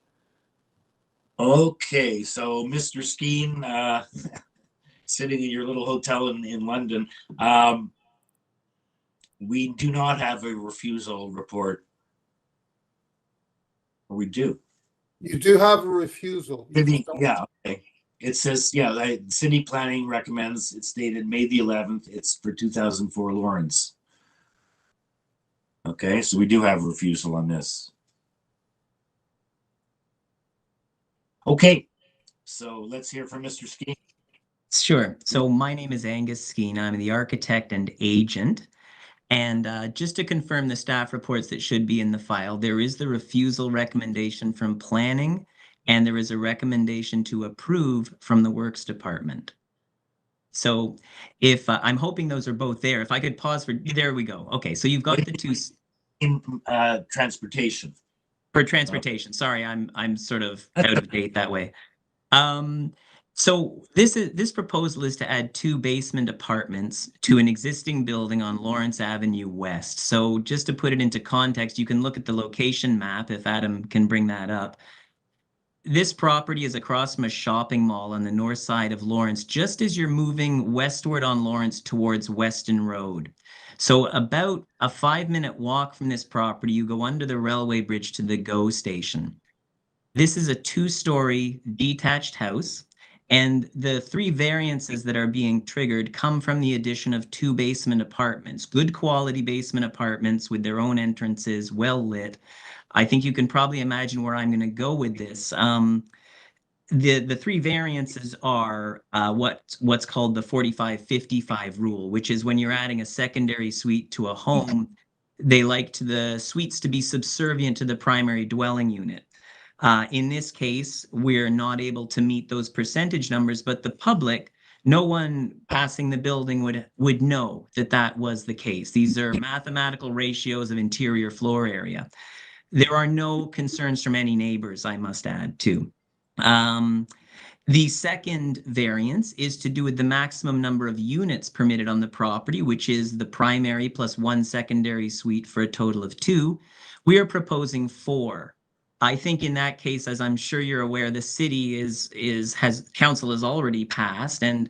Okay, so Mr. Skeen, sitting in your little hotel in London, we do not have a refusal report. Or we do. You do have a refusal. Yeah, okay. It says, city planning recommends, it's dated May the 11th. It's for 2004 Lawrence. Okay, so we do have a refusal on this. Okay, so let's hear from Mr. Skeen. Sure. So my name is Angus Skeen. I'm the architect and agent. And just to confirm the staff reports that should be in the file, there is the refusal recommendation from planning, and there is a recommendation to approve from the works department. So if I'm hoping those are both there. If I could pause for, there we go. Okay, so you've got the two. In transportation. For transportation. Sorry, I'm sort of out of date that way. So this proposal is to add 2 basement apartments to an existing building on Lawrence Avenue West. So just to put it into context, you can look at the location map if Adam can bring that up. This property is across from a shopping mall on the north side of Lawrence, just as you're moving westward on Lawrence towards Weston Road. So about a 5-minute walk from this property, you go under the railway bridge to the GO station. This is a 2-story detached house, and the 3 variances that are being triggered come from the addition of 2 basement apartments, good quality basement apartments with their own entrances, well lit. I think you can probably imagine where I'm going to go with this. The 3 variances are what's called the 45-55 rule, which is when you're adding a secondary suite to a home, they like the suites to be subservient to the primary dwelling unit. In this case, we're not able to meet those percentage numbers, but the public, no one passing the building would know that that was the case. These are mathematical ratios of interior floor area. There are no concerns from any neighbors, I must add, too. The second variance is to do with the maximum number of units permitted on the property, which is the primary plus 1 secondary suite for a total of 2. We are proposing 4. I think in that case, as I'm sure you're aware, the city council has already passed, and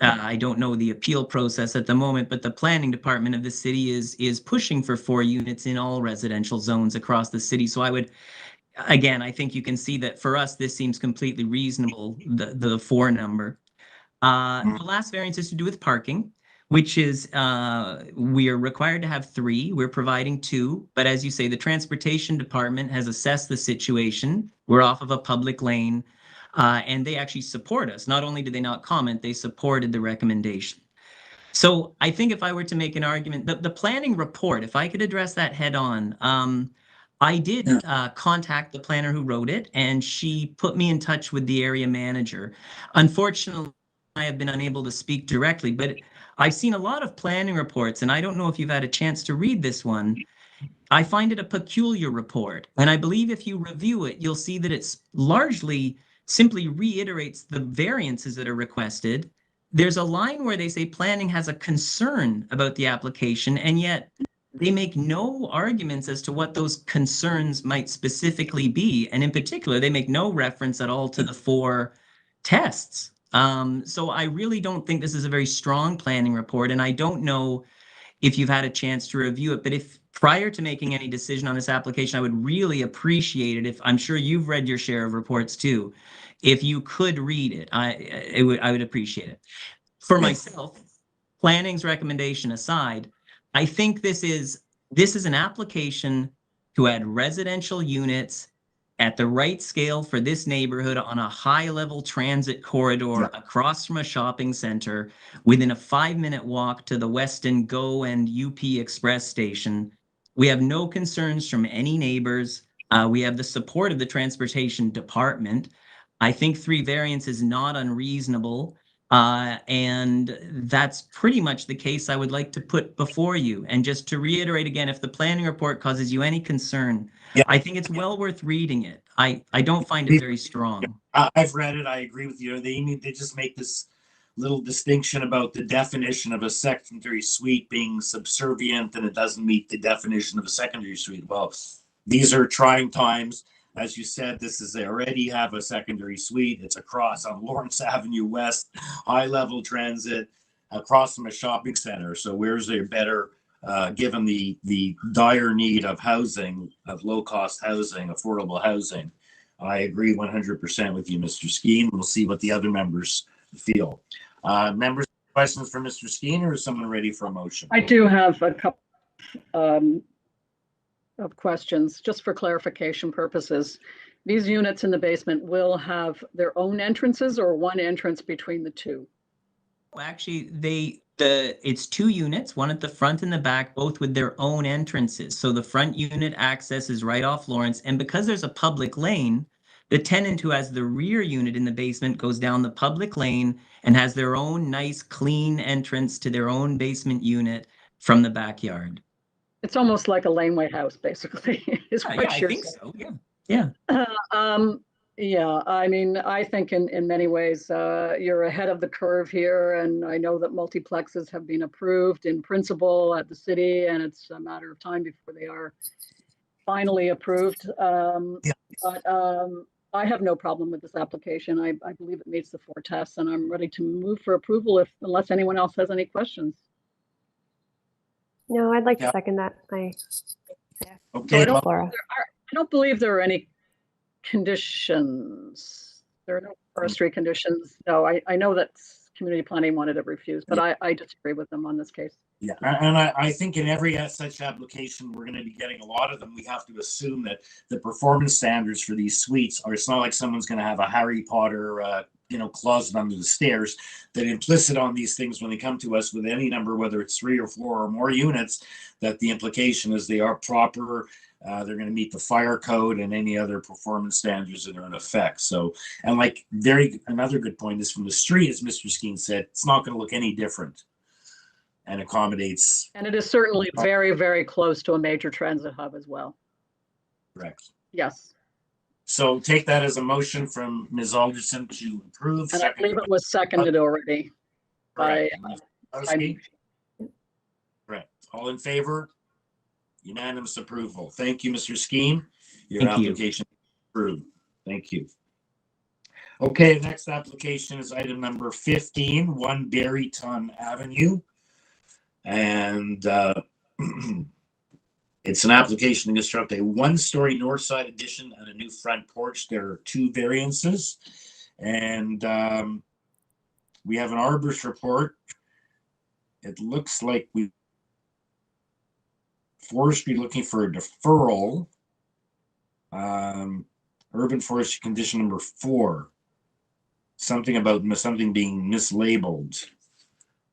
I don't know the appeal process at the moment, but the planning department of the city is pushing for 4 units in all residential zones across the city. So I would, again, I think you can see that for us, this seems completely reasonable, the 4 number. The last variance is to do with parking, which is we are required to have 3. We're providing 2. But as you say, the transportation department has assessed the situation. We're off of a public lane. And they actually support us. Not only did they not comment, they supported the recommendation. So I think if I were to make an argument, the planning report, if I could address that head on, I did contact the planner who wrote it, and she put me in touch with the area manager. Unfortunately, I have been unable to speak directly, but I've seen a lot of planning reports, and I don't know if you've had a chance to read this one. I find it a peculiar report, and I believe if you review it, you'll see that it's largely simply reiterates the variances that are requested. There's a line where they say planning has a concern about the application, and yet they make no arguments as to what those concerns might specifically be. And in particular, they make no reference at all to the 4 tests So I really don't think this is a very strong planning report, and I don't know if you've had a chance to review it, but if prior to making any decision on this application, I would really appreciate it if, I'm sure you've read your share of reports too, if you could read it, I would appreciate it. For myself, planning's recommendation aside, I think this is an application to add residential units at the right scale for this neighborhood on a high-level transit corridor across from a shopping center within a 5-minute walk to the Weston GO and UP Express station. We have no concerns from any neighbors. We have the support of the transportation department. I think 3 variants is not unreasonable. And that's pretty much the case I would like to put before you. And just to reiterate again, if the planning report causes you any concern, I think it's well worth reading it. I don't find it very strong. I've read it. I agree with you. They just make this little distinction about the definition of a secondary suite being subservient, and it doesn't meet the definition of a secondary suite. Well, these are trying times. As you said, they already have a secondary suite. It's across on Lawrence Avenue West, high-level transit, across from a shopping center. So where's there better, given the dire need of housing, of low-cost housing, affordable housing? I agree 100% with you, Mr. Skeen. We'll see what the other members feel. Members, questions for Mr. Skeen, or is someone ready for a motion? I do have a couple of questions, just for clarification purposes. These units in the basement will have their own entrances or one entrance between the two? Well, actually, it's 2 units, one at the front and the back, both with their own entrances. So the front unit access is right off Lawrence, and because there's a public lane, the tenant who has the rear unit in the basement goes down the public lane and has their own nice, clean entrance to their own basement unit from the backyard. It's almost like a laneway house, basically. I think so. Yeah. Yeah, I mean, I think in many ways you're ahead of the curve here, and I know that multiplexes have been approved in principle at the city, and it's a matter of time before they are finally approved. But I have no problem with this application. I believe it meets the 4 tests, and I'm ready to move for approval unless anyone else has any questions. No, I'd like to second that. Okay. I don't believe there are any conditions. There are no forestry conditions. No, I know that community planning wanted it refused, but I disagree with them on this case. Yeah, and I think in every such application, we're going to be getting a lot of them. We have to assume that the performance standards for these suites are, it's not like someone's going to have a Harry Potter, closet under the stairs. That implicit on these things when they come to us with any number, whether it's 3 or 4 or more units, that the implication is they are proper. They're going to meet the fire code and any other performance standards that are in effect. So, and like another good point is from the street, as Mr. Skeen said, it's not going to look any different and accommodates. And it is certainly very, very close to a major transit hub as well. Correct. Yes. So take that as a motion from Ms. Alderson to approve. And I believe it was seconded already by Correct. All in favor? Unanimous approval. Thank you, Mr. Skeen. Your application is approved. Thank you. Okay, next application is item number 15, 1 BERRYTON Avenue. And it's an application to construct a 1-story north side addition and a new front porch. There are 2 variances. And we have an arborist report. It looks like forestry looking for a deferral. Urban forestry condition number 4. Something about something being mislabeled.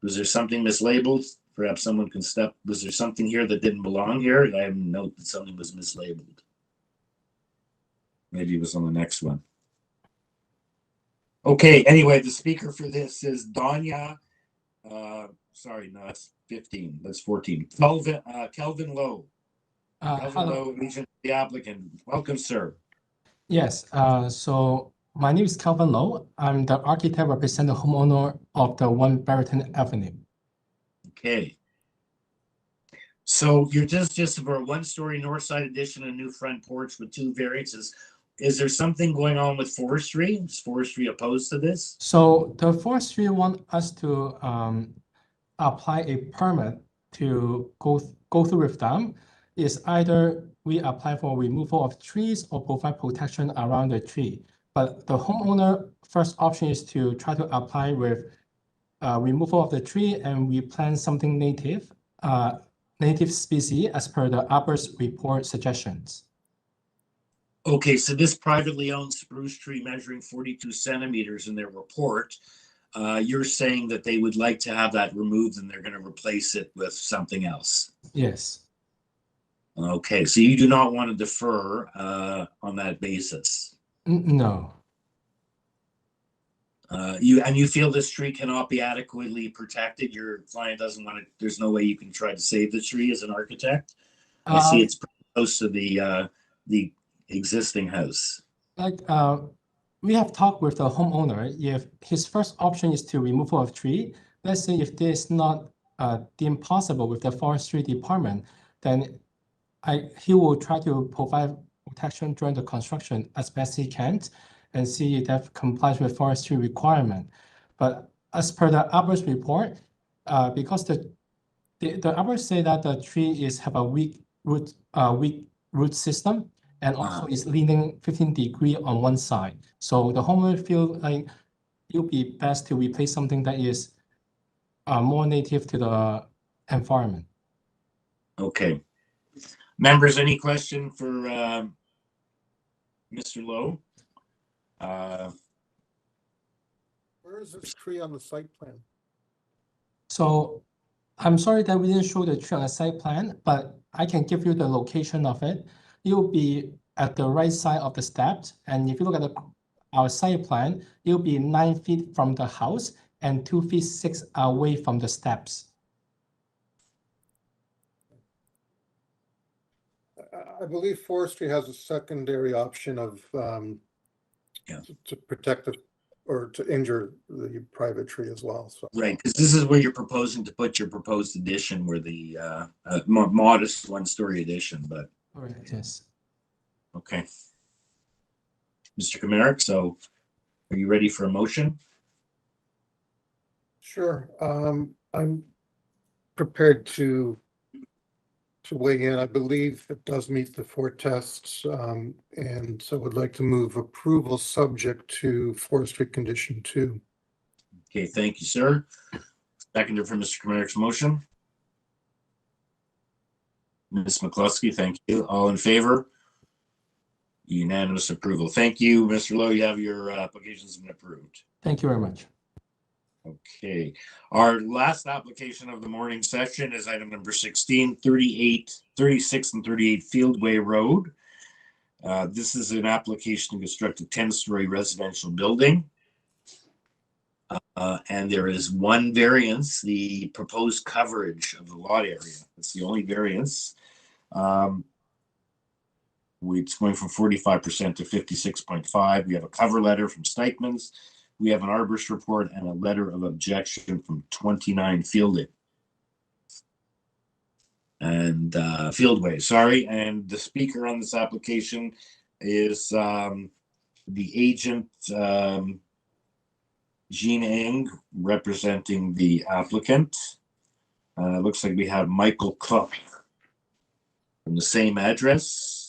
Was there something mislabeled? Perhaps someone can was there something here that didn't belong here? I have a note that something was mislabeled. Maybe it was on the next one. Okay, anyway, the speaker for this is Danya. Sorry, no, that's 15. That's 14. Kelvin Lowe. Kelvin Lowe, agent of the applicant. Welcome, sir. Yes. So my name is Kelvin Lowe. I'm the architect representing the homeowner of the 1 BERRYTON Avenue. Okay. So you're just for a 1-story north side addition and a new front porch with 2 variances. is there something going on with forestry? Is forestry opposed to this? So the forestry want us to apply a permit to go through with them. Is either we apply for removal of trees or provide protection around the tree. But the homeowner first option is to try to apply with removal of the tree and we plant something native species as per the arborist report suggestions. Okay, so this privately owned spruce tree measuring 42 centimeters in their report, you're saying that they would like to have that removed and they're going to replace it with something else. Yes. Okay, so you do not want to defer on that basis. No. You feel this tree cannot be adequately protected. Your client doesn't want to. There's no way you can try to save the tree as an architect. I see it's pretty close to the existing house. Like we have talked with the homeowner. If his first option is to removal of tree, let's say if this is not deemed possible with the forestry department, then he will try to provide protection during the construction as best he can and see if that complies with forestry requirement. But as per the arborist report, because the arborist say that the tree have a weak root system and also is leaning 15 degrees on one side. So the homeowner feel like it would be best to replace something that is more native to the environment. Okay. Members, any question for Mr. Lowe? Where is this tree on the site plan? So I'm sorry that we didn't show the tree on the site plan, but I can give you the location of it. It will be at the right side of the steps. And if you look at our site plan, it will be 9 feet from the house and 2 feet 6 away from the steps. I believe forestry has a secondary option of to protect or to injure the private tree as well. So. Right, because this is where you're proposing to put your proposed addition, where the modest one-story addition, but. Correct, yes. Okay. Mr. Kamarick, so are you ready for a motion? Sure. I'm prepared to weigh in. I believe it does meet the 4 tests, and so would like to move approval subject to forestry condition 2. Okay, thank you, sir. Seconder for Mr. Kamarick's motion. Ms. McCluskey, thank you. All in favor? Unanimous approval. Thank you, Mr. Lowe. You have your applications been approved. Thank you very much. Okay, our last application of the morning session is item number 16, 36 and 38 Fieldway Road. This is an application to construct a 10-story residential building. And there is one variance, the proposed coverage of the lot area. That's the only variance. It's going from 45% to 56.5. We have a cover letter from Stikeman's. We have an arborist report and a letter of objection from 29 Fieldway. And Fieldway, sorry. And the speaker on this application is the agent, Jean Eng, representing the applicant. Looks like we have Michael Cook from the same address.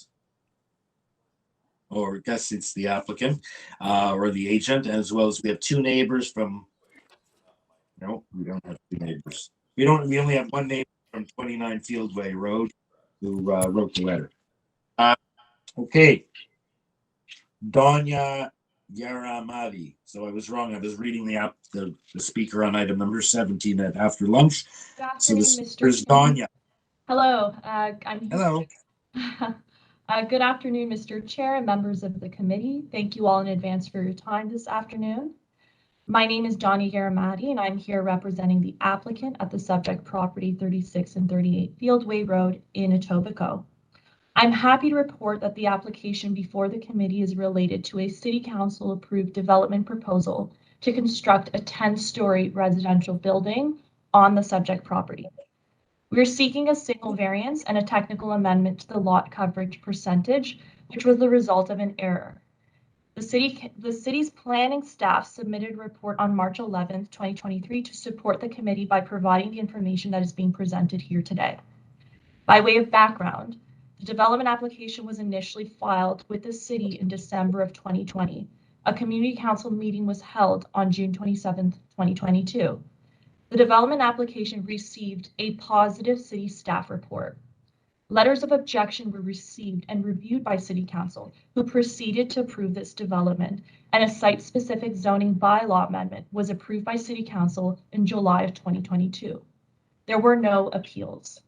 Or I guess it's the applicant or the agent, as well as we have 2 neighbors from. No, we don't have 2 neighbors. We only have 1 neighbor from 29 Fieldway Road who wrote the letter. Okay, Donya Yaramadi. So I was wrong. I was reading the speaker on item number 17 after lunch. Good afternoon, so this Mr. is Donya. Hello. I'm here. Hello. Good afternoon, Mr. Chair and members of the committee. Thank you all in advance for your time this afternoon. My name is Johnny Garamati, and I'm here representing the applicant at the subject property 36 and 38 Fieldway Road in Etobicoke. I'm happy to report that the application before the committee is related to a City Council approved development proposal to construct a 10-story residential building on the subject property. We're seeking a single variance and a technical amendment to the lot coverage percentage which was the result of an error. The city's planning staff submitted a report on March 11th, 2023 to support the committee by providing the information that is being presented here today. By way of background, the development application was initially filed with the city in December of 2020. A community council meeting was held on June 27th, 2022. The development application received a positive city staff report. Letters of objection were received and reviewed by City Council, who proceeded to approve this development, and a site-specific zoning bylaw amendment was approved by City Council in July of 2022. There were no appeals.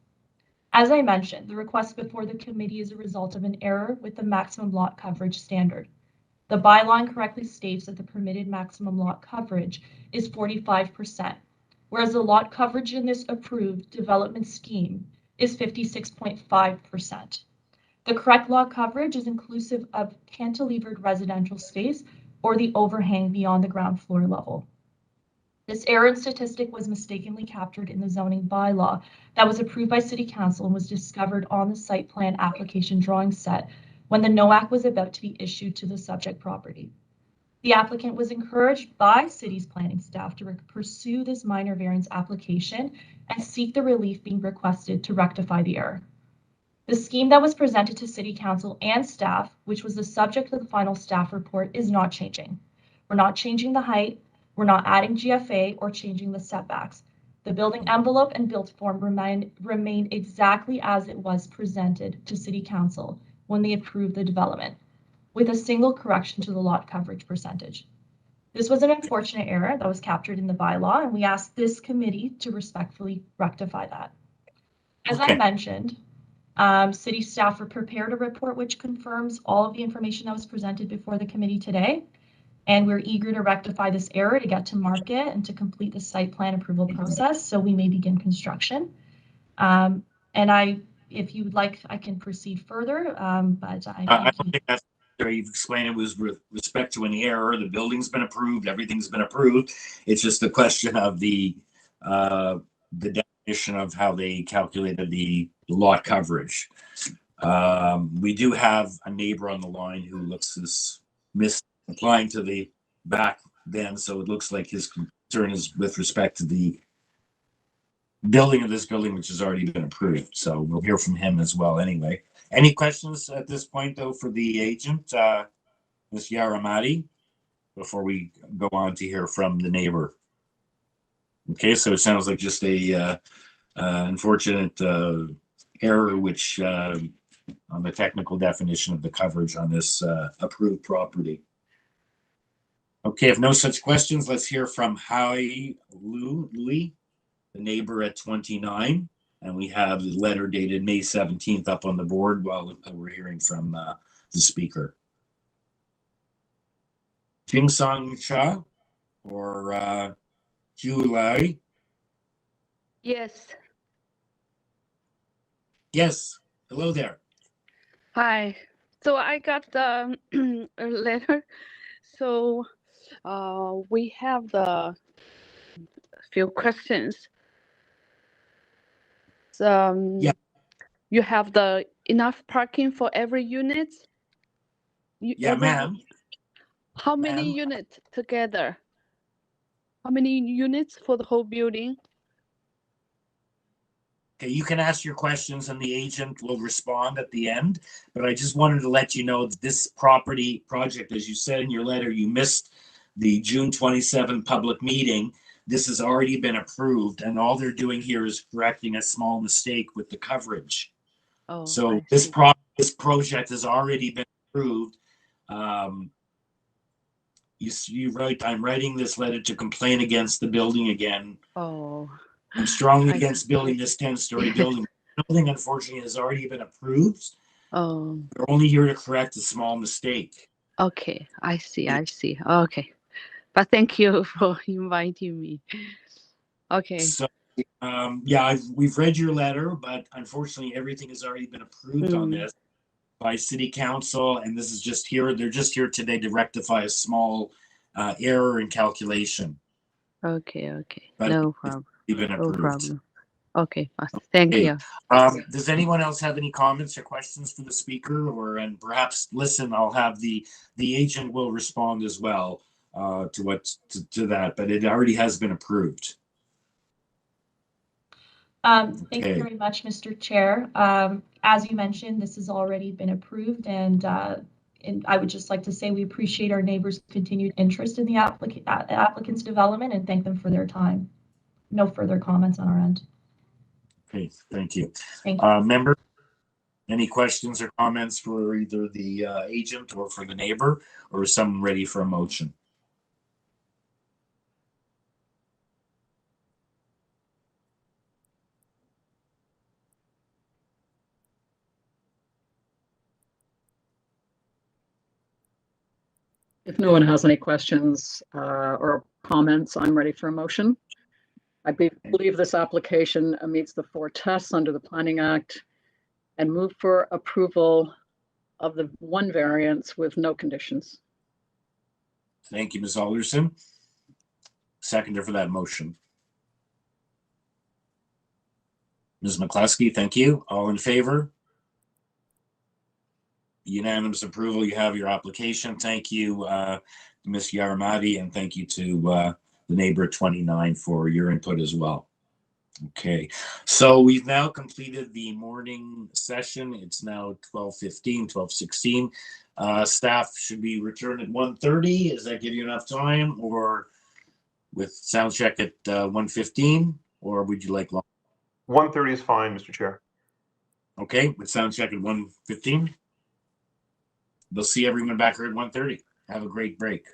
As I mentioned, the request before the committee is a result of an error with the maximum lot coverage standard. The bylaw incorrectly states that the permitted maximum lot coverage is 45%, whereas the lot coverage in this approved development scheme is 56.5%. The correct lot coverage is inclusive of cantilevered residential space or the overhang beyond the ground floor level. This error in statistic was mistakenly captured in the zoning bylaw that was approved by City Council and was discovered on the site plan application drawing set when the NOAC was about to be issued to the subject property. The applicant was encouraged by City's planning staff to pursue this minor variance application and seek the relief being requested to rectify the error. The scheme that was presented to City Council and staff, which was the subject of the final staff report, is not changing. We're not changing the height, we're not adding GFA or changing the setbacks. The building envelope and built form remain exactly as it was presented to City Council when they approved the development, with a single correction to the lot coverage percentage. This was an unfortunate error that was captured in the bylaw, and we asked this committee to respectfully rectify that. As I mentioned, City staff prepared a report which confirms all of the information that was presented before the committee today, and we're eager to rectify this error to get to market and to complete the site plan approval process so we may begin construction. If you would like, I can proceed further, but I don't think that's fair. You've explained it was with respect to an error. The building's been approved, everything's been approved. It's just a question of the definition of how they calculated the lot coverage. We do have a neighbor on the line who looks as applying to the back then, so it looks like his concern is with respect to the building of this building, which has already been approved. So we'll hear from him as well anyway. Any questions at this point, though, for the agent, Ms. Yaramati, before we go on to hear from the neighbor? Okay, so it sounds like just a unfortunate error, which on the technical definition of the coverage on this approved property. Okay, if no such questions, let's hear from Hai Louis, the neighbor at 29, and we have the letter dated May 17th up on the board while we're hearing from the speaker. Ting Song Cha or Hugh Lai? Yes. Yes, hello there. Hi. So I got the letter. So we have the few questions. Yeah. You have the enough parking for every unit? Yeah, ma'am. How many units together? How many units for the whole building? Okay, you can ask your questions and the agent will respond at the end, but I just wanted to let you know that this project, as you said in your letter, you missed the June 27 public meeting. This has already been approved, and all they're doing here is correcting a small mistake with the coverage. Oh, so this project has already been approved. You write, I'm writing this letter to complain against the building again. Oh. I'm strongly against building this 10-story building. The building, unfortunately, has already been approved. Oh. We're only here to correct a small mistake. Okay, I see. Okay. But thank you for inviting me. Okay. So, yeah, we've read your letter, but unfortunately, everything has already been approved on this by City Council, and this is just here. They're just here today to rectify a small error in calculation. Okay. But No problem. Been approved. No problem. Okay, thank Okay. you. Does anyone else have any comments or questions for the speaker, and perhaps listen? I'll have the agent will respond as well to that, but it already has been approved. Thank you Okay. very much, Mr. Chair. As you mentioned, this has already been approved, and I would just like to say we appreciate our neighbors' continued interest in the applicant's development and thank them for their time. No further comments on our end. Okay, thank you. Thank you. Member, any questions or comments for either the agent or for the neighbor, or is someone ready for a motion? If no one has any questions or comments, I'm ready for a motion. I believe this application meets the 4 tests under the Planning Act and move for approval of the 1 variance with no conditions. Thank you, Ms. Alderson. Seconder for that motion. Ms. McCluskey, thank you. All in favor? Unanimous approval. You have your application. Thank you, Ms. Yaramati, and thank you to the neighbor 29 for your input as well. Okay, so we've now completed the morning session. It's now 12:15, 12:16. Staff should be returned at 1:30. Does that give you enough time, or with sound check at 1:15, or would you like long? 1:30 is fine, Mr. Chair. Okay, with sound check at 1:15. We'll see everyone back here at 1:30. Have a great break.